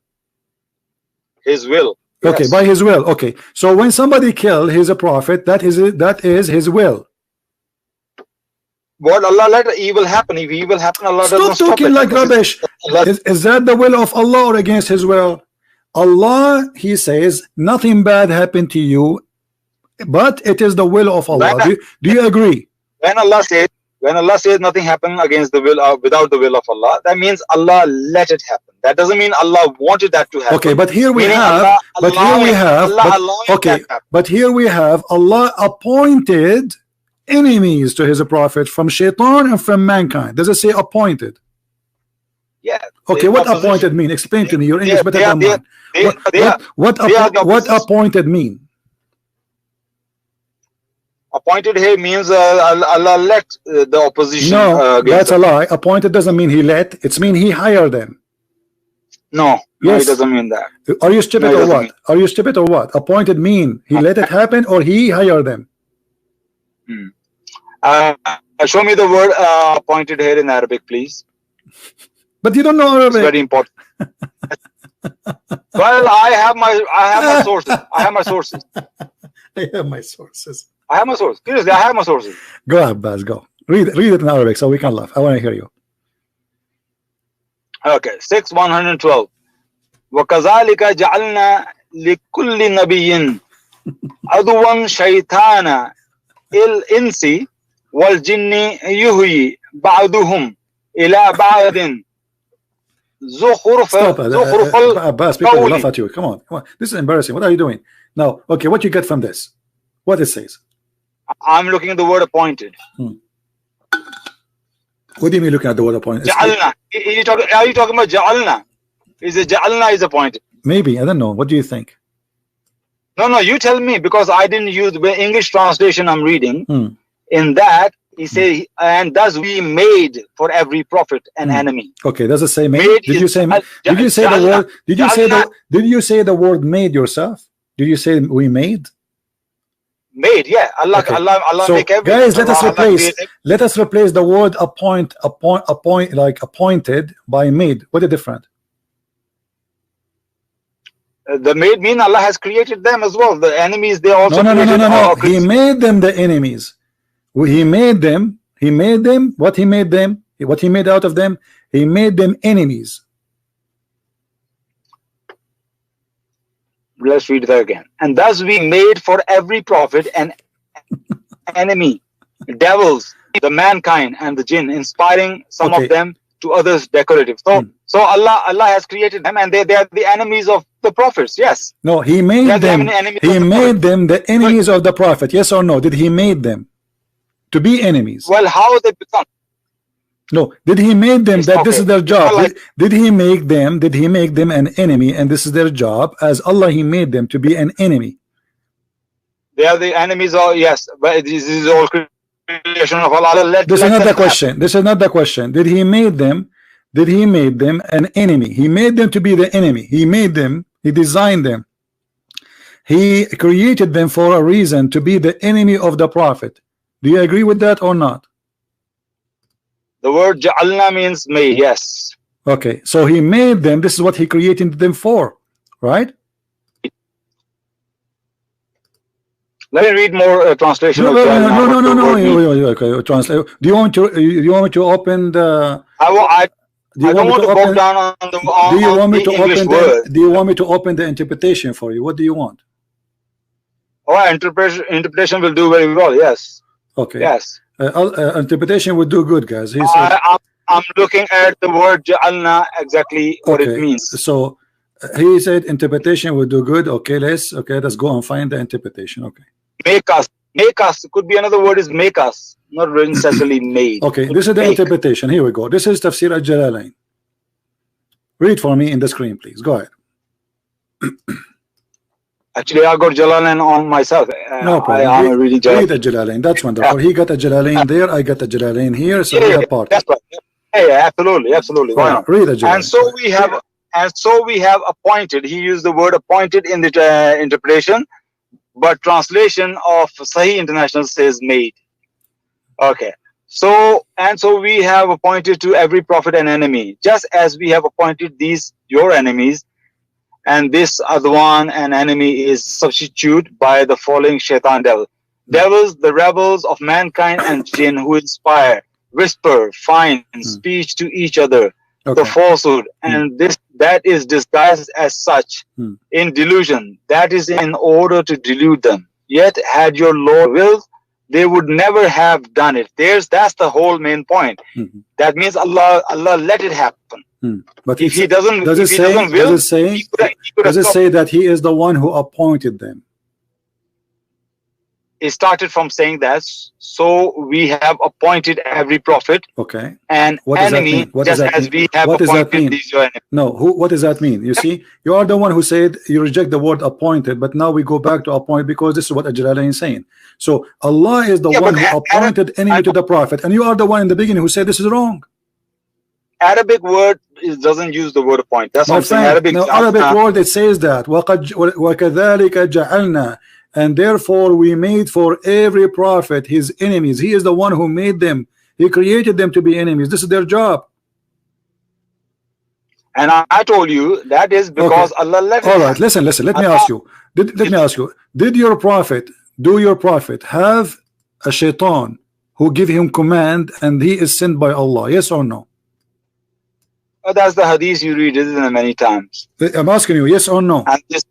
[SPEAKER 3] His will.
[SPEAKER 1] Okay, by his will. Okay, so when somebody killed his prophet, that is his will.
[SPEAKER 3] What Allah let evil happen. If evil happen, Allah doesn't
[SPEAKER 1] stop talking like rubbish. Is that the will of Allah or against his will? Allah, he says nothing bad happened to you, but it is the will of Allah. Do you agree?
[SPEAKER 3] When Allah says nothing happened against the will without the will of Allah, that means Allah let it happen. That doesn't mean Allah wanted that to happen.
[SPEAKER 1] Okay, but here we have, here we have Allah appointed enemies to his prophet from shaitan and from mankind. Does it say appointed?
[SPEAKER 3] Yeah.
[SPEAKER 1] Okay, what appointed mean? Explain to me. Your English better than mine. What appointed mean?
[SPEAKER 3] Appointed here means Allah let the opposition.
[SPEAKER 1] No, that's a lie. Appointed doesn't mean he let. It's mean he hired them.
[SPEAKER 3] No, it doesn't mean that.
[SPEAKER 1] Are you stupid or what? Are you stupid or what? Appointed mean he let it happen or he hired them.
[SPEAKER 3] Show me the word appointed here in Arabic, please.
[SPEAKER 1] But you don't know Arabic.
[SPEAKER 3] It's very important. Well, I have my sources. I have my sources. Seriously, I have my sources.
[SPEAKER 1] Go ahead, Baz. Go. Read it in Arabic so we can laugh. I want to hear you.
[SPEAKER 3] Okay, 112. وَكَذَلِكَ جَعَلْنَا لِكُلِّ نَبِيٍّ عَدُوًّا شَيْطَانًا الْإِنسِ وَالْجِنِّ يُهْيِي بَعْضُهُمْ إِلَى بَعْضٍ
[SPEAKER 1] Stop,
[SPEAKER 3] زُخْرُفَ
[SPEAKER 1] Abbas. People will laugh
[SPEAKER 3] الْقَوْلِ.
[SPEAKER 1] at you. Come on, come on. This is embarrassing. What are you doing now? Okay, what you get from this? What it says?
[SPEAKER 3] I'm looking at the word appointed.
[SPEAKER 1] What do you mean looking at the word appointed?
[SPEAKER 3] Ja'alna. Are you talking about Ja'alna? Is it Ja'alna is appointed?
[SPEAKER 1] Maybe, I don't know. What do you think?
[SPEAKER 3] No, you tell me, because I didn't use the English translation I'm reading. In that, he said, and thus we made for every prophet an enemy.
[SPEAKER 1] Okay, does it say made? Did you say did you say the word? Did you say the word made yourself? Did you say we made?
[SPEAKER 3] Made, yeah. Allah,
[SPEAKER 1] okay.
[SPEAKER 3] Allah
[SPEAKER 1] so,
[SPEAKER 3] make everything.
[SPEAKER 1] Guys, let us replace the word appoint like appointed by made. What is different?
[SPEAKER 3] The made mean Allah has created them as well. The enemies, they also
[SPEAKER 1] no. He made them the enemies. He made them. What he made them? What he made out of them? He made them enemies.
[SPEAKER 3] Let's read that again. And thus we made for every prophet an enemy, devils, the mankind, and the jinn, inspiring some of them to others decorative. So Allah has created them, and they are the enemies of the prophets. Yes.
[SPEAKER 1] No, he made them. He made them the enemies of the prophet. Yes or no? Did he made them to be enemies?
[SPEAKER 3] Well, how they become?
[SPEAKER 1] No, did he make them that this is their job? Did he make them? Did he make them an enemy, and this is their job? As Allah, he made them to be an enemy.
[SPEAKER 3] They are the enemies. Yes, but this is all creation of Allah.
[SPEAKER 1] This is not the question. This is not the question. Did he made them? Did he made them an enemy? He made them to be the enemy. He made them. He designed them. He created them for a reason, to be the enemy of the prophet. Do you agree with that or not?
[SPEAKER 3] The word ja'alna means made, yes.
[SPEAKER 1] Okay, so he made them. This is what he created them for, right?
[SPEAKER 3] Let me read more translation.
[SPEAKER 1] No. Okay, translate. Do you want me to open the?
[SPEAKER 3] I don't want to go down on the.
[SPEAKER 1] Do you want me to open the? Do you want me to open the interpretation for you? What do you want?
[SPEAKER 3] Oh, interpretation will do very well. Yes.
[SPEAKER 1] Okay.
[SPEAKER 3] Yes.
[SPEAKER 1] Interpretation would do good, guys. He
[SPEAKER 3] said, I'm looking at the word ja'alna, exactly what it means.
[SPEAKER 1] So he said interpretation would do good. Okay, let's go and find the interpretation. Okay.
[SPEAKER 3] Make us could be another word is make us, not necessarily made.
[SPEAKER 1] Okay, this is the interpretation. Here we go. This is Tafsir al-Jalalain. Read for me in the screen, please. Go ahead.
[SPEAKER 3] Actually, I got Jalalain on myself.
[SPEAKER 1] No problem. Read the Jalalain. That's wonderful. He got a Jalalain there. I got a Jalalain here. So we have part.
[SPEAKER 3] That's right. Yeah, absolutely. Why not?
[SPEAKER 1] Read the Jalalain.
[SPEAKER 3] And so we have appointed. He used the word appointed in the interpretation, but translation of Sahih International says made. Okay. So we have appointed to every prophet an enemy, just as we have appointed these your enemies. And this other one, an enemy, is substituted by the following shaitan devil. Devils, the rebels of mankind and jinn, who inspire, whisper, fine speech to each other, the falsehood, and that is disguised as such in delusion. That is in order to delude them. Yet, had your Lord willed, they would never have done it. That's the whole main point. That means Allah let it happen.
[SPEAKER 1] But
[SPEAKER 3] if he doesn't,
[SPEAKER 1] does it say that he is the one who appointed them?
[SPEAKER 3] It started from saying that. So we have appointed every prophet.
[SPEAKER 1] Okay.
[SPEAKER 3] And enemy, just as we have appointed these your enemies.
[SPEAKER 1] No. What does that mean? You see, you are the one who said you reject the word appointed, but now we go back to appoint because this is what Jalalain is saying. So Allah is the one who appointed enemy to the prophet, and you are the one in the beginning who said this is wrong.
[SPEAKER 3] Arabic word doesn't use the word appoint. That's what I'm saying.
[SPEAKER 1] Arabic word, it says that وَكَذَلِكَ جَعَلْنَا, and therefore we made for every prophet his enemies. He is the one who made them. He created them to be enemies. This is their job.
[SPEAKER 3] And I told you that is because Allah let it.
[SPEAKER 1] All right, listen. Let me ask you. Did your prophet have a shaitan who give him command and he is sent by Allah? Yes or no?
[SPEAKER 3] That's the hadith you read, isn't it, many times?
[SPEAKER 1] I'm asking you, yes or no?
[SPEAKER 3] And this,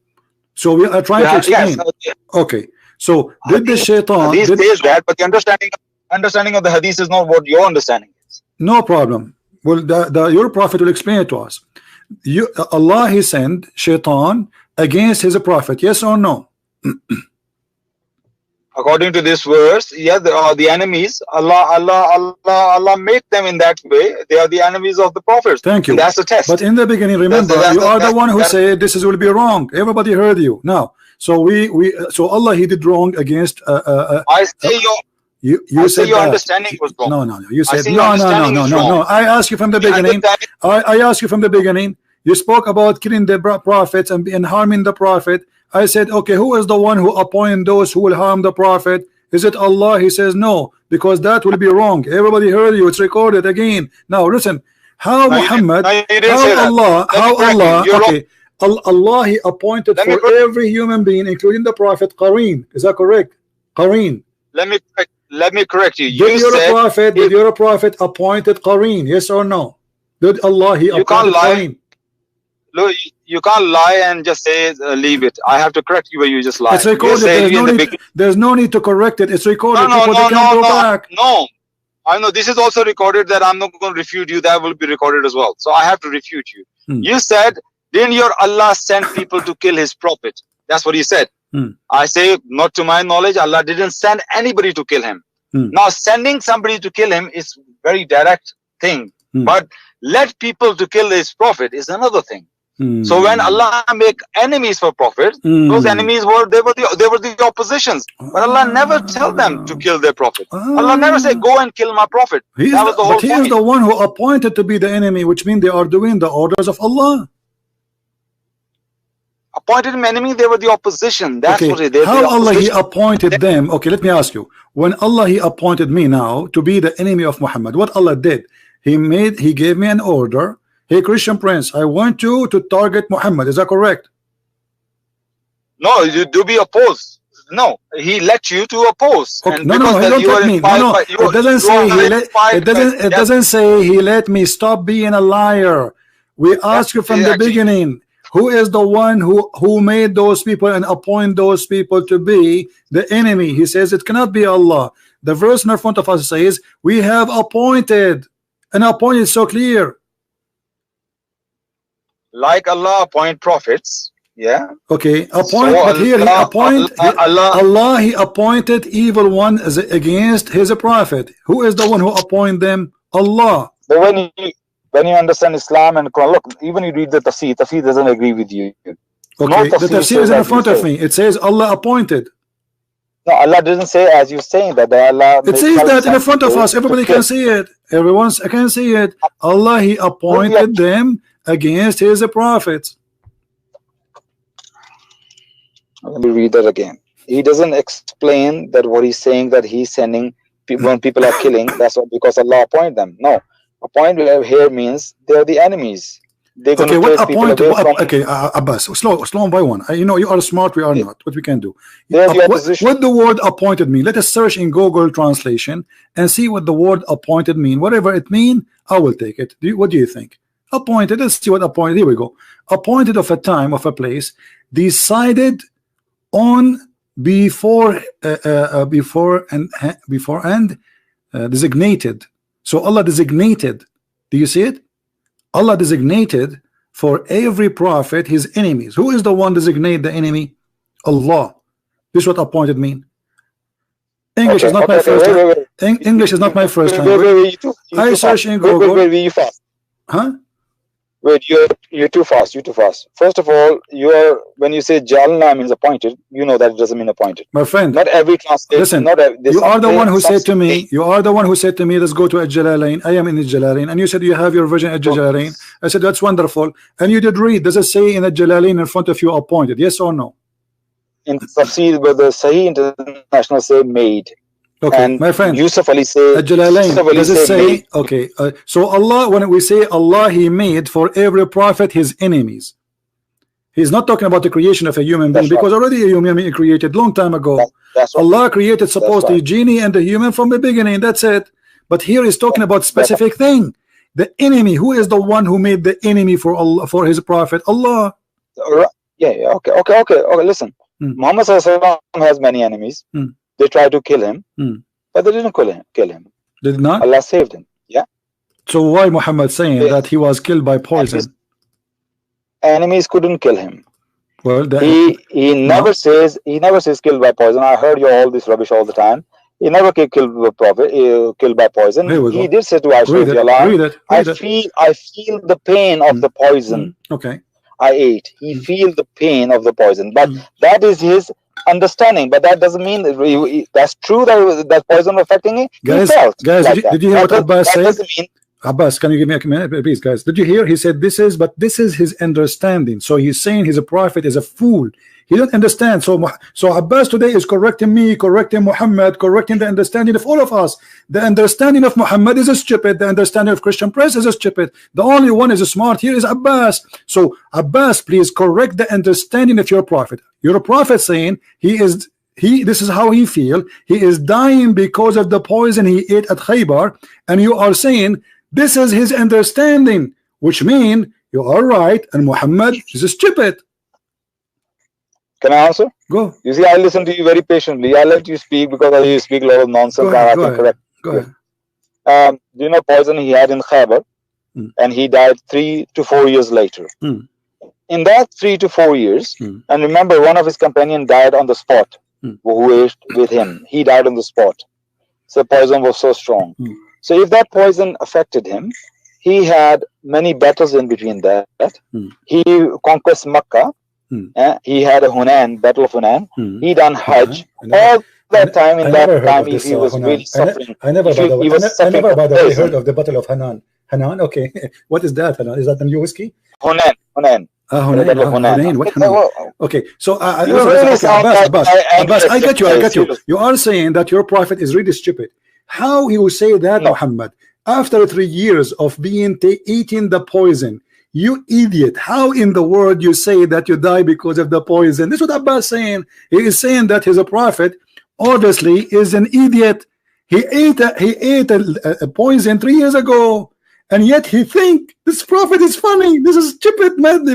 [SPEAKER 1] so we are trying to explain.
[SPEAKER 3] Yes,
[SPEAKER 1] okay. So did the shaitan?
[SPEAKER 3] Hadith says that, but the understanding of the hadith is not what your understanding is.
[SPEAKER 1] No problem. Well, your prophet will explain it to us. Allah, he sent shaitan against his prophet. Yes or no?
[SPEAKER 3] According to this verse, yeah, they are the enemies. Allah make them in that way. They are the enemies of the prophets.
[SPEAKER 1] Thank you.
[SPEAKER 3] And that's the test.
[SPEAKER 1] But in the beginning, remember, you are the one who said this will be wrong. Everybody heard you. Now, so so Allah, he did wrong against.
[SPEAKER 3] I say
[SPEAKER 1] you said
[SPEAKER 3] your understanding was wrong.
[SPEAKER 1] No. You said no. I asked you from the beginning. I asked you from the beginning. You spoke about killing the prophets and harming the prophet. I said, okay, who is the one who appointed those who will harm the prophet? Is it Allah? He says no, because that will be wrong. Everybody heard you. It's recorded again. Now listen, how Muhammad, how Allah, okay, Allah, he appointed for every human being, including the prophet, Qareen. Is that correct? Qareen.
[SPEAKER 3] Let me correct you.
[SPEAKER 1] Did your prophet appointed Qareen? Yes or no? Did Allah, he appointed Qareen?
[SPEAKER 3] Look, you can't lie and just say leave it. I have to correct you where you just lie.
[SPEAKER 1] It's recorded. There's no need to correct it. It's recorded.
[SPEAKER 3] No, I know this is also recorded. That I'm not going to refute you. That will be recorded as well. So I have to refute you. You said, didn't your Allah send people to kill his prophet? That's what he said. I say, not to my knowledge, Allah didn't send anybody to kill him. Now, sending somebody to kill him is very direct thing. But let people to kill his prophet is another thing. So when Allah make enemies for prophet, those enemies were the oppositions. But Allah never tell them to kill their prophet. Allah never say go and kill my prophet. That was the whole point.
[SPEAKER 1] He is the one who appointed to be the enemy, which means they are doing the orders of Allah.
[SPEAKER 3] Appointed him enemy, they were the opposition. That's what they.
[SPEAKER 1] How Allah he appointed them? Okay, let me ask you. When Allah he appointed me now to be the enemy of Muhammad, what Allah did? He gave me an order. Hey, Christian Prince, I want you to target Muhammad. Is that correct?
[SPEAKER 3] No, you do be opposed. No, he let you to oppose.
[SPEAKER 1] Okay. No, he don't let me. It doesn't say he let. It doesn't say he let me. Stop being a liar. We asked you from the beginning. Who is the one who made those people and appoint those people to be the enemy? He says it cannot be Allah. The verse in front of us says we have appointed, and appointed is so clear.
[SPEAKER 3] Like Allah appoint prophets, yeah.
[SPEAKER 1] Okay, appoint. So but here Allah he appointed evil one against his prophet. Who is the one who appoint them? Allah.
[SPEAKER 3] But when you understand Islam and Quran, look, even you read the tafsir doesn't agree with you.
[SPEAKER 1] Okay, the tafsir is in front of me. It says Allah appointed.
[SPEAKER 3] No, Allah doesn't say as you're saying that. Allah.
[SPEAKER 1] It says that in front of us. Everybody can see it. Everyone can see it. Allah he appointed them against his prophets.
[SPEAKER 3] Let me read that again. He doesn't explain that what he's saying, that he's sending people when people are killing, that's what, because Allah appointed them. No, appoint here means they're the enemies.
[SPEAKER 1] Okay, what appointed? Okay, Abbas, slow on by one. You know you are smart, we are not. What we can do? What the word appointed mean? Let us search in Google translation and see what the word appointed mean. Whatever it mean, I will take it. What do you think? Appointed. Let's see what appointed. Here we go. Appointed of a time, of a place, decided on before and designated. So Allah designated. Do you see it? Allah designated for every prophet his enemies. Who is the one designate the enemy? Allah. This is what appointed mean. English is not my first. English is not my first language. I search in Google. Huh?
[SPEAKER 3] Wait, you're too fast. You're too fast. First of all, when you say Jalna means appointed, you know that it doesn't mean appointed.
[SPEAKER 1] My friend,
[SPEAKER 3] not every translation.
[SPEAKER 1] Listen, you are the one who said to me. You are the one who said to me, "Let's go to Al-Jalalain." I am in Al-Jalalain, and you said you have your version Al-Jalalain. I said that's wonderful, and you did read. Does it say in Al-Jalalain in front of you appointed? Yes or no?
[SPEAKER 3] In Tafsir, but the Sahih International say made.
[SPEAKER 1] Okay,
[SPEAKER 3] and
[SPEAKER 1] my friend,
[SPEAKER 3] Yusuf Ali say,
[SPEAKER 1] does it say okay? So Allah, when we say Allah, He made for every prophet his enemies. He's not talking about the creation of a human being, because already a human being created long time ago. Allah created supposedly genie and the human from the beginning. That's it. But here He's talking about specific thing. The enemy. Who is the one who made the enemy for Allah, for his prophet? Allah.
[SPEAKER 3] Yeah. Okay. Listen. Muhammad Sallallahu has many enemies. They tried to kill him, but they didn't kill him.
[SPEAKER 1] Did not?
[SPEAKER 3] Allah saved him. Yeah.
[SPEAKER 1] So why Muhammad saying that he was killed by poison?
[SPEAKER 3] Enemies couldn't kill him.
[SPEAKER 1] Well,
[SPEAKER 3] he never says killed by poison. I heard you all this rubbish all the time. He never killed by prophet, killed by poison. He did say to Aisha, I feel the pain of the poison.
[SPEAKER 1] Okay.
[SPEAKER 3] I ate. He feel the pain of the poison, but that is his understanding. But that doesn't mean that that's true that poison affecting him.
[SPEAKER 1] Guys, did you hear what Abbas said? Abbas, can you give me a minute, please, guys? Did you hear? He said this is his understanding. So he's saying he's a prophet, is a fool. He don't understand. So Abbas today is correcting me, correcting Muhammad, correcting the understanding of all of us. The understanding of Muhammad is stupid. The understanding of Christian Prince is stupid. The only one is smart here is Abbas. So Abbas, please correct the understanding of your prophet. Your prophet saying this is how he feel. He is dying because of the poison he ate at Khaybar, and you are saying this is his understanding, which means you are right and Muhammad is stupid.
[SPEAKER 3] Can I answer?
[SPEAKER 1] Go.
[SPEAKER 3] You see, I listen to you very patiently. I let you speak because you speak a lot of nonsense.
[SPEAKER 1] Go ahead.
[SPEAKER 3] Do you know poison he had in Khaybar? And he died 3 to 4 years later. In that 3 to 4 years, and remember, one of his companions died on the spot, who ate with him. He died on the spot. So poison was so strong. So if that poison affected him, he had many battles in between that. He conquered Makkah. He had a Hunain, Battle of Hunain. He done Hajj. All that time, in that time, he was really suffering.
[SPEAKER 1] I never, by the way, heard of the Battle of Hanan. Hanan, okay. What is that, Hanan? Is that the new whiskey?
[SPEAKER 3] Hunain.
[SPEAKER 1] Hunain. What Hanan? Okay, so Abbas, I got you. You are saying that your prophet is really stupid. How you say that, Muhammad? After 3 years of being eating the poison, you idiot! How in the world you say that you die because of the poison? This is what Abbas is saying. He is saying that he's a prophet. Obviously, is an idiot. He ate a poison 3 years ago, and yet he think this prophet is funny. This is stupid, man.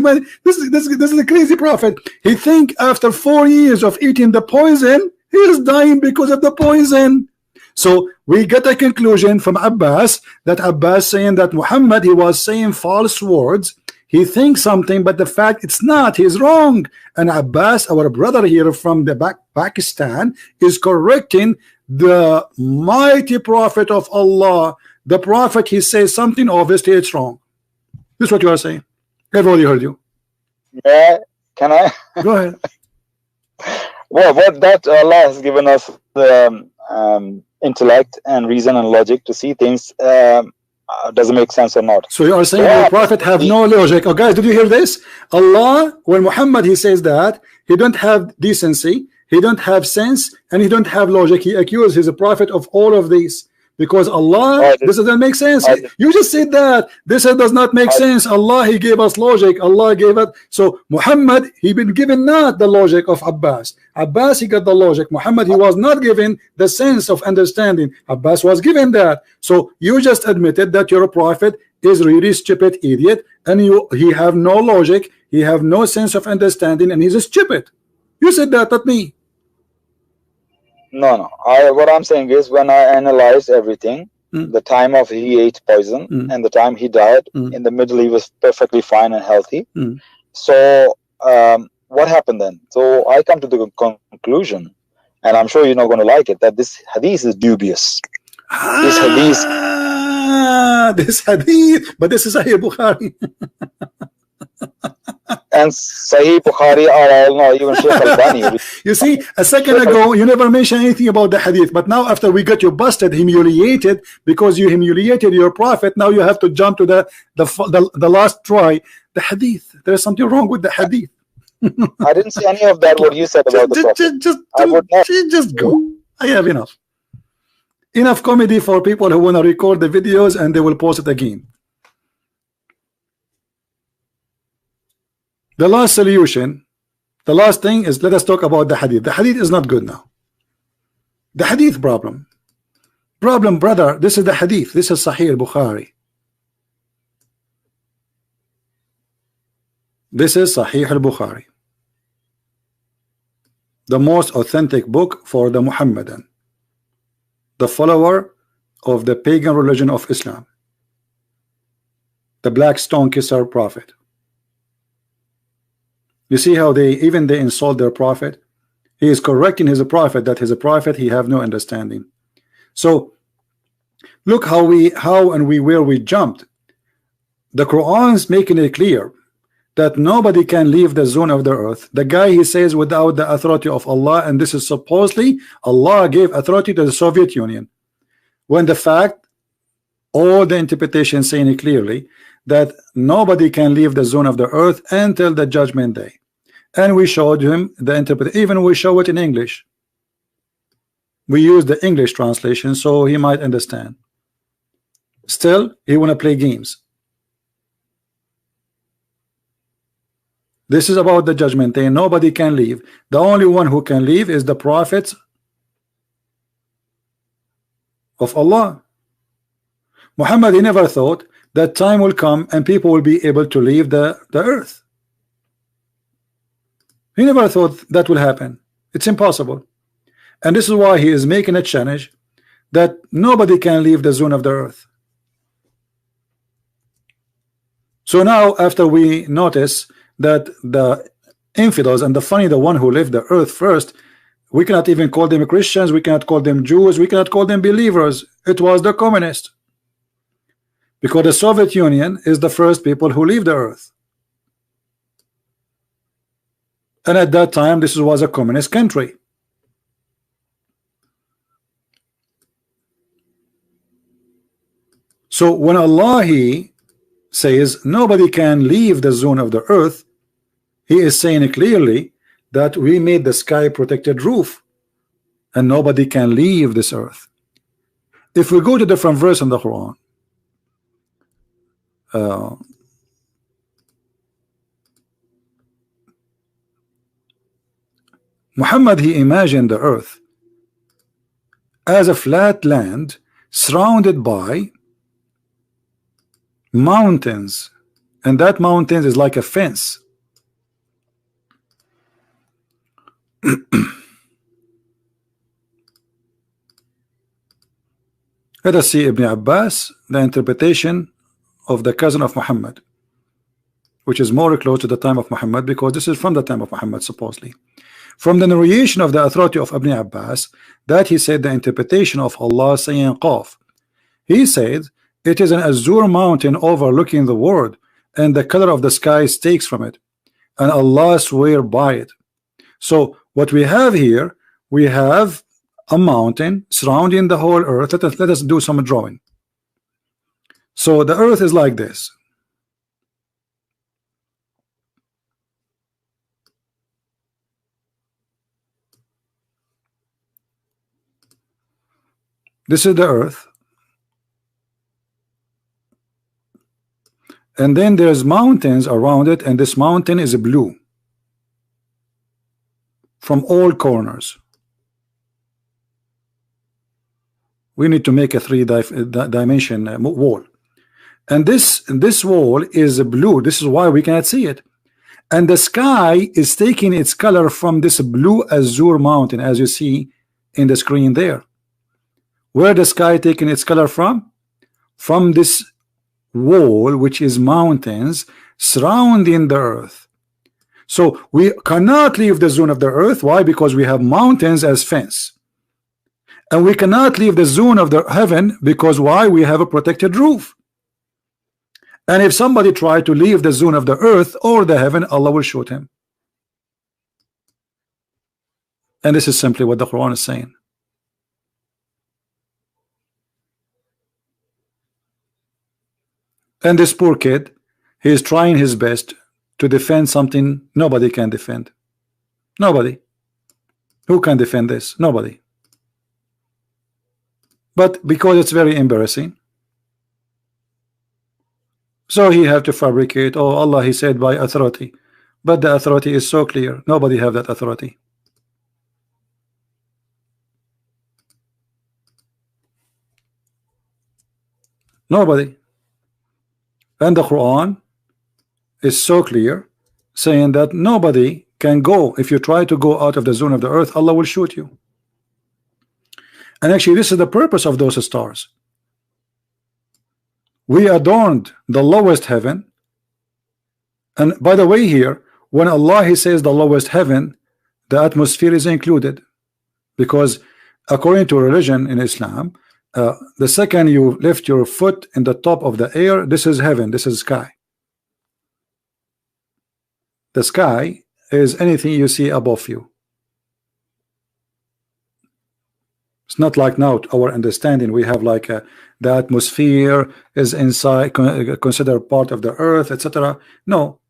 [SPEAKER 1] This is a crazy prophet. He think after 4 years of eating the poison, he is dying because of the poison. So we get a conclusion from Abbas that Abbas saying that Muhammad, he was saying false words. He thinks something, but the fact it's not. He's wrong. And Abbas, our brother here from the Pakistan, is correcting the mighty prophet of Allah. The prophet, he says something, obviously it's wrong. This is what you are saying. Everybody heard you.
[SPEAKER 3] Yeah, can I?
[SPEAKER 1] Go ahead.
[SPEAKER 3] Well, what that Allah has given us the intellect and reason and logic to see things doesn't make sense or not.
[SPEAKER 1] So you are saying the prophet have no logic. Oh guys, did you hear this? Allah, when Muhammad he says that he don't have decency, he don't have sense, and he don't have logic. He accuses his prophet of all of these because Allah, this doesn't make sense. You just said that this does not make sense. Allah, he gave us logic. Allah gave it. So Muhammad, he been given not the logic of Abbas. Abbas, he got the logic. Muhammad, he was not given the sense of understanding. Abbas was given that. So you just admitted that your prophet is really stupid idiot, and he have no logic, he have no sense of understanding, and he's a stupid. You said that, not me.
[SPEAKER 3] No. What I'm saying is, when I analyzed everything, the time of he ate poison and the time he died, in the middle he was perfectly fine and healthy. So what happened then? So I come to the conclusion, and I'm sure you're not going to like it, that this hadith is dubious. This hadith,
[SPEAKER 1] but this is Sahih Bukhari.
[SPEAKER 3] And Sahih Bukhari are all not even Sheikh Albani.
[SPEAKER 1] You see, a second ago you never mentioned anything about the hadith, but now after we got you busted, humiliated because you humiliated your prophet, now you have to jump to the last try, the hadith. There's something wrong with the hadith.
[SPEAKER 3] I didn't say any of that. What you said about the prophet.
[SPEAKER 1] Just go. I have enough comedy for people who want to record the videos and they will post it again. The last solution, the last thing is, let us talk about the hadith. The hadith is not good now. The hadith problem, brother, this is the hadith. This is Sahih Bukhari. This is Sahih al-Bukhari, the most authentic book for the Muhammadan, the follower of the pagan religion of Islam, the black stone kisser prophet. You see how they insult their prophet. He is correcting his prophet that his prophet he have no understanding. So look how where we jumped. The Quran is making it clear that nobody can leave the zone of the earth. The guy, he says, without the authority of Allah, and this is supposedly Allah gave authority to the Soviet Union, when the fact, all the interpretation saying it clearly that nobody can leave the zone of the earth until the judgment day. And we showed him the interpretation. Even we show it in English. We use the English translation so he might understand. Still, he want to play games. This is about the judgment day. Nobody can leave. The only one who can leave is the prophets of Allah. Muhammad, he never thought that time will come and people will be able to leave the earth. He never thought that will happen. It's impossible. And this is why he is making a challenge that nobody can leave the zone of the earth. So now, after we notice that the infidels and the one who left the earth first, we cannot even call them Christians, we cannot call them Jews, we cannot call them believers. It was the communists. Because the Soviet Union is the first people who leave the earth. And at that time, this was a communist country. So when Allah he says nobody can leave the zone of the earth, he is saying clearly that we made the sky protected roof and nobody can leave this earth. If we go to different verse in the Quran, Muhammad, he imagined the earth as a flat land surrounded by mountains, and that mountains is like a fence. Let us see Ibn Abbas, the interpretation of the cousin of Muhammad, which is more close to the time of Muhammad, because this is from the time of Muhammad supposedly. From the narration of the authority of Ibn Abbas, that he said the interpretation of Allah saying Qaf. He said it is an azure mountain overlooking the world, and the color of the sky takes from it, and Allah swear by it. So what we have here, we have a mountain surrounding the whole earth. Let us do some drawing. So the earth is like this. This is the earth, and then there's mountains around it, and this mountain is blue from all corners. We need to make a three-dimension wall, and this wall is blue. This is why we cannot see it, and the sky is taking its color from this blue azure mountain, as you see in the screen there. Where the sky taking its color from? From this wall, which is mountains surrounding the earth. So we cannot leave the zone of the earth. Why? Because we have mountains as fence. And we cannot leave the zone of the heaven, because why? We have a protected roof. And if somebody try to leave the zone of the earth or the heaven, Allah will shoot him. And this is simply what the Quran is saying. And this poor kid, he is trying his best to defend something nobody can defend. Nobody. Who can defend this? Nobody. But because it's very embarrassing, so he have to fabricate. Oh, Allah, he said by authority, but the authority is so clear. Nobody have that authority. Nobody. And the Quran is so clear saying that nobody can go. If you try to go out of the zone of the earth, Allah will shoot you. And actually this is the purpose of those stars. We adorned the lowest heaven. And by the way, here when Allah he says the lowest heaven, the atmosphere is included, because according to religion in Islam, the second you lift your foot in the top of the air, this is heaven, this is sky. The sky is anything you see above you. It's not like now our understanding we have like the atmosphere is inside, considered part of the earth, etc. No,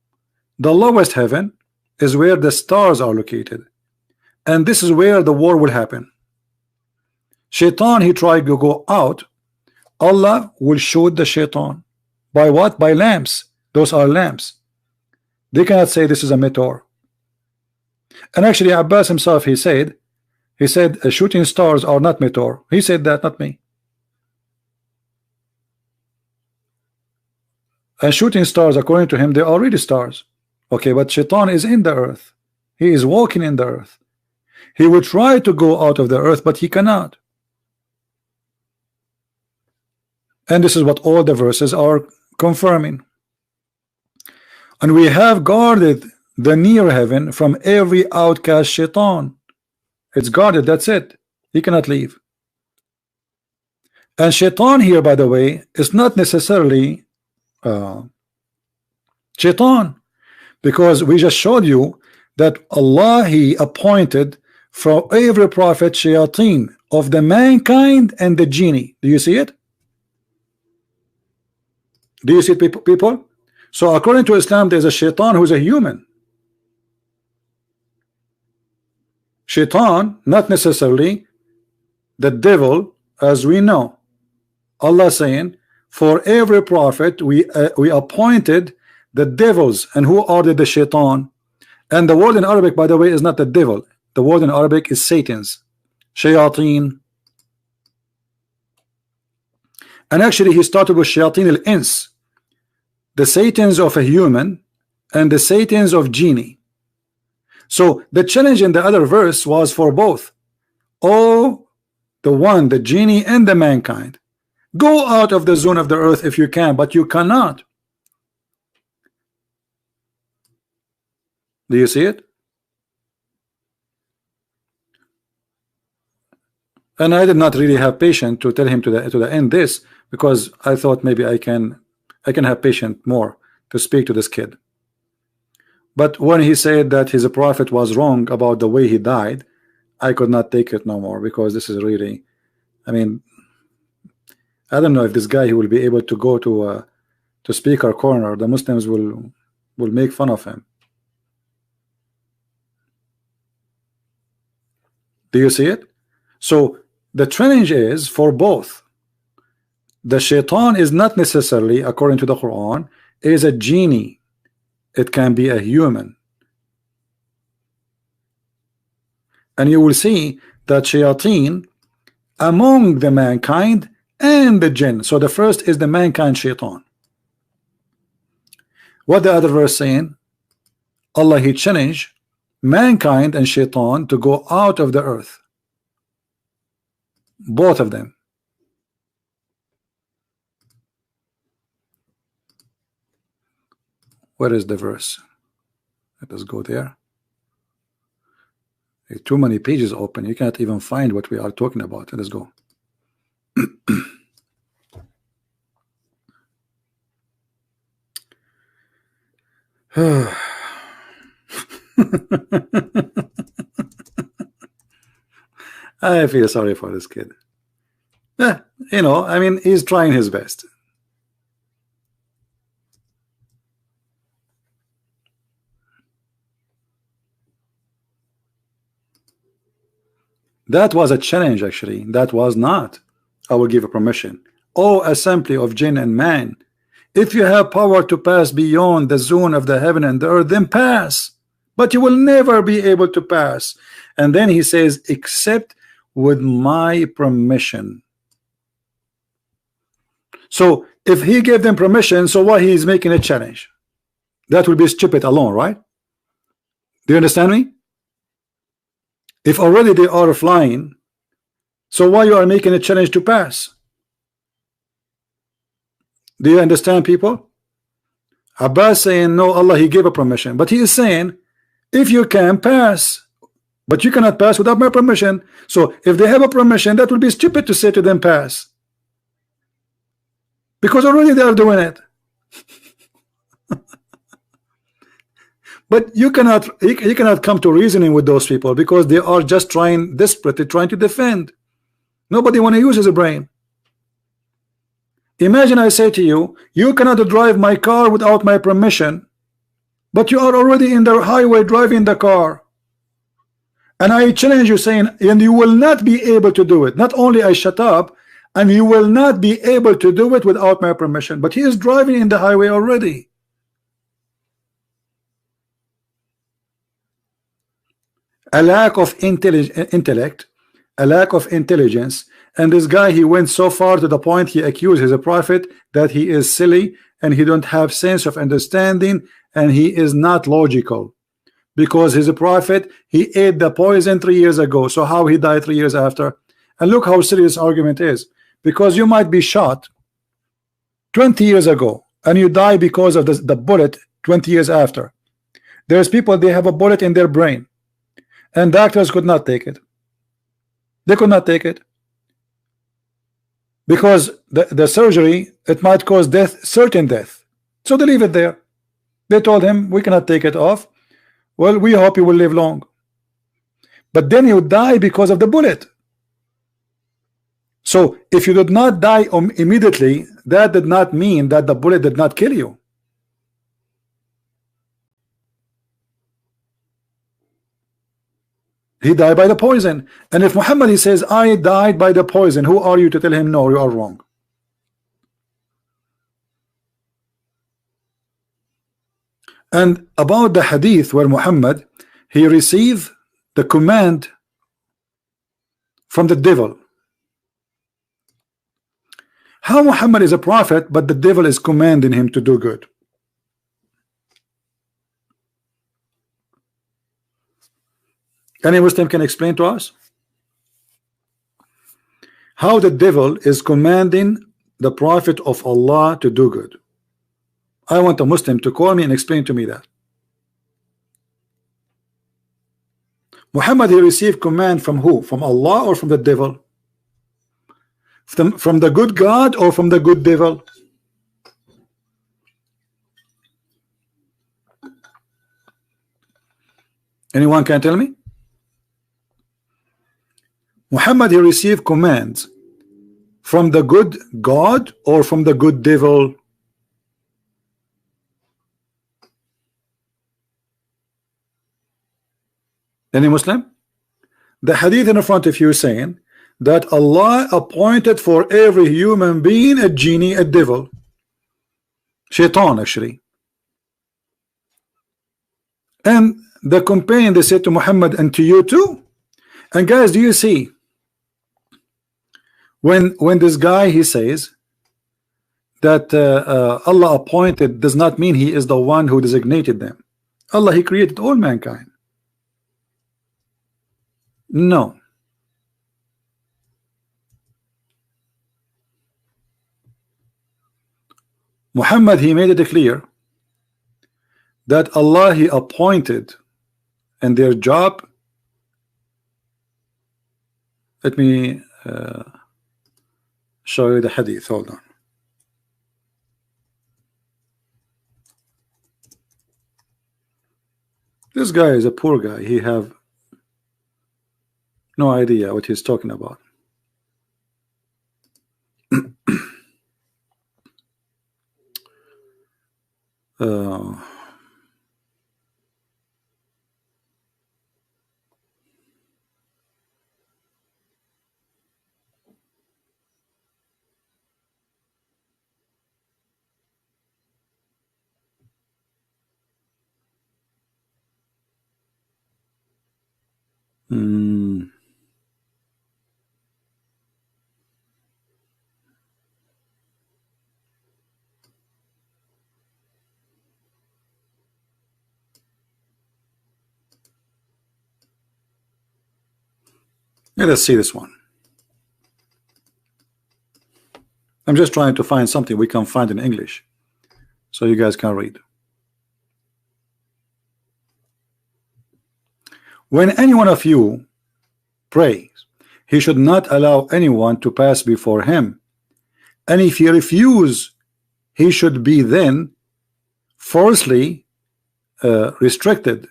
[SPEAKER 1] the lowest heaven is where the stars are located, and this is where the war will happen. Shaitan, he tried to go out. Allah will shoot the shaitan. By what? By lamps. Those are lamps. They cannot say this is a meteor. And actually Abbas himself, he said shooting stars are not meteor. He said that, not me. And shooting stars, according to him, they are already stars. Okay, but shaitan is in the earth. He is walking in the earth. He will try to go out of the earth, but he cannot. And this is what all the verses are confirming. And we have guarded the near heaven from every outcast shaitan. It's guarded, that's it. He cannot leave. And shaitan here, by the way, is not necessarily shaitan, because we just showed you that Allah he appointed for every prophet shayateen of the mankind and the genie. Do you see it? Do you see it, people? So according to Islam, there's a shaitan who's a human. Shaitan, not necessarily the devil, as we know. Allah saying, for every prophet we appointed the devils. And who are the shaitan? And the word in Arabic, by the way, is not the devil. The word in Arabic is Satan's, shayateen. And actually he started with shayateen al-ins, the satans of a human and the satans of genie. So the challenge in the other verse was for both. Oh, the one, the genie and the mankind, go out of the zone of the earth if you can, but you cannot. Do you see it? And I did not really have patience to tell him to the end this, because I thought maybe I can have patience more to speak to this kid. But when he said that his prophet was wrong about the way he died, I could not take it no more, because this is really, I mean, I don't know if this guy he will be able to go to speaker corner. The Muslims will make fun of him. Do you see it? So the challenge is for both. The shaitan is not necessarily, according to the Quran, is a genie. It can be a human. And you will see that shayateen among the mankind and the jinn. So the first is the mankind shaitan. What the other verse saying? Allah he challenged mankind and shaitan to go out of the earth. Both of them. Where is the verse? Let us go there. Too many pages open. You cannot even find what we are talking about. Let us go. I feel sorry for this kid. You know, I mean, he's trying his best. That was a challenge, actually. That was not, I will give a permission. O assembly of jinn and man, if you have power to pass beyond the zone of the heaven and the earth, then pass. But you will never be able to pass. And then he says, except with my permission. So if he gave them permission, so why he is making a challenge? That would be stupid alone, right? Do you understand me? If already they are flying, so why you are making a challenge to pass? Do you understand, people? Abbas saying no, Allah he gave a permission, but he is saying if you can pass, but you cannot pass without my permission. So if they have a permission, that would be stupid to say to them pass, because already they are doing it. But you cannot come to reasoning with those people, because they are just desperately trying to defend. Nobody want to use his brain. Imagine I say to you, you cannot drive my car without my permission, but you are already in the highway driving the car, and I challenge you saying, and you will not be able to do it. Not only I shut up, and you will not be able to do it without my permission, but he is driving in the highway already. A lack of intellect, a lack of intelligence, and this guy, he went so far to the point he accuses a prophet that he is silly and he don't have sense of understanding and he is not logical, because he's a prophet. He ate the poison 3 years ago, so how he died 3 years after? And look how serious argument is, because you might be shot 20 years ago and you die because of the bullet 20 years after. There's people, they have a bullet in their brain and doctors could not take it. They could not take it because the surgery, it might cause death, certain death, so they leave it there. They told him we cannot take it off. Well, we hope you will live long, but then you die because of the bullet. So if you did not die immediately, that did not mean that the bullet did not kill you. He died by the poison. And if Muhammad, he says I died by the poison, who are you to tell him no, you are wrong? And about the hadith where Muhammad, he received the command from the devil. How Muhammad is a prophet, but the devil is commanding him to do good? Any Muslim can explain to us how the devil is commanding the prophet of Allah to do good? I want a Muslim to call me and explain to me that. Muhammad, he received command from who? From Allah or from the devil? From the good God or from the good devil? Anyone can tell me? Muhammad, he received commands from the good God or from the good devil? Any Muslim? The hadith in front of you is saying that Allah appointed for every human being a genie, a devil, shaitan actually. And the companion, they said to Muhammad, and to you too. And guys, do you see when this guy, he says that Allah appointed, does not mean he is the one who designated them. Allah, he created all mankind. No. Muhammad, he made it clear that Allah, he appointed, and their job, let me show you the hadith. Hold on. This guy is a poor guy. He have no idea what he's talking about. Let us see this one. I'm just trying to find something we can find in English so you guys can read. When any one of you prays, he should not allow anyone to pass before him, and if he refuse, he should be then forcibly restricted,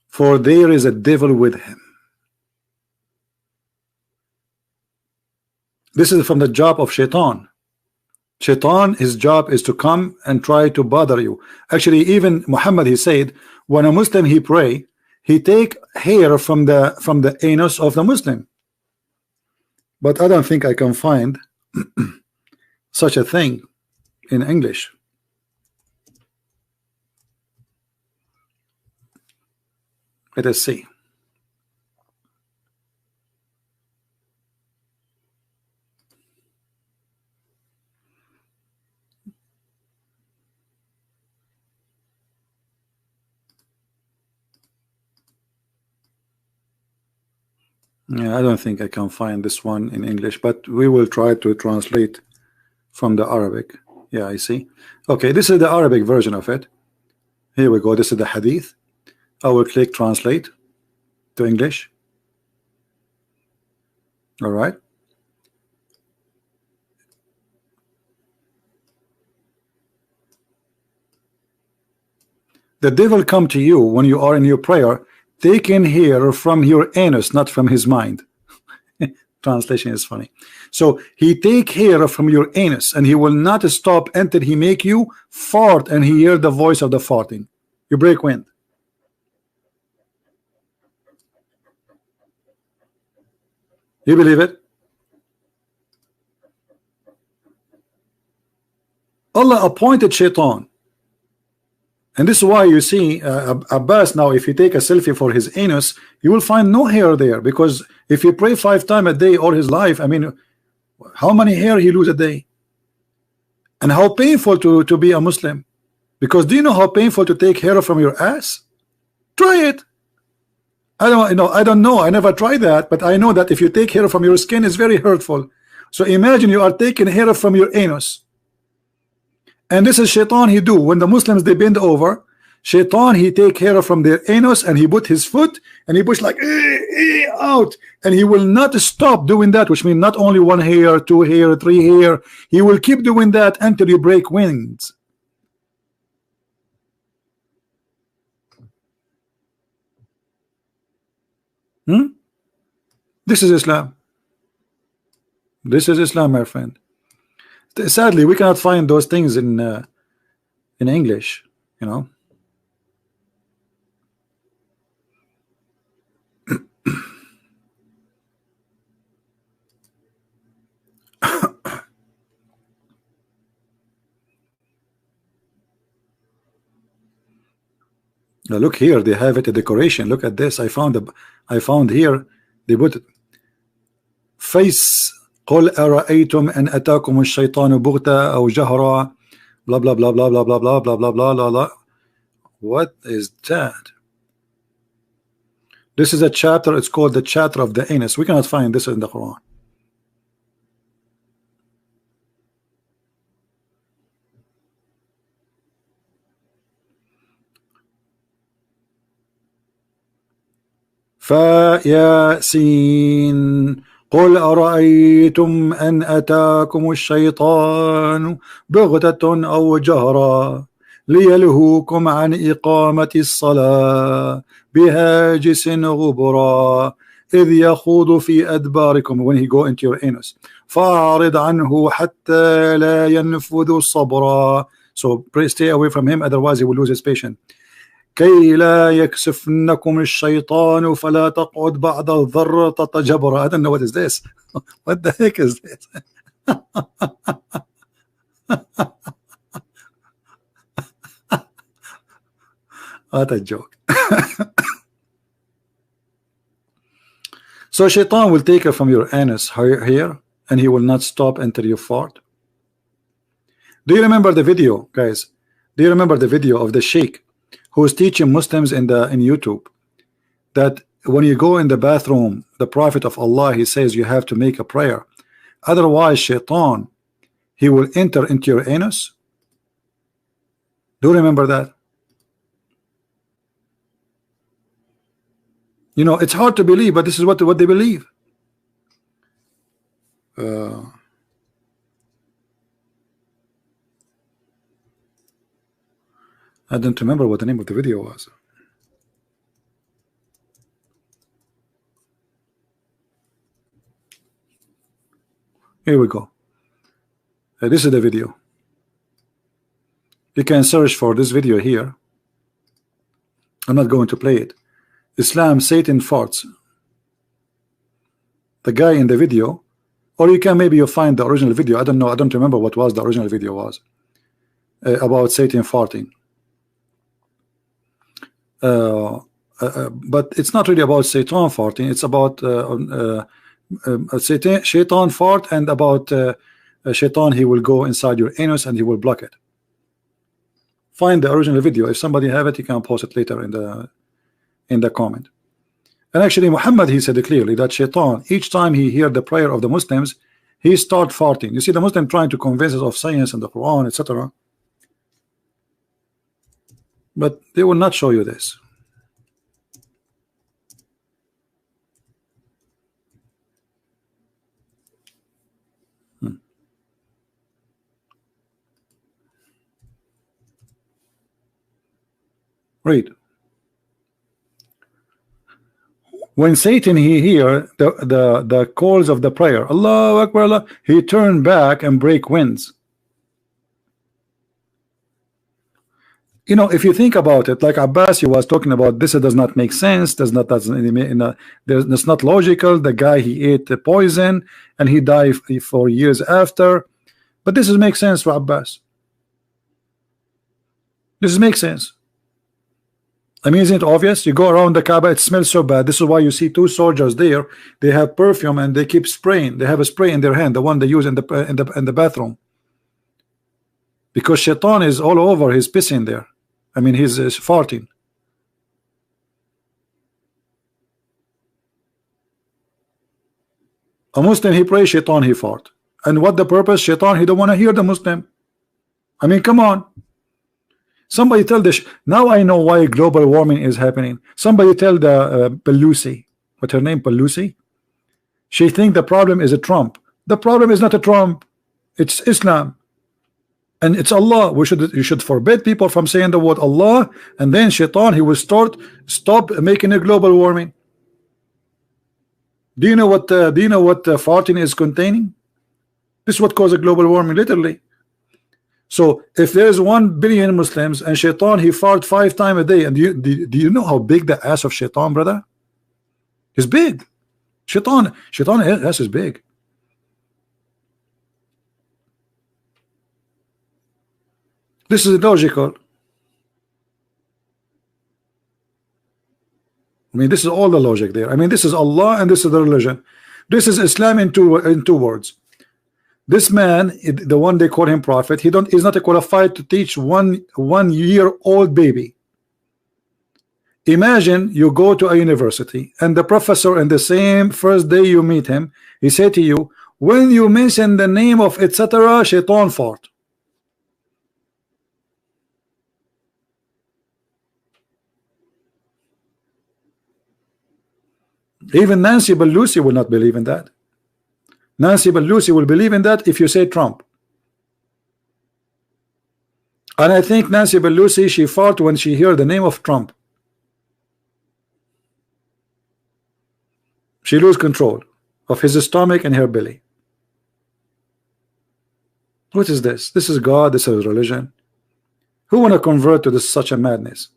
[SPEAKER 1] for there is a devil with him. This is from the job of Shaitan. Shaitan, his job is to come and try to bother you. Actually, even Muhammad, he said, when a Muslim he pray, he take hair from the anus of the Muslim. But I don't think I can find such a thing in English. Let us see. Yeah, I don't think I can find this one in English, but we will try to translate from the Arabic. Yeah, I see. Okay, this is the Arabic version of it. Here we go. This is the hadith. I will click translate to English. All right. The devil come to you when you are in your prayer, taking hair from your anus, not from his mind. Translation is funny. So he take hair from your anus, and he will not stop until he make you fart, and he hear the voice of the farting. You break wind. You believe it? Allah appointed Shaitan. And this is why you see Abbas now, if you take a selfie for his anus, you will find no hair there, because if you pray 5 times a day all his life, I mean, how many hair he lose a day? And how painful to be a Muslim. Because do you know how painful to take hair from your ass? Try it. I don't know. I never tried that, but I know that if you take hair from your skin, it's very hurtful. So imagine you are taking hair from your anus. And this is Shaitan he do. When the Muslims they bend over, Shaitan he take hair from their anus and he put his foot and he push like out, and he will not stop doing that, which means not only 1 hair, 2 hair, 3 hair. He will keep doing that until you break wings. This is Islam. This is Islam, my friend. Sadly, we cannot find those things in English, you know. Now look here, they have it a decoration. Look at this. I found here they put face. قل أرأيتم أن أتاكم الشيطان بغتة أو جهرة blah blah blah blah blah blah blah blah blah blah blah blah. What is that? This is a chapter. It's called the chapter of the anus. We cannot find this in the Quran. فياسين قل أرأيتم أن أتاكم الشيطان بغتة أو جهرا ليلهوكم عن إقامة الصلاة بهاجس غبرا إذ يخوض في أدباركم, when he go into your anus, فأعرض عنه حتى لا ينفذ صبرا. So please stay away from him, otherwise he will lose his patience. كي لا يكسفنكم الشيطان فلا تقعد بعد الضرة تجبرا. I don't know what is this. What the heck is this? What a joke. So Shaitan will take it from your anus here, and he will not stop until you fart. Do you remember the video, guys? Do you remember the video of the sheikh who is teaching Muslims in YouTube that when you go in the bathroom, the Prophet of Allah, he says you have to make a prayer, otherwise shaitan, he will enter into your anus. Do you remember that? You know, it's hard to believe, but this is what they believe. I don't remember what the name of the video was. Here we go. This is the video. You can search for this video here. I'm not going to play it. Islam, Satan farts. The guy in the video, or you can maybe you find the original video. I don't know. I don't remember what was the original video was about Satan farting. But it's not really about Satan farting. It's about Shaitan fart, and about Shaitan, he will go inside your anus and he will block it. Find the original video. If somebody have it, you can post it later in the comment. And actually Muhammad, he said clearly that Shaitan, each time he hear the prayer of the Muslims, he start farting. You see the Muslim trying to convince us of science and the Quran, etc. But they will not show you this. Read. When Satan he hear the calls of the prayer, Allahu Akbar, Allah, he turn back and break winds. You know, if you think about it, like Abbas, he was talking about, this does not make sense. That's not logical. The guy, he ate the poison and he died for years after. But this makes sense to Abbas. This makes sense. I mean, isn't it obvious? You go around the Kaaba, it smells so bad. This is why you see two soldiers there. They have perfume and they keep spraying. They have a spray in their hand, the one they use in the bathroom. Because Shaitan is all over. He's pissing there. I mean, he's farting. A Muslim, he prays, Shaitan, he fart. And what the purpose? Shaitan, he don't want to hear the Muslim. I mean, come on. Somebody tell this. Now I know why global warming is happening. Somebody tell the Pelosi, what's her name, Pelosi? She think the problem is a Trump. The problem is not a Trump. It's Islam. And it's Allah. You should forbid people from saying the word Allah, and then Shaitan, he will stop making a global warming. Do you know what farting is containing? This is what causes global warming, literally. So if there's 1 billion Muslims and Shaitan, he fart 5 times a day, and do you know how big the ass of Shaitan, brother? It's big. Shaitan ass is big. This is illogical. I mean, this is all the logic there. I mean, this is Allah and this is the religion. This is Islam in two words. This man, the one they call him prophet, he's not qualified to teach one-year-old baby. Imagine you go to a university and the professor, in the same first day you meet him, he said to you, when you mention the name of etc., Shaitan fart. Even Nancy Pelosi will not believe in that. Nancy Pelosi will believe in that if you say Trump. And I think Nancy Pelosi, she fought when she heard the name of Trump. She lose control of his stomach and her belly. What is this? This is God, this is religion. Who want to convert to this such a madness?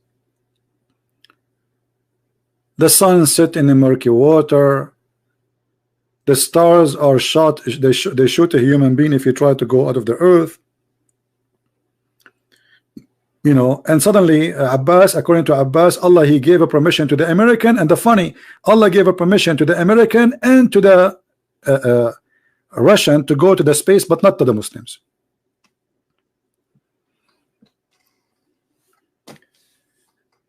[SPEAKER 1] The sun set in the murky water. The stars are shot. They shoot a human being if you try to go out of the earth. You know, and suddenly Abbas, according to Abbas, Allah, he gave a permission to the American, and the funny, Allah gave a permission to the American and to the Russian to go to the space, but not to the Muslims.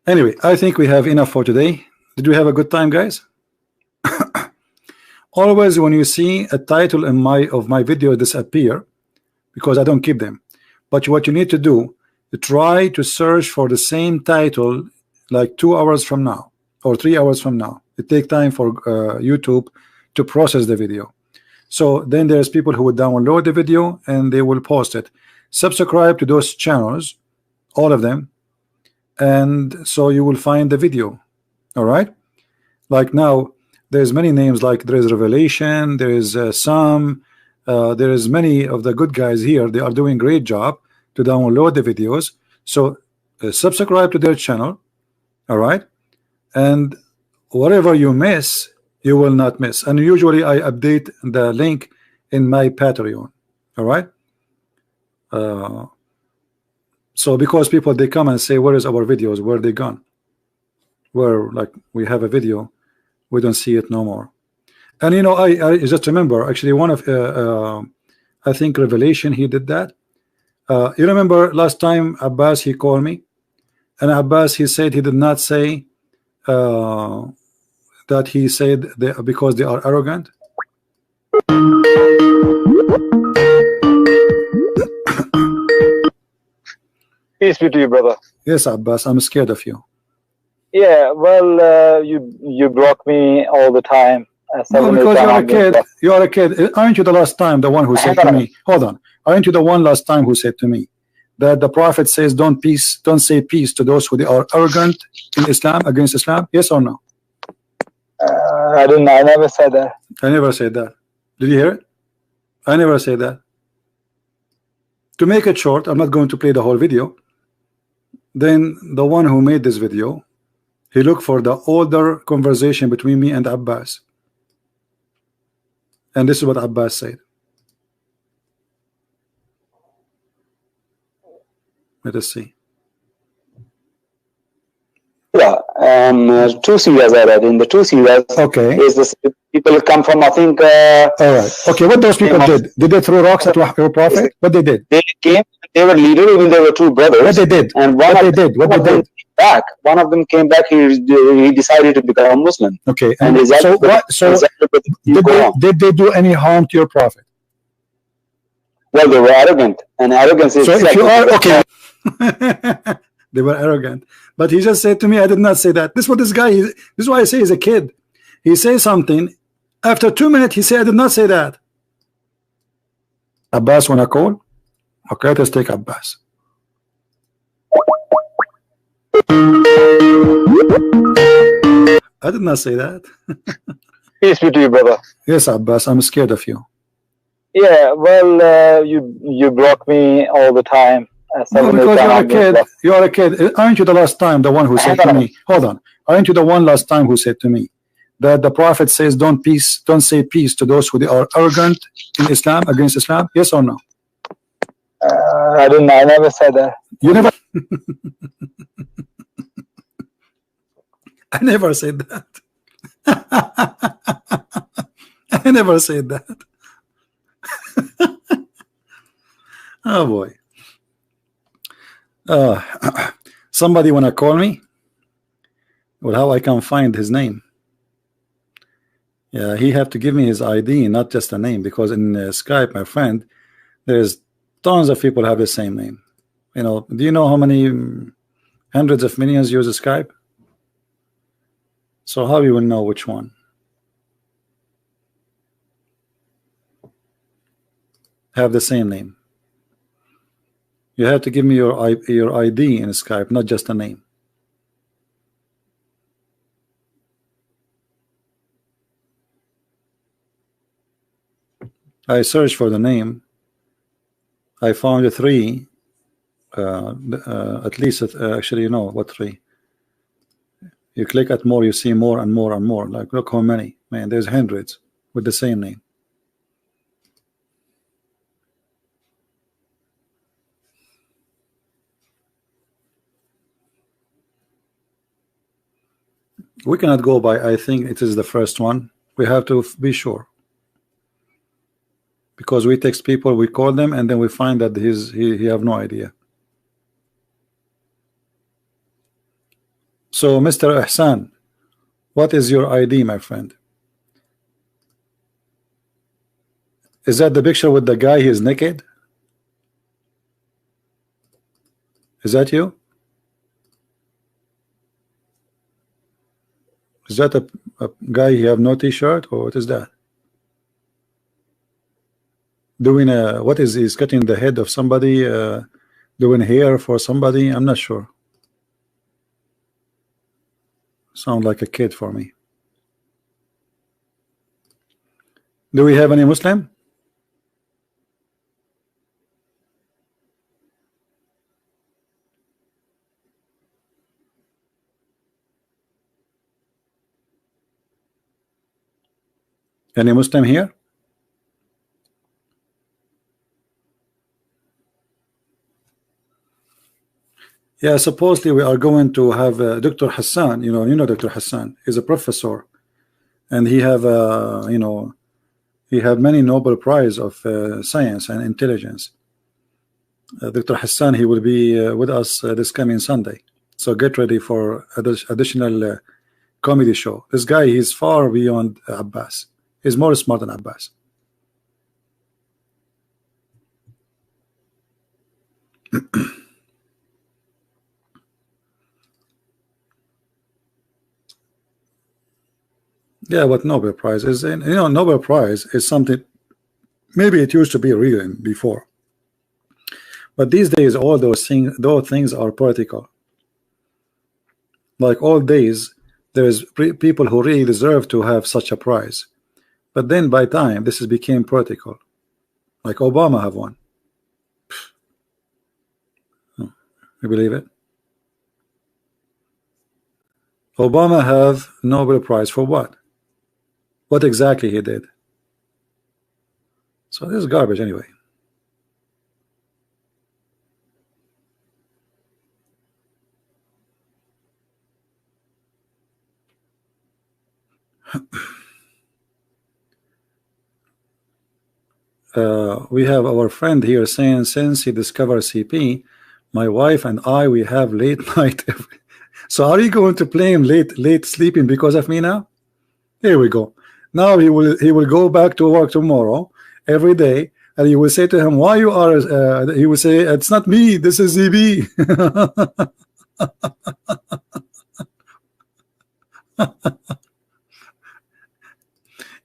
[SPEAKER 1] Anyway, I think we have enough for today. Did we have a good time, guys? Always when you see a title in my video disappear, because I don't keep them, but what you need to do, try to search for the same title like 2 hours from now or 3 hours from now. It takes time for YouTube to process the video. So then there's people who would download the video and they will post it. Subscribe to those channels, all of them, and so you will find the video. All right, like now there's many names, like there is Revelation, there is some there is many of the good guys here. They are doing great job to download the videos. So subscribe to their channel. All right, and whatever you miss, you will not miss. And usually I update the link in my Patreon. All right, so because people, they come and say, where is our videos, where they gone, where, like, we have a video, we don't see it no more. And you know, I just remember actually one of I think Revelation, he did that. You remember last time Abbas, he called me, and Abbas, he said he did not say that he said because they are arrogant.
[SPEAKER 3] Peace be to you, brother.
[SPEAKER 1] Yes, Abbas, I'm scared of you.
[SPEAKER 3] Yeah, well, you block me all the time.
[SPEAKER 1] No, because you're a kid. You're a kid. Aren't you the last time the one who said to me? Hold on. Aren't you the one last time who said to me that the Prophet says, don't say peace to those who are arrogant in Islam, against Islam? Yes or no?
[SPEAKER 3] I never said that.
[SPEAKER 1] I never said that. Did you hear it? I never said that. To make it short, I'm not going to play the whole video. Then the one who made this video, he looked for the older conversation between me and Abbas. And this is what Abbas said. Let us see.
[SPEAKER 3] Yeah, two series I read. In the two series,
[SPEAKER 1] okay,
[SPEAKER 3] is this people come from, I think.
[SPEAKER 1] All right. Okay, what those people did? Did they throw rocks at your prophet? What they did?
[SPEAKER 3] They came. They were leaders. Even they were two brothers.
[SPEAKER 1] What they did?
[SPEAKER 3] And
[SPEAKER 1] what they did?
[SPEAKER 3] Back. One of them came back. He decided to become a Muslim.
[SPEAKER 1] Okay.
[SPEAKER 3] And
[SPEAKER 1] so what? So did they do any harm to your prophet?
[SPEAKER 3] Well, they were arrogant, and arrogance is.
[SPEAKER 1] So if you are okay. They were arrogant, but he just said to me, I did not say that. This is what this guy is. This is why I say he's a kid. He says something, after 2 minutes he said, I did not say that. Abbas wanna call? Okay, let's take Abbas. I did not say that.
[SPEAKER 3] Peace be to you, brother.
[SPEAKER 1] Yes, Abbas, I'm scared of you.
[SPEAKER 3] Yeah, well, you block me all the time.
[SPEAKER 1] No, because you're a kid. You're a kid. Aren't you the last time the one who said to me? Hold on. Aren't you the one last time who said to me that the Prophet says, don't say peace to those who are arrogant in Islam, against Islam? Yes or no?
[SPEAKER 3] I never said that.
[SPEAKER 1] You never. I never said that. I never said that. Oh boy. Somebody wanna call me? Well, how I can find his name? Yeah, he have to give me his ID, not just a name, because in Skype, my friend, there's tons of people have the same name. You know, do you know how many hundreds of millions use Skype? So how you will know which one? Have the same name. You have to give me your ID in Skype, not just a name. I searched for the name. I found 3. At least, actually, you know what 3? You click at more, you see more and more and more. Like, look how many. Man, there's hundreds with the same name. We cannot go by, I think it is the first one. We have to be sure. Because we text people, we call them, and then we find that he have no idea. So Mr. Ihsan, What is your ID, my friend? Is that the picture with the guy? He is naked. Is that you? Is that a guy? He have no t-shirt, or what is that? Doing a, what is he's cutting the head of somebody, doing hair for somebody? I'm not sure. Sound like a kid for me. Do we have any Muslim? Any Muslim here? Yeah, supposedly we are going to have Dr. Hassan. You know Dr. Hassan. He's a professor, and he have he have many Nobel Prize of science and intelligence. Dr. Hassan, he will be with us this coming Sunday. So get ready for additional comedy show. This guy, he's far beyond Abbas. He's more smart than Abbas. Yeah, what Nobel Prize is, and Nobel Prize is something. Maybe it used to be real before, but these days all those things are political. Like all days, there's people who really deserve to have such a prize, but then by time this has became political. Like Obama have one. You believe it? Obama have Nobel Prize for what? What exactly he did? So this is garbage anyway. We have our friend here saying since he discovered CP, my wife and I, we have late night. So are you going to blame late sleeping because of me now? Here we go. Now he will go back to work tomorrow every day, and you will say to him, why you are he will say, it's not me, this is ZB.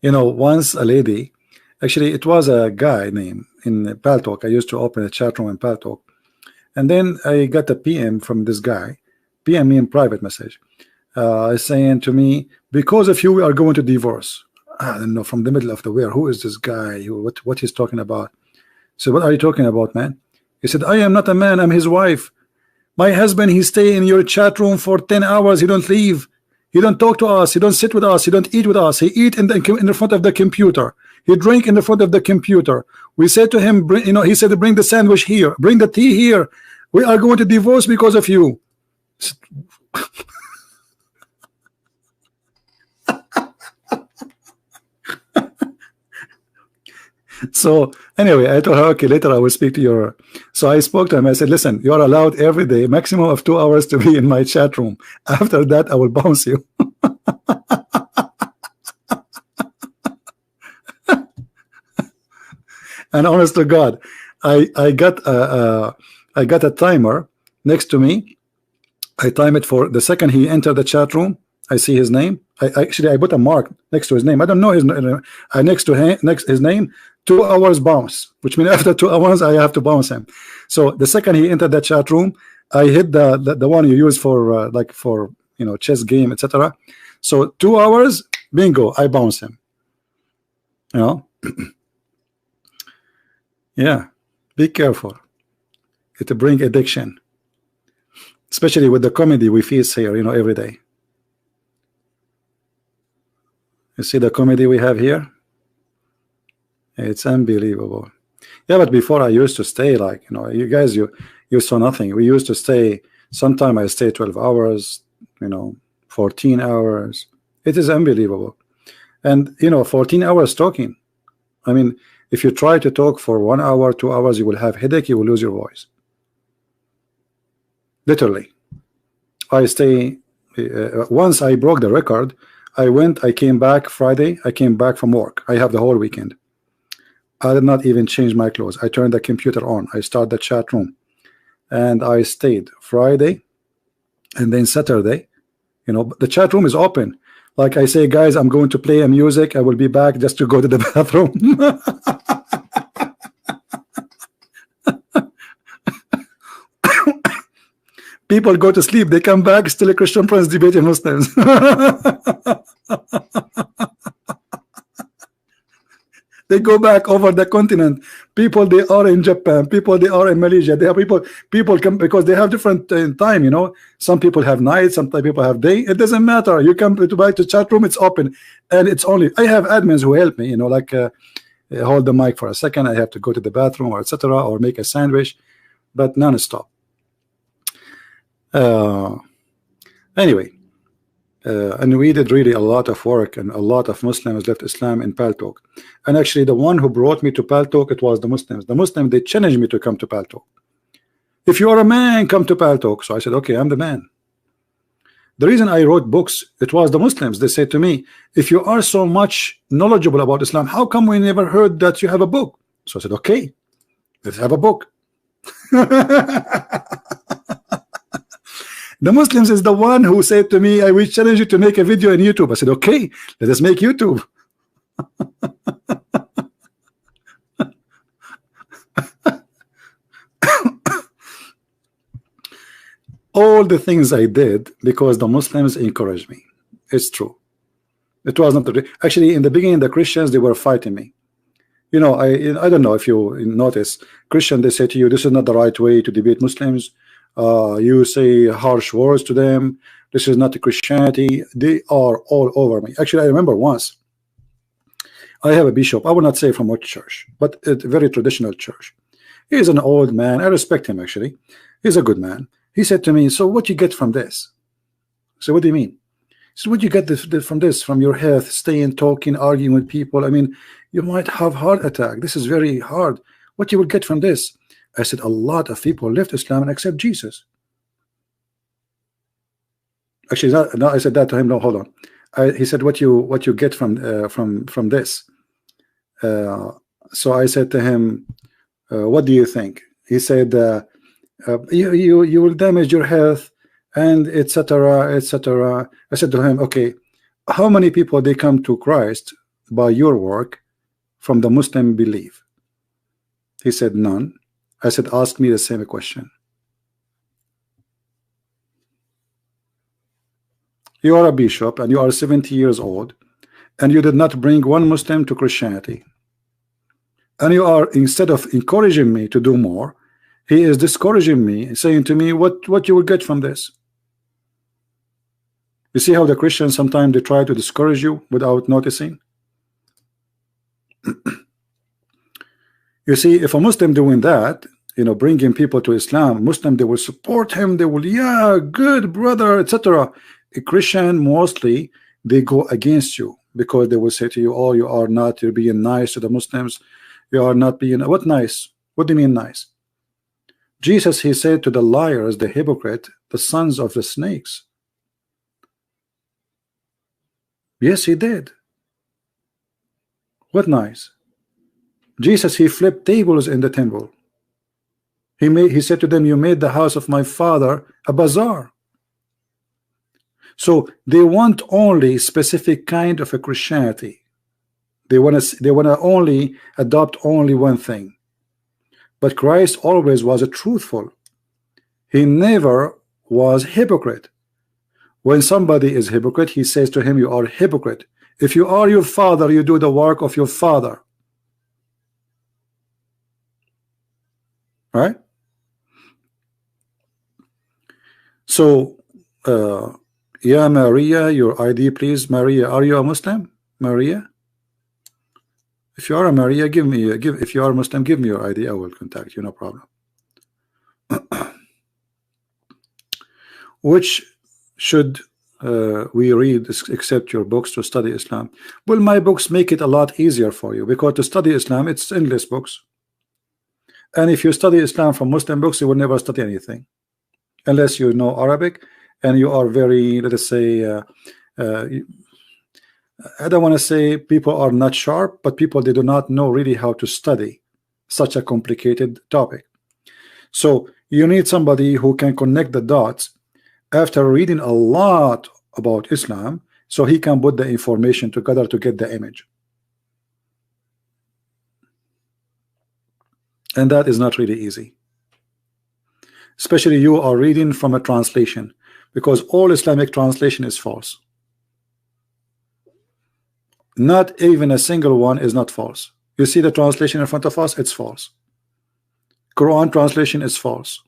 [SPEAKER 1] Once a lady, actually it was a guy named in Paltalk. I used to open a chat room in Paltalk, and then I got a PM from this guy, PM me in private message, saying to me, because of you we are going to divorce. I don't know, from the middle of the where, who is this guy, what he's talking about. So what are you talking about, man? He said, I am not a man, I'm his wife. My husband, he stay in your chat room for 10 hours, he don't leave, he don't talk to us, he don't sit with us, he don't eat with us, he eat in the front of the computer, he drink in the front of the computer. We said to him, he said, bring the sandwich here, bring the tea here, we are going to divorce because of you. So anyway, I told her, okay, later I will speak to your. So I spoke to him. I said, listen, you are allowed every day maximum of 2 hours to be in my chat room. After that, I will bounce you. And honest to God, I got a timer next to me. I time it for the second he entered the chat room. I see his name. I put a mark next to his name. I don't know his next to his name. 2 hours bounce, which means after 2 hours I have to bounce him. So the second he entered that chat room, I hit the one you use for chess game, etc. So 2 hours, bingo, I bounce him. Yeah, be careful. It bring addiction, especially with the comedy we face here, every day. You see the comedy we have here? It's unbelievable. Yeah, but before I used to stay like, you guys, you saw nothing. We used to stay, sometime I stay 12 hours, 14 hours. It is unbelievable. And 14 hours talking. I mean, if you try to talk for 1 hour, 2 hours, you will have headache, you will lose your voice. Literally. I stay once I broke the record. I came back Friday. I came back from work. I have the whole weekend. I did not even change my clothes. I turned the computer on. I started the chat room, and I stayed Friday, and then Saturday. You know, the chat room is open. Like I say, guys, I'm going to play a music. I will be back just to go to the bathroom. People go to sleep. They come back. Still a Christian prince debating Muslims. They go back over the continent. People, they are in Japan. People, they are in Malaysia. They have people come because they have different time. You know, some people have night, some people have day. It doesn't matter. You come to buy to chat room. It's open, and it's only. I have admins who help me. You know, like hold the mic for a second. I have to go to the bathroom or etc. or make a sandwich, but non-stop. Anyway. And we did really a lot of work, and a lot of Muslims left Islam in Paltalk. And actually, the one who brought me to Paltalk, it was the Muslims. The Muslims, they challenged me to come to Paltalk. If you are a man, come to Paltalk. So I said, okay, I'm the man. The reason I wrote books, it was the Muslims. They said to me, if you are so much knowledgeable about Islam, how come we never heard that you have a book? So I said, okay, let's have a book. The Muslims is the one who said to me, I will challenge you to make a video on YouTube. I said, okay, let us make YouTube. All the things I did because the Muslims encouraged me. It's true. It was not actually in the beginning. The Christians, they were fighting me. You know, I don't know if you notice, Christian, they say to you, this is not the right way to debate Muslims. You say harsh words to them. This is not Christianity. They are all over me. Actually, I remember once I have a bishop. I will not say from what church, but a very traditional church. He is an old man. I respect him. Actually, he's a good man. He said to me, so what you get from this? So what do you mean? So what you get from this, from your health, staying, talking, arguing with people? I mean, you might have heart attack. This is very hard. What you will get from this? I said, a lot of people left Islam and accept Jesus. Actually, no, I said that to him. No, hold on. He said, what you get from this? So I said to him, what do you think? He said, you will damage your health and etc. etc. I said to him, okay, how many people they come to Christ by your work from the Muslim belief? He said, none. I said, ask me the same question. You are a bishop and you are 70 years old and you did not bring one Muslim to Christianity. And you are, instead of encouraging me to do more, he is discouraging me, saying to me, what you will get from this? You see how the Christians sometimes they try to discourage you without noticing? You see, if a Muslim doing that, you know, bringing people to Islam, Muslim, they will support him. They will, yeah, good brother, etc. A Christian, mostly, they go against you because they will say to you, oh, you are not, you're being nice to the Muslims. You are not being, what nice? What do you mean nice? Jesus, he said to the liars, the hypocrite, the sons of the snakes. Yes, he did. What nice? Jesus, he flipped tables in the temple. He said to them, you made the house of my father a bazaar. So they want only specific kind of a Christianity. They want to only adopt only one thing. But Christ always was a truthful. He never was hypocrite. When somebody is hypocrite, he says to him, you are a hypocrite. If you are your father, you do the work of your father. Right? So, yeah, Maria, your ID, please. Maria, are you a Muslim? Maria? If you are a Maria, if you are a Muslim, give me your ID. I will contact you, no problem. Which should we read except your books to study Islam? Well, my books make it a lot easier for you because to study Islam, it's endless books. And if you study Islam from Muslim books, you will never study anything unless you know Arabic and you are very, let us say, I don't want to say people are not sharp, but people, they do not know really how to study such a complicated topic. So you need somebody who can connect the dots after reading a lot about Islam, so he can put the information together to get the image. And that is not really easy. Especially you are reading from a translation, because all Islamic translation is false. Not even a single one is not false. You see the translation in front of us, it's false. Quran translation is false.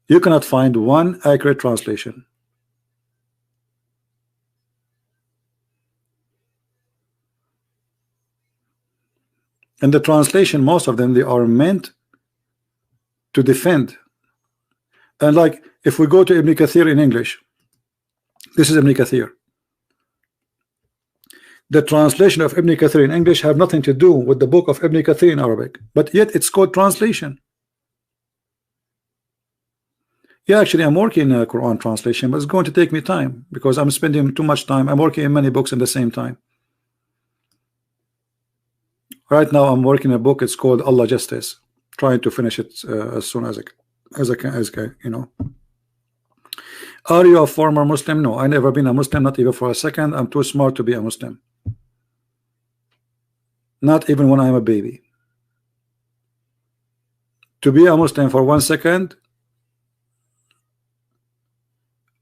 [SPEAKER 1] You cannot find one accurate translation. And the translation, most of them, they are meant to defend. And like, if we go to Ibn Kathir in English, this is Ibn Kathir. The translation of Ibn Kathir in English have nothing to do with the book of Ibn Kathir in Arabic, but yet it's called translation. Yeah, actually I'm working a Quran translation, but it's going to take me time because I'm spending too much time. I'm working in many books at the same time. Right now I'm working a book, it's called Allah Justice, trying to finish it as soon as I can, you know. Are you a former Muslim? No, I never been a Muslim, not even for a second. I'm too smart to be a Muslim. Not even when I'm a baby. To be a Muslim for 1 second,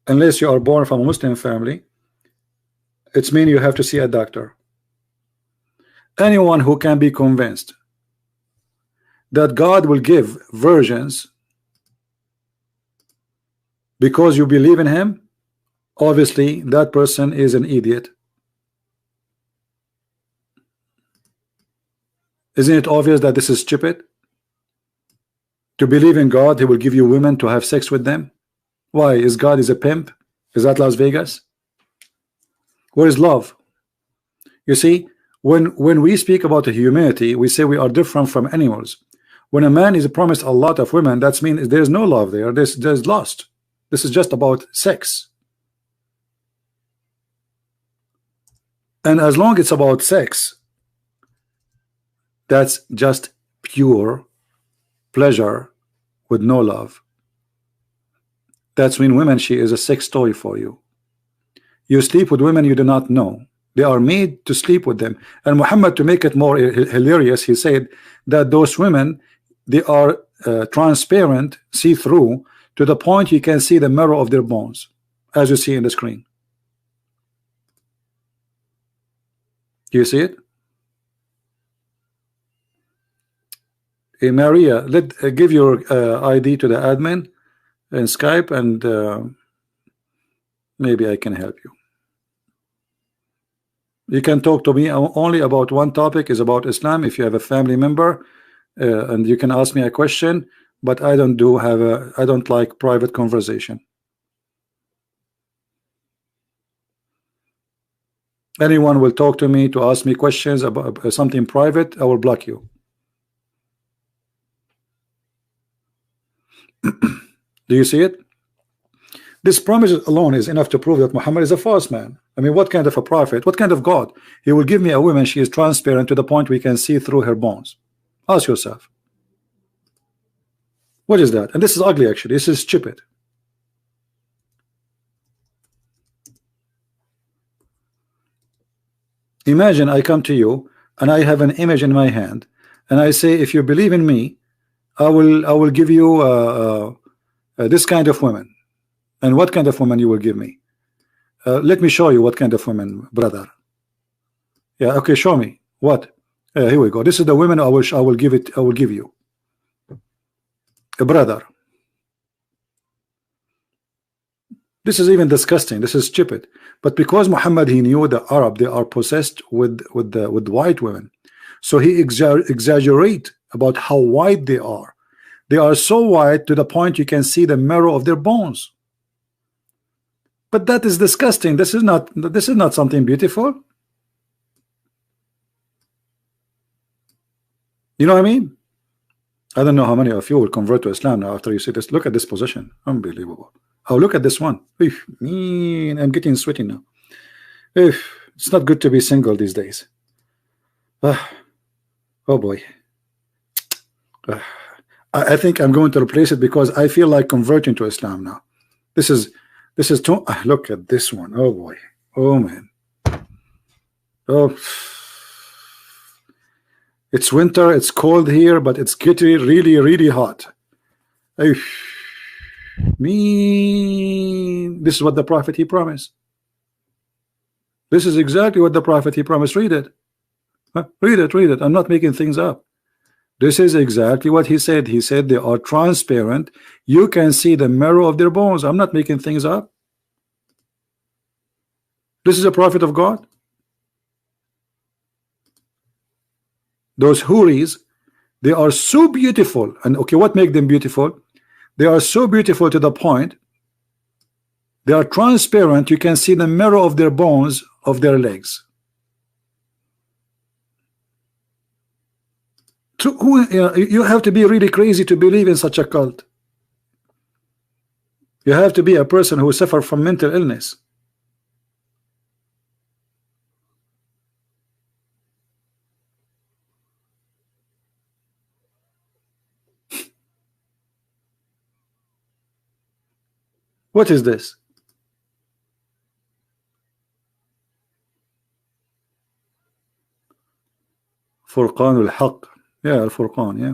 [SPEAKER 1] unless you are born from a Muslim family, it's mean you have to see a doctor. Anyone who can be convinced that God will give virgins because you believe in him, obviously that person is an idiot. Isn't it obvious that this is stupid? To believe in God, he will give you women to have sex with them. Why? Is God is a pimp? Is that Las Vegas? Where is love? You see, when we speak about the humanity, we say we are different from animals. When a man is promised a lot of women, that means there's no love there. There's lust. This is just about sex. And as long as it's about sex, that's just pure pleasure with no love. That's when women, she is a sex toy for you. You sleep with women you do not know. They are made to sleep with them. And Muhammad, to make it more hilarious, he said that those women, they are transparent, see-through, to the point you can see the marrow of their bones, as you see in the screen. Do you see it? Hey, Maria, give your ID to the admin in Skype, and maybe I can help you. You can talk to me only about one topic, is about Islam. If you have a family member, and you can ask me a question, but I don't like private conversation. Anyone will talk to me to ask me questions about something private, I will block you. Do you see it? This promise alone is enough to prove that Muhammad is a false man. I mean, what kind of a prophet? What kind of God? He will give me a woman, she is transparent to the point we can see through her bones. Ask yourself. What is that? And this is ugly, actually. This is stupid. Imagine I come to you and I have an image in my hand, and I say, if you believe in me, I will give you this kind of woman. And what kind of woman you will give me? Let me show you what kind of woman, brother. Yeah, okay, show me. What? Here we go. This is the woman I will give you. A brother. This is even disgusting. This is stupid. But because Muhammad, he knew the Arab, they are possessed with white women, so he exaggerate about how white they are. They are so white to the point you can see the marrow of their bones. But that is disgusting. This is not something beautiful. You know what I mean? I don't know how many of you will convert to Islam now after you see this. Look at this position. Unbelievable. Oh, look at this one. I'm getting sweaty now. It's not good to be single these days. Oh boy. I think I'm going to replace it because I feel like converting to Islam now. This is too. Look at this one. Oh boy. Oh man. Oh, it's winter. It's cold here, but it's getting really hot. This is what the prophet he promised. This is exactly what the prophet he promised. Read it. Read it. I'm not making things up. This is exactly what he said. He said they are transparent. You can see the marrow of their bones. I'm not making things up. This is a prophet of God. Those Huris, they are so beautiful. And okay, what makes them beautiful? They are so beautiful to the point they are transparent. You can see the marrow of their bones of their legs. You have to be really crazy to believe in such a cult. You have to be a person who suffers from mental illness. What is this? Furqan al-Haq. Yeah, al-Furqan, yeah.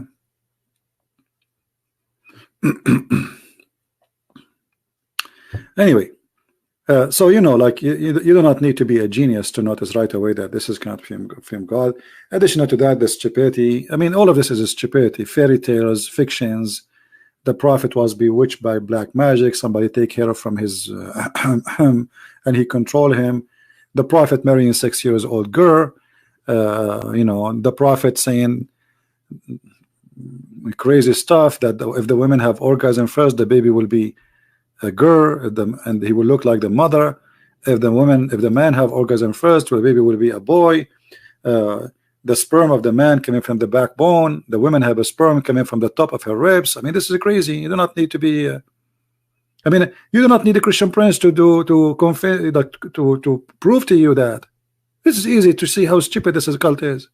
[SPEAKER 1] Anyway, so you know, like you do not need to be a genius to notice right away that this is not from God. Additional to that, the stupidity. I mean, all of this is stupidity. Fairy tales, fictions. The prophet was bewitched by black magic. Somebody take care of from his and he control him. The prophet marrying a 6-year-old girl. You know, the prophet saying crazy stuff that if the women have orgasm first, the baby will be a girl, and he will look like the mother. If the man have orgasm first, the baby will be a boy. The sperm of the man coming from the backbone, the women have a sperm coming from the top of her ribs. I mean, this is crazy. You do not need to be. I mean, you do not need a Christian prince to prove to you that. This is easy to see how stupid this cult is.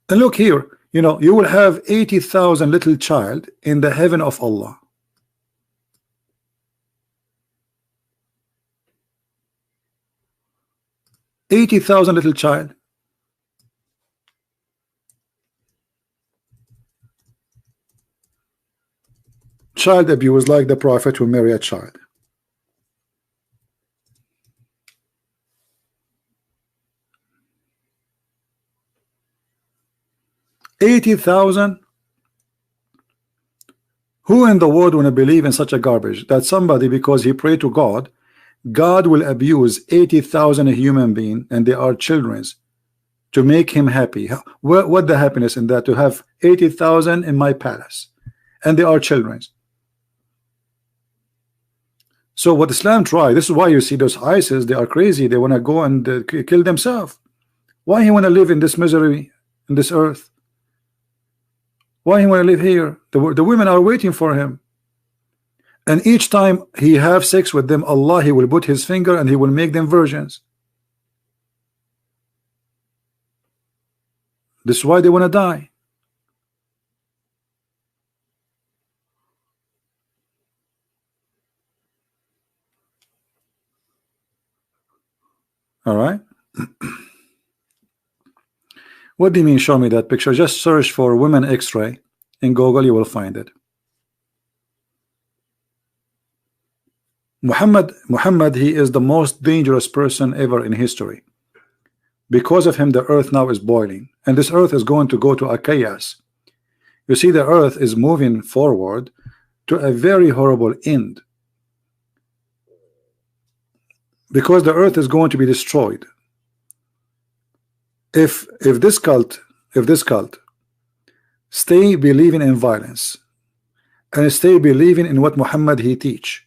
[SPEAKER 1] And look here, you know, you will have 80,000 little child in the heaven of Allah. $80,000 little child. Child abuse like the prophet will marry a child. $80,000. Who in the world want to believe in such a garbage that somebody, because he prayed to God, God will abuse 80,000 human beings and they are children's to make him happy? What the happiness in that, to have 80,000 in my palace and they are children's? So what Islam tried, this is why you see those ISIS, they are crazy. They want to go and kill themselves. Why he want to live in this misery, in this earth? Why he want to live here? The women are waiting for him. And each time he have sex with them, Allah, he will put his finger and he will make them virgins. This is why they want to die. All right. What do you mean show me that picture? Just search for women x-ray in Google, you will find it. Muhammad, he is the most dangerous person ever in history. Because of him, the earth now is boiling, and this earth is going to go to a chaos. You see, the earth is moving forward to a very horrible end, because the earth is going to be destroyed. If this cult stay believing in violence and stay believing in what Muhammad he teach,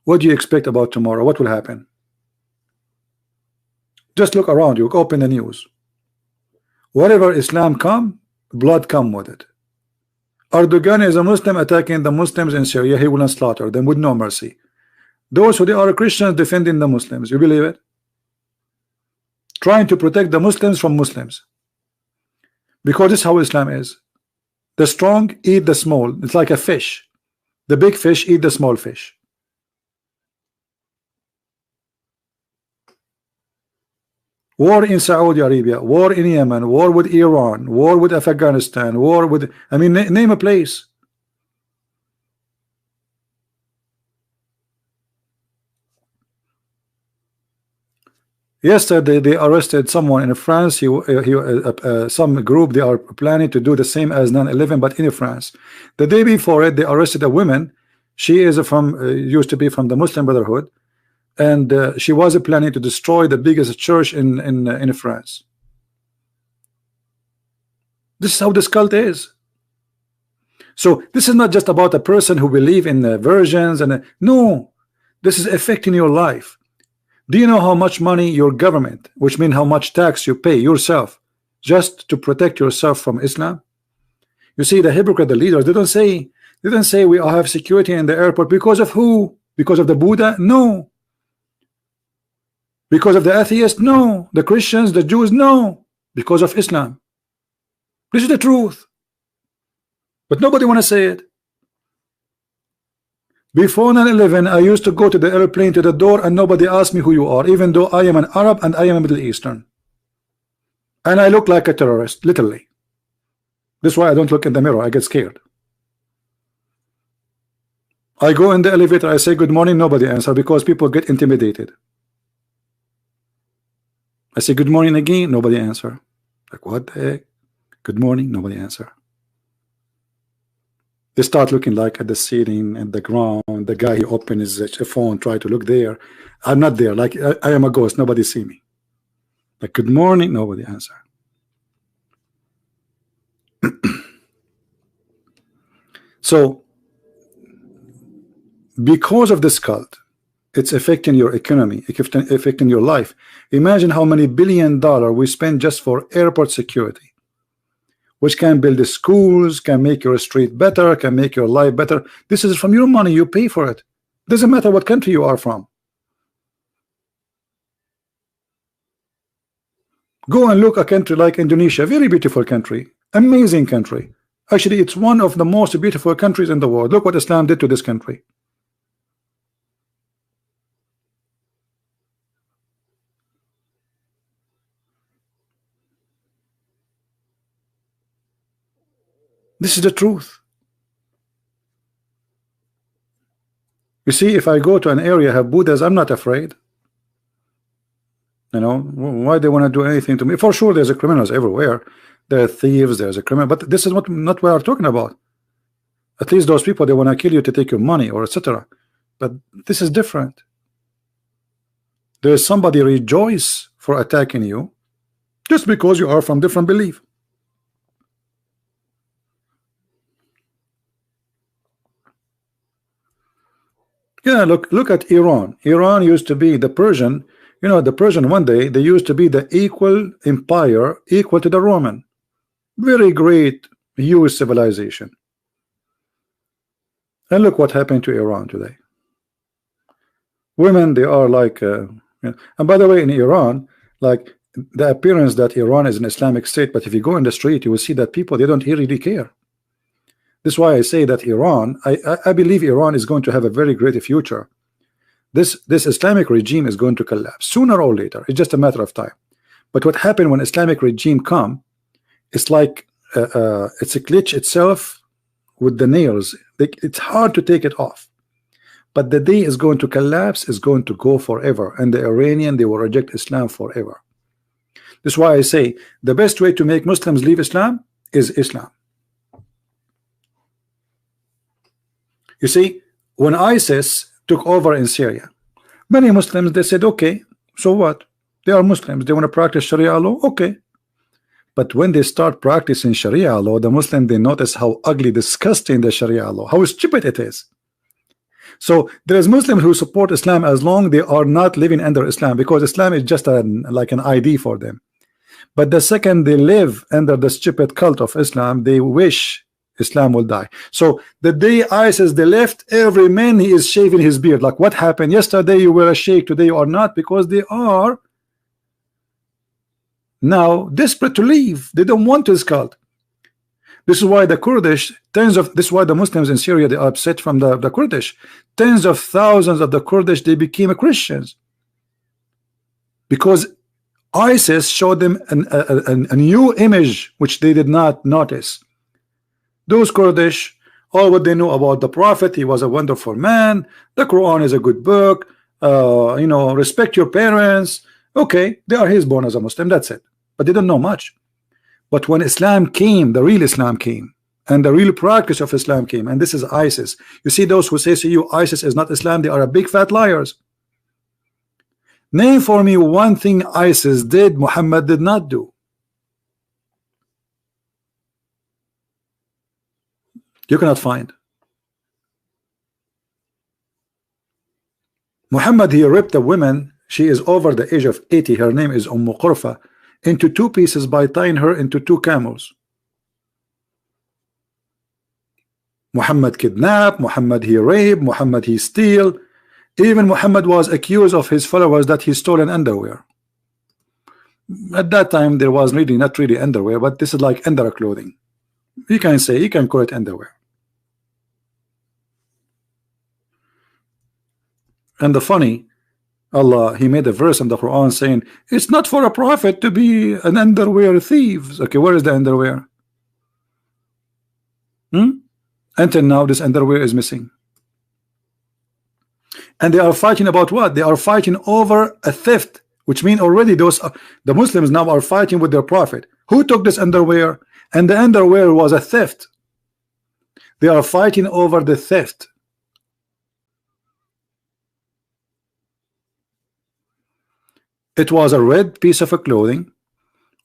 [SPEAKER 1] what do you expect about tomorrow? What will happen? Just look around you, open the news. Whatever Islam come, blood come with it. Erdogan is a Muslim attacking the Muslims in Syria, he will not slaughter them with no mercy. Those who they are Christians defending the Muslims. You believe it? Trying to protect the Muslims from Muslims. Because this is how Islam is. The strong eat the small. It's like a fish. The big fish eat the small fish. War in Saudi Arabia, war in Yemen, war with Iran, war with Afghanistan, war with, I mean, name a place. Yesterday they arrested someone in France. Some group, they are planning to do the same as 9/11 but in France. The day before it, they arrested a woman. She is from used to be from the Muslim Brotherhood, and she was planning to destroy the biggest church in France. This is how this cult is. So this is not just about a person who believe in versions and no, this is affecting your life. Do you know how much money your government, which means how much tax you pay yourself just to protect yourself from Islam? You see, the hypocrite, the leaders, they don't say we all have security in the airport because of who? Because of the Buddha? No. Because of the atheists? No. The Christians, the Jews? No. Because of Islam. This is the truth. But nobody want to say it. Before 9/11, I used to go to the airplane to the door and nobody asked me who you are, even though I am an Arab and I am a Middle Eastern. And I look like a terrorist, literally. That's why I don't look in the mirror. I get scared. I go in the elevator, I say good morning, nobody answer because people get intimidated. I say good morning again, nobody answer. Like what the heck? Good morning, nobody answer. They start looking like at the ceiling and the ground. The guy, he opened his phone, try to look there. I'm not there. Like I am a ghost. Nobody see me. Like good morning, nobody answer. So, because of this cult, it's affecting your economy, affecting your life. Imagine how many $1 billion we spend just for airport security, which can build the schools, can make your street better, can make your life better. This is from your money. You pay for it. Doesn't matter what country you are from. Go and look a country like Indonesia, very beautiful country, amazing country. Actually, it's one of the most beautiful countries in the world. Look what Islam did to this country. This is the truth. You see, if I go to an area have Buddhas, I'm not afraid. You know, why they want to do anything to me? For sure, there's a criminals everywhere. There are thieves, there's a criminal, but this is not what we are talking about. At least those people, they want to kill you to take your money or etc. But this is different. There is somebody rejoice for attacking you just because you are from different belief. Yeah, look at Iran. Iran used to be the Persian. You know, the Persian one day they used to be the equal empire, equal to the Roman. Very great, huge civilization. And look what happened to Iran today. Women, they are like, you know, and by the way, in Iran, like the appearance that Iran is an Islamic state, but if you go in the street, you will see that people, they don't really care. This is why I say that Iran, I believe Iran is going to have a very great future. This Islamic regime is going to collapse sooner or later. It's just a matter of time. But what happened when Islamic regime come, it's like it's a glitch itself with the nails. It's hard to take it off. But the day is going to collapse, is going to go forever. And the Iranian, they will reject Islam forever. This is why I say the best way to make Muslims leave Islam is Islam. You see, when ISIS took over in Syria, many Muslims, they said, okay, so what? They are Muslims. They want to practice Sharia law. Okay. But when they start practicing Sharia law, the Muslims, they notice how ugly, disgusting the Sharia law, how stupid it is. So there is Muslims who support Islam as long they are not living under Islam, because Islam is just like an ID for them. But the second they live under the stupid cult of Islam, they wish Islam will die. So the day ISIS they left, every man he is shaving his beard. Like what happened? Yesterday you were a sheikh, today you are not, because they are now desperate to leave. They don't want this cult. This is why the Kurdish, this is why the Muslims in Syria, they are upset from the Kurdish. Tens of thousands of the Kurdish, they became Christians. Because ISIS showed them a new image which they did not notice. Those Kurdish, all what they know about the Prophet, he was a wonderful man, the Quran is a good book, you know, respect your parents. Okay, they are his born as a Muslim, that's it. But they don't know much. But when Islam came, the real Islam came, and the real practice of Islam came, and this is ISIS. You see those who say to you ISIS is not Islam, they are a big fat liars. Name for me one thing ISIS did Muhammad did not do. You cannot find. Muhammad, he ripped a woman, she is over the age of 80, her name is Qurfa, into two pieces by tying her into two camels. Muhammad kidnapped, Muhammad he raped, Muhammad he steal. Even Muhammad was accused of his followers that he stole an underwear. At that time there was really not really underwear, but this is like under clothing. You can say, you can call it underwear. And the funny, Allah, he made a verse in the Quran saying it's not for a prophet to be an underwear thief. Okay, where is the underwear? Until now this underwear is missing. And they are fighting about what? They are fighting over a theft, which means already those the Muslims now are fighting with their prophet. Who took this underwear? And the underwear was a theft. They are fighting over the theft. It was a red piece of clothing,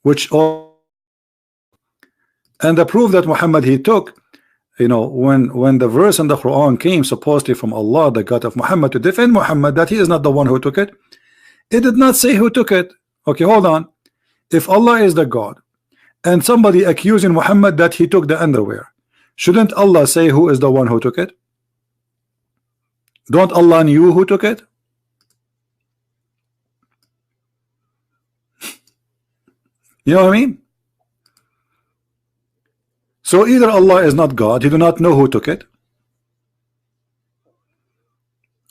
[SPEAKER 1] which all, and the proof that Muhammad he took, you know, when the verse in the Quran came supposedly from Allah, the God of Muhammad, to defend Muhammad that he is not the one who took it, it did not say who took it. Okay, hold on. If Allah is the God and somebody accusing Muhammad that he took the underwear, shouldn't Allah say who is the one who took it? Don't Allah knew who took it? You know what I mean? So either Allah is not God, he do not know who took it,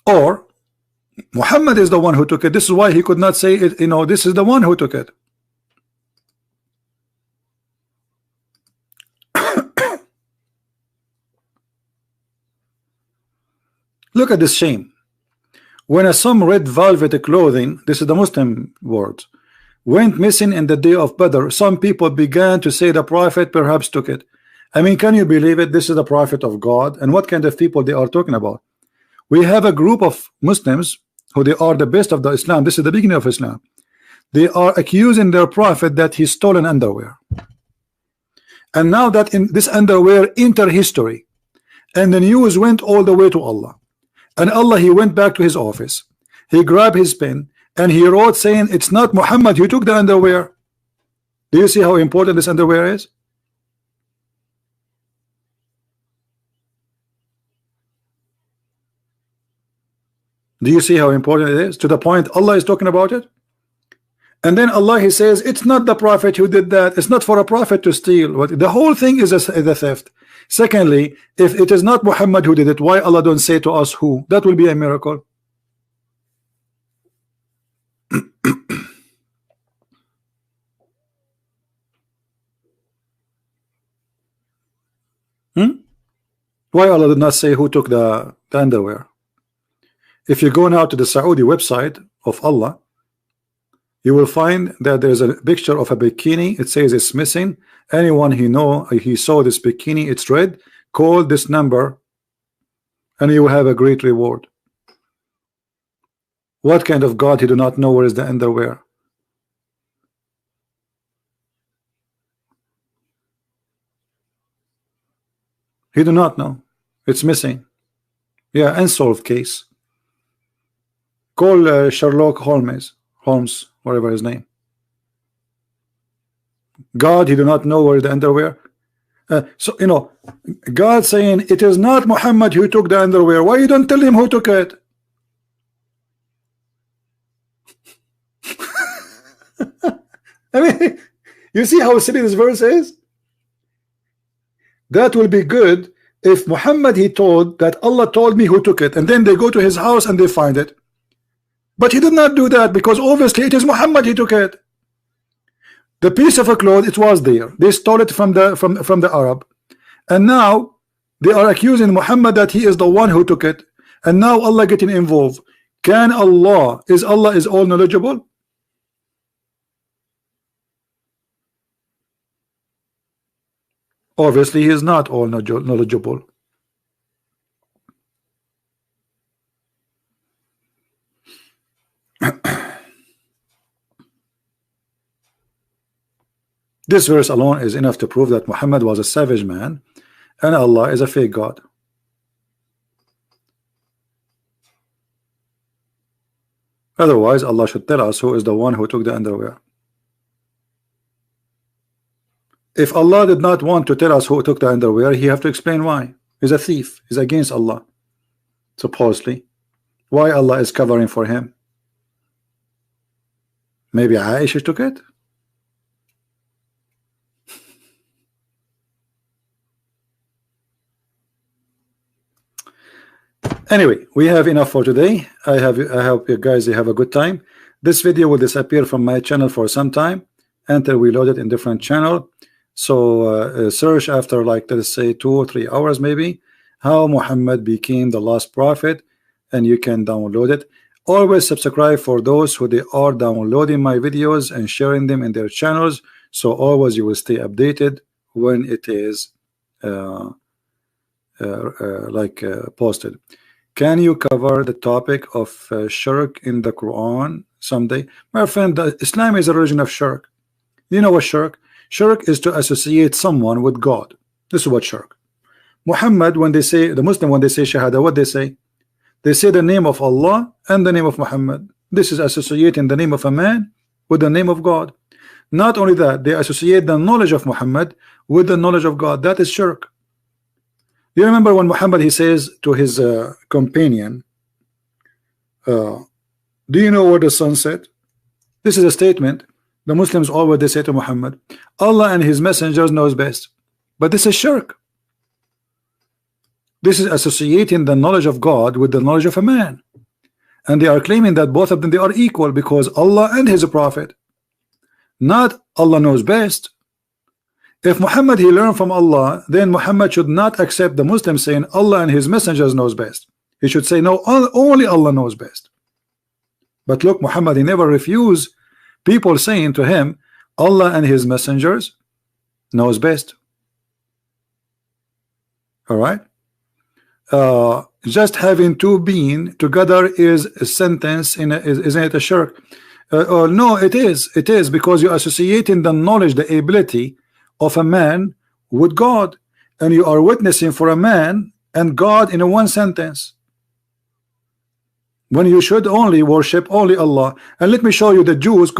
[SPEAKER 1] or Muhammad is the one who took it. This is why he could not say it, you know, this is the one who took it. Look at this shame. When some red velvet clothing, this is the Muslim words, went missing in the day of Badr, some people began to say the prophet perhaps took it. I mean, can you believe it? This is the prophet of God, and what kind of people they are talking about? We have a group of Muslims who they are the best of the Islam. This is the beginning of Islam. They are accusing their prophet that he stolen underwear, and now that in this underwear enter history, and the news went all the way to Allah, and Allah he went back to his office, he grabbed his pen and he wrote saying it's not Muhammad who took the underwear. Do you see how important this underwear is? Do you see how important it is? To the point Allah is talking about it. And then Allah he says it's not the prophet who did that. It's not for a prophet to steal. The whole thing is a theft. Secondly, if it is not Muhammad who did it, why Allah don't say to us who? That will be a miracle. Why Allah did not say who took the underwear? If you go now to the Saudi website of Allah, you will find that there's a picture of a bikini. It says it's missing. Anyone he saw this bikini, it's red, call this number and you will have a great reward. What kind of God he do not know where is the underwear? He do not know. It's missing. Yeah, unsolved case. Call Sherlock Holmes, whatever his name. God, he do not know where the underwear. So you know, God saying it is not Muhammad who took the underwear. Why you don't tell him who took it? I mean, you see how silly this verse is? That will be good if Muhammad he told that Allah told me who took it, and then they go to his house and they find it. But he did not do that because obviously it is Muhammad he took it. The piece of a cloth, it was there. They stole it from the Arab, and now they are accusing Muhammad that he is the one who took it, and now Allah getting involved. Can Allah is all knowledgeable? Obviously, he is not all knowledgeable. This verse alone is enough to prove that Muhammad was a savage man and Allah is a fake God. Otherwise, Allah should tell us who is the one who took the underwear. If Allah did not want to tell us who took the underwear, he have to explain why. He's a thief. He's against Allah. Supposedly. Why Allah is covering for him? Maybe Aisha took it? Anyway, we have enough for today. I hope you guys have a good time. This video will disappear from my channel for some time until we load it in different channel. So search after, like, let's say 2 or 3 hours maybe, how Muhammad became the last prophet, and you can download it. Always subscribe for those who they are downloading my videos and sharing them in their channels, so always you will stay updated when it is posted. Can you cover the topic of shirk in the Quran someday? My friend, Islam is a religion of shirk. You know what shirk? Shirk is to associate someone with God. This is what shirk. Muhammad, when they say, the Muslim, when they say Shahada, what they say? They say the name of Allah and the name of Muhammad. This is associating the name of a man with the name of God. Not only that, they associate the knowledge of Muhammad with the knowledge of God. That is shirk. You remember when Muhammad he says to his companion, do you know where the sun set? This is a statement. The Muslims always they say to Muhammad, Allah and his messengers knows best. But this is shirk. This is associating the knowledge of God with the knowledge of a man, and they are claiming that both of them they are equal because Allah and his prophet, not Allah knows best. If Muhammad he learned from Allah, then Muhammad should not accept the Muslims saying Allah and his messengers knows best. He should say no, only Allah knows best. But look, Muhammad he never refused people saying to him Allah and his messengers knows best. All right. Just having two being together is a sentence isn't it a shirk? No, it is because you're associating the knowledge, the ability of a man with God, and you are witnessing for a man and God in a one sentence, when you should only worship only Allah. And let me show you the Jews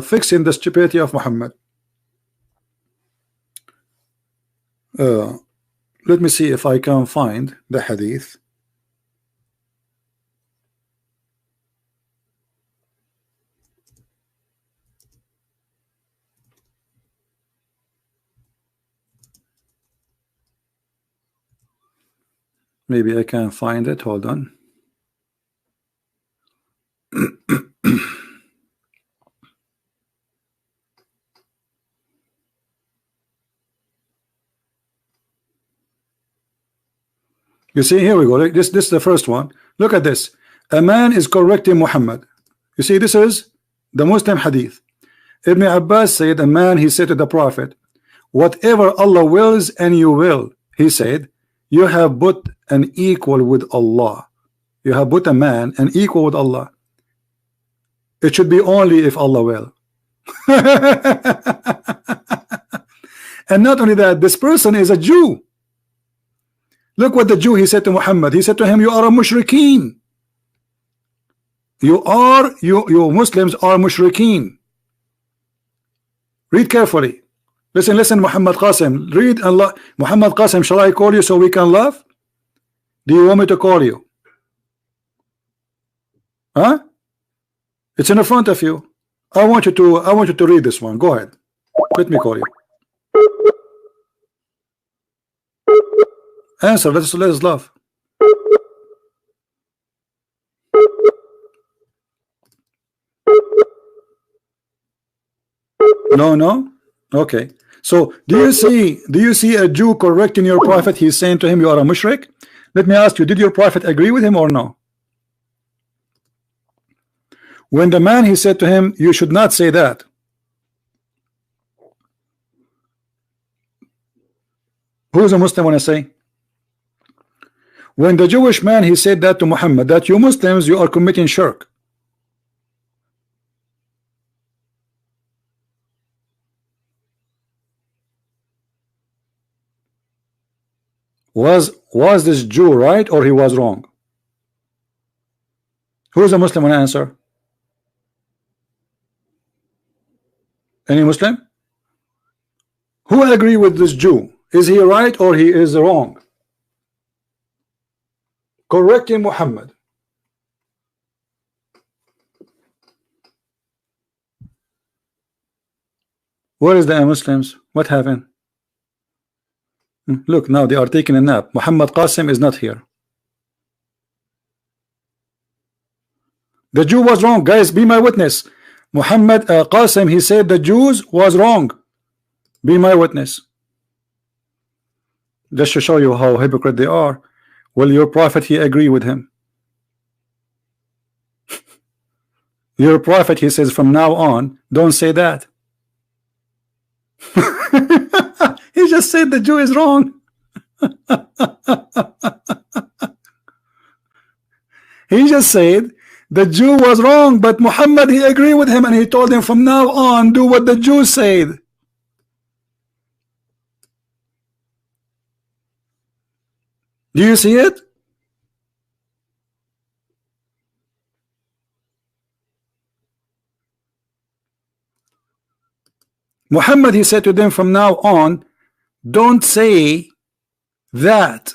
[SPEAKER 1] fixing the stupidity of Muhammad. Let me see if I can find the hadith. Maybe I can find it. Hold on. You see, here we go. This is the first one. Look at this. A man is correcting Muhammad. You see, this is the Muslim hadith. Ibn Abbas said, a man, he said to the Prophet, whatever Allah wills and you will, he said, you have put an equal with Allah. You have put a man an equal with Allah. It should be only if Allah will. And not only that, this person is a Jew. Look what the Jew he said to Muhammad. He said to him, you are a mushrikeen. You Muslims are mushrikeen. Read carefully. Listen, Muhammad Qasim, read Allah. Muhammad Qasim, shall I call you so we can laugh? Do you want me to call you? Huh? It's in front of you. I want you to read this one. Go ahead. Let me call you. Answer. Let us laugh. No. Okay. So do you see a Jew correcting your prophet? He's saying to him, you are a mushrik. Let me ask you, did your prophet agree with him or no? When the man, he said to him, you should not say that. Who's a Muslim when I say? When the Jewish man, he said that to Muhammad, that you Muslims, you are committing shirk. Was this Jew right or he was wrong? Who is a Muslim when I answer? Any Muslim? Who agree with this Jew? Is he right or he is wrong? Correcting Muhammad. Where is the Muslims? What happened? Look, now they are taking a nap. Muhammad Qasim is not here. The Jew was wrong. Guys, be my witness. Muhammad Qasim, he said the Jews was wrong. Be my witness. Just to show you how hypocrite they are. Will your prophet, he agree with him? Your prophet, he says from now on, don't say that. He just said the Jew is wrong. He just said the Jew was wrong, but Muhammad, he agreed with him and he told him from now on, do what the Jew said. Do you see it? Muhammad, he said to them from now on, don't say that,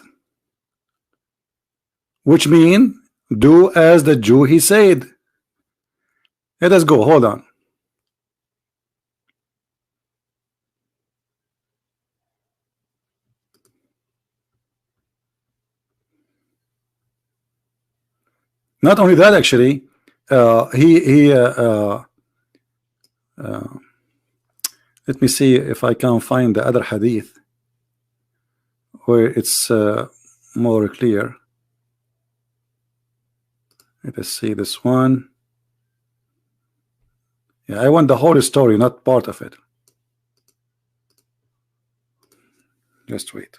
[SPEAKER 1] which means do as the Jew he said. Let us go. Hold on. Not only that, actually, let me see if I can find the other hadith where it's more clear. Let us see this one. Yeah, I want the whole story, not part of it. Just wait.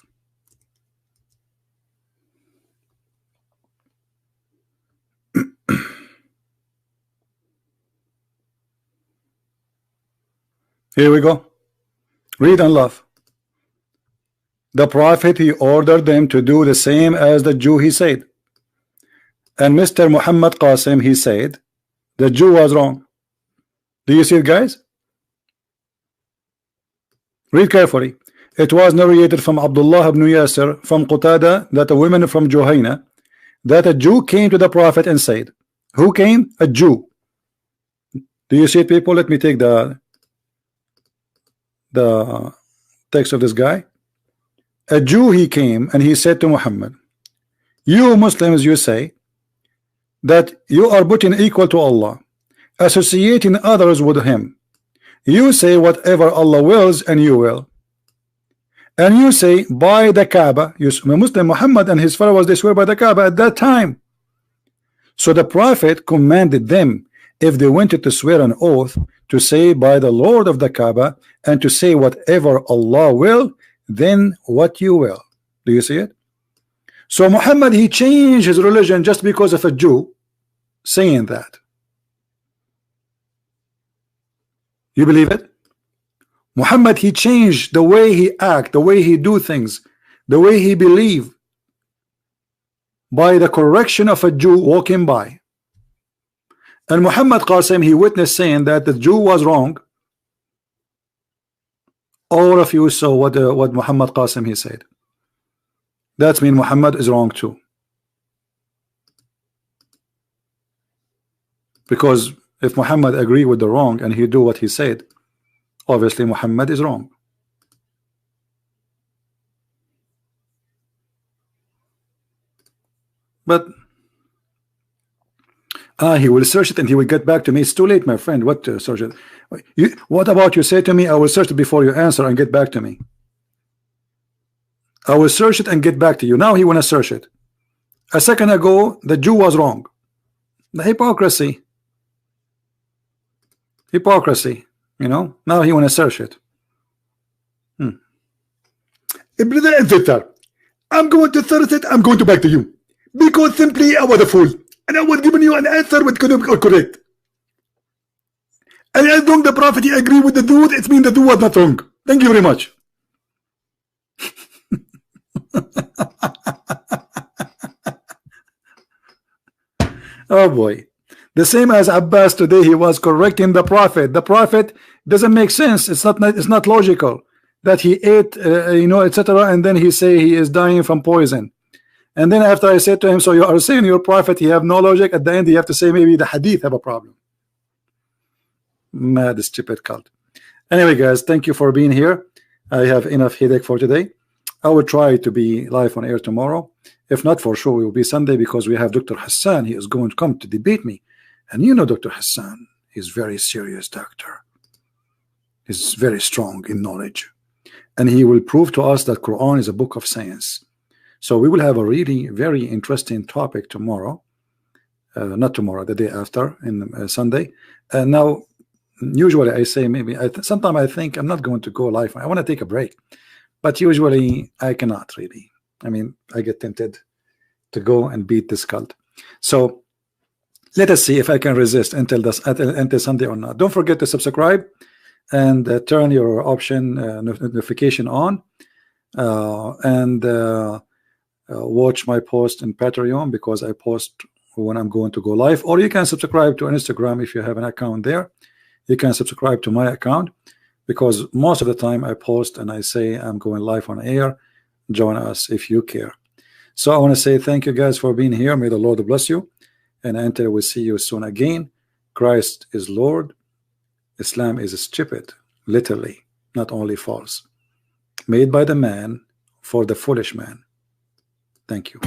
[SPEAKER 1] Here we go. Read and laugh. The prophet, he ordered them to do the same as the Jew he said. And Mr. Muhammad Qasim, he said the Jew was wrong. Do you see it, guys? Read carefully. It was narrated from Abdullah ibn Yasir from Qatada that a woman from Juhayna, that a Jew came to the prophet and said, who came? A Jew. Do you see it, people? Let me take the text of this guy. A Jew, he came and he said to Muhammad, you Muslims, you say that you are putting equal to Allah, associating others with him. You say whatever Allah wills and you will. And you say by the Kaaba, Muslim Muhammad and his followers, they swear by the Kaaba at that time. So the prophet commanded them, if they wanted to swear an oath, to say by the Lord of the Kaaba and to say whatever Allah will, then what you will. Do you see it? So Muhammad, he changed his religion just because of a Jew saying that. You believe it? Muhammad, he changed the way he act, the way he do things, the way he believe, by the correction of a Jew walking by. And Muhammad Qasim, he witnessed saying that the Jew was wrong All of you saw what Muhammad Qasim he said. That means Muhammad is wrong too. Because if Muhammad agree with the wrong and he do what he said, obviously Muhammad is wrong. But he will search it and he will get back to me. It's too late, my friend. What search it? What about you say to me, I will search it before you answer and get back to me. I will search it and get back to you. Now he want to search it. A second ago, the Jew was wrong. The hypocrisy. Hypocrisy. You know, now he want to search it. Brother and sister, I'm going to search it. I'm going to back to you. Because simply I was a fool. And I was giving you an answer which could be correct. And as long as the prophet agree with the dude, it means the dude was not wrong. Thank you very much. Oh boy. The same as Abbas today, he was correcting the prophet. The prophet doesn't make sense. It's not logical that he ate, you know, etc. And then he say he is dying from poison. And then after I said to him, so you are saying your prophet, he have no logic. At the end, you have to say maybe the hadith have a problem. Mad, stupid cult. Anyway, guys, thank you for being here. I have enough headache for today. I will try to be live on air tomorrow. If not, for sure, it will be Sunday because we have Dr. Hassan. He is going to come to debate me. And you know Dr. Hassan, he's very serious doctor. He's very strong in knowledge. And he will prove to us that Quran is a book of science. So we will have a really very interesting topic tomorrow. Not tomorrow, the day after, in Sunday. And now, usually I say maybe, sometimes I think I'm not going to go live. I want to take a break. But usually I cannot really. I mean, I get tempted to go and beat this cult. So let us see if I can resist until Sunday or not. Don't forget to subscribe and turn your option notification on, and watch my post in Patreon because I post when I'm going to go live. Or you can subscribe to Instagram if you have an account there. You can subscribe to my account because most of the time I post and I say I'm going live on air. Join us if you care. So I want to say thank you guys for being here. May the Lord bless you. And until we see you soon again, Christ is Lord. Islam is stupid, literally, not only false. Made by the man for the foolish man. Thank you.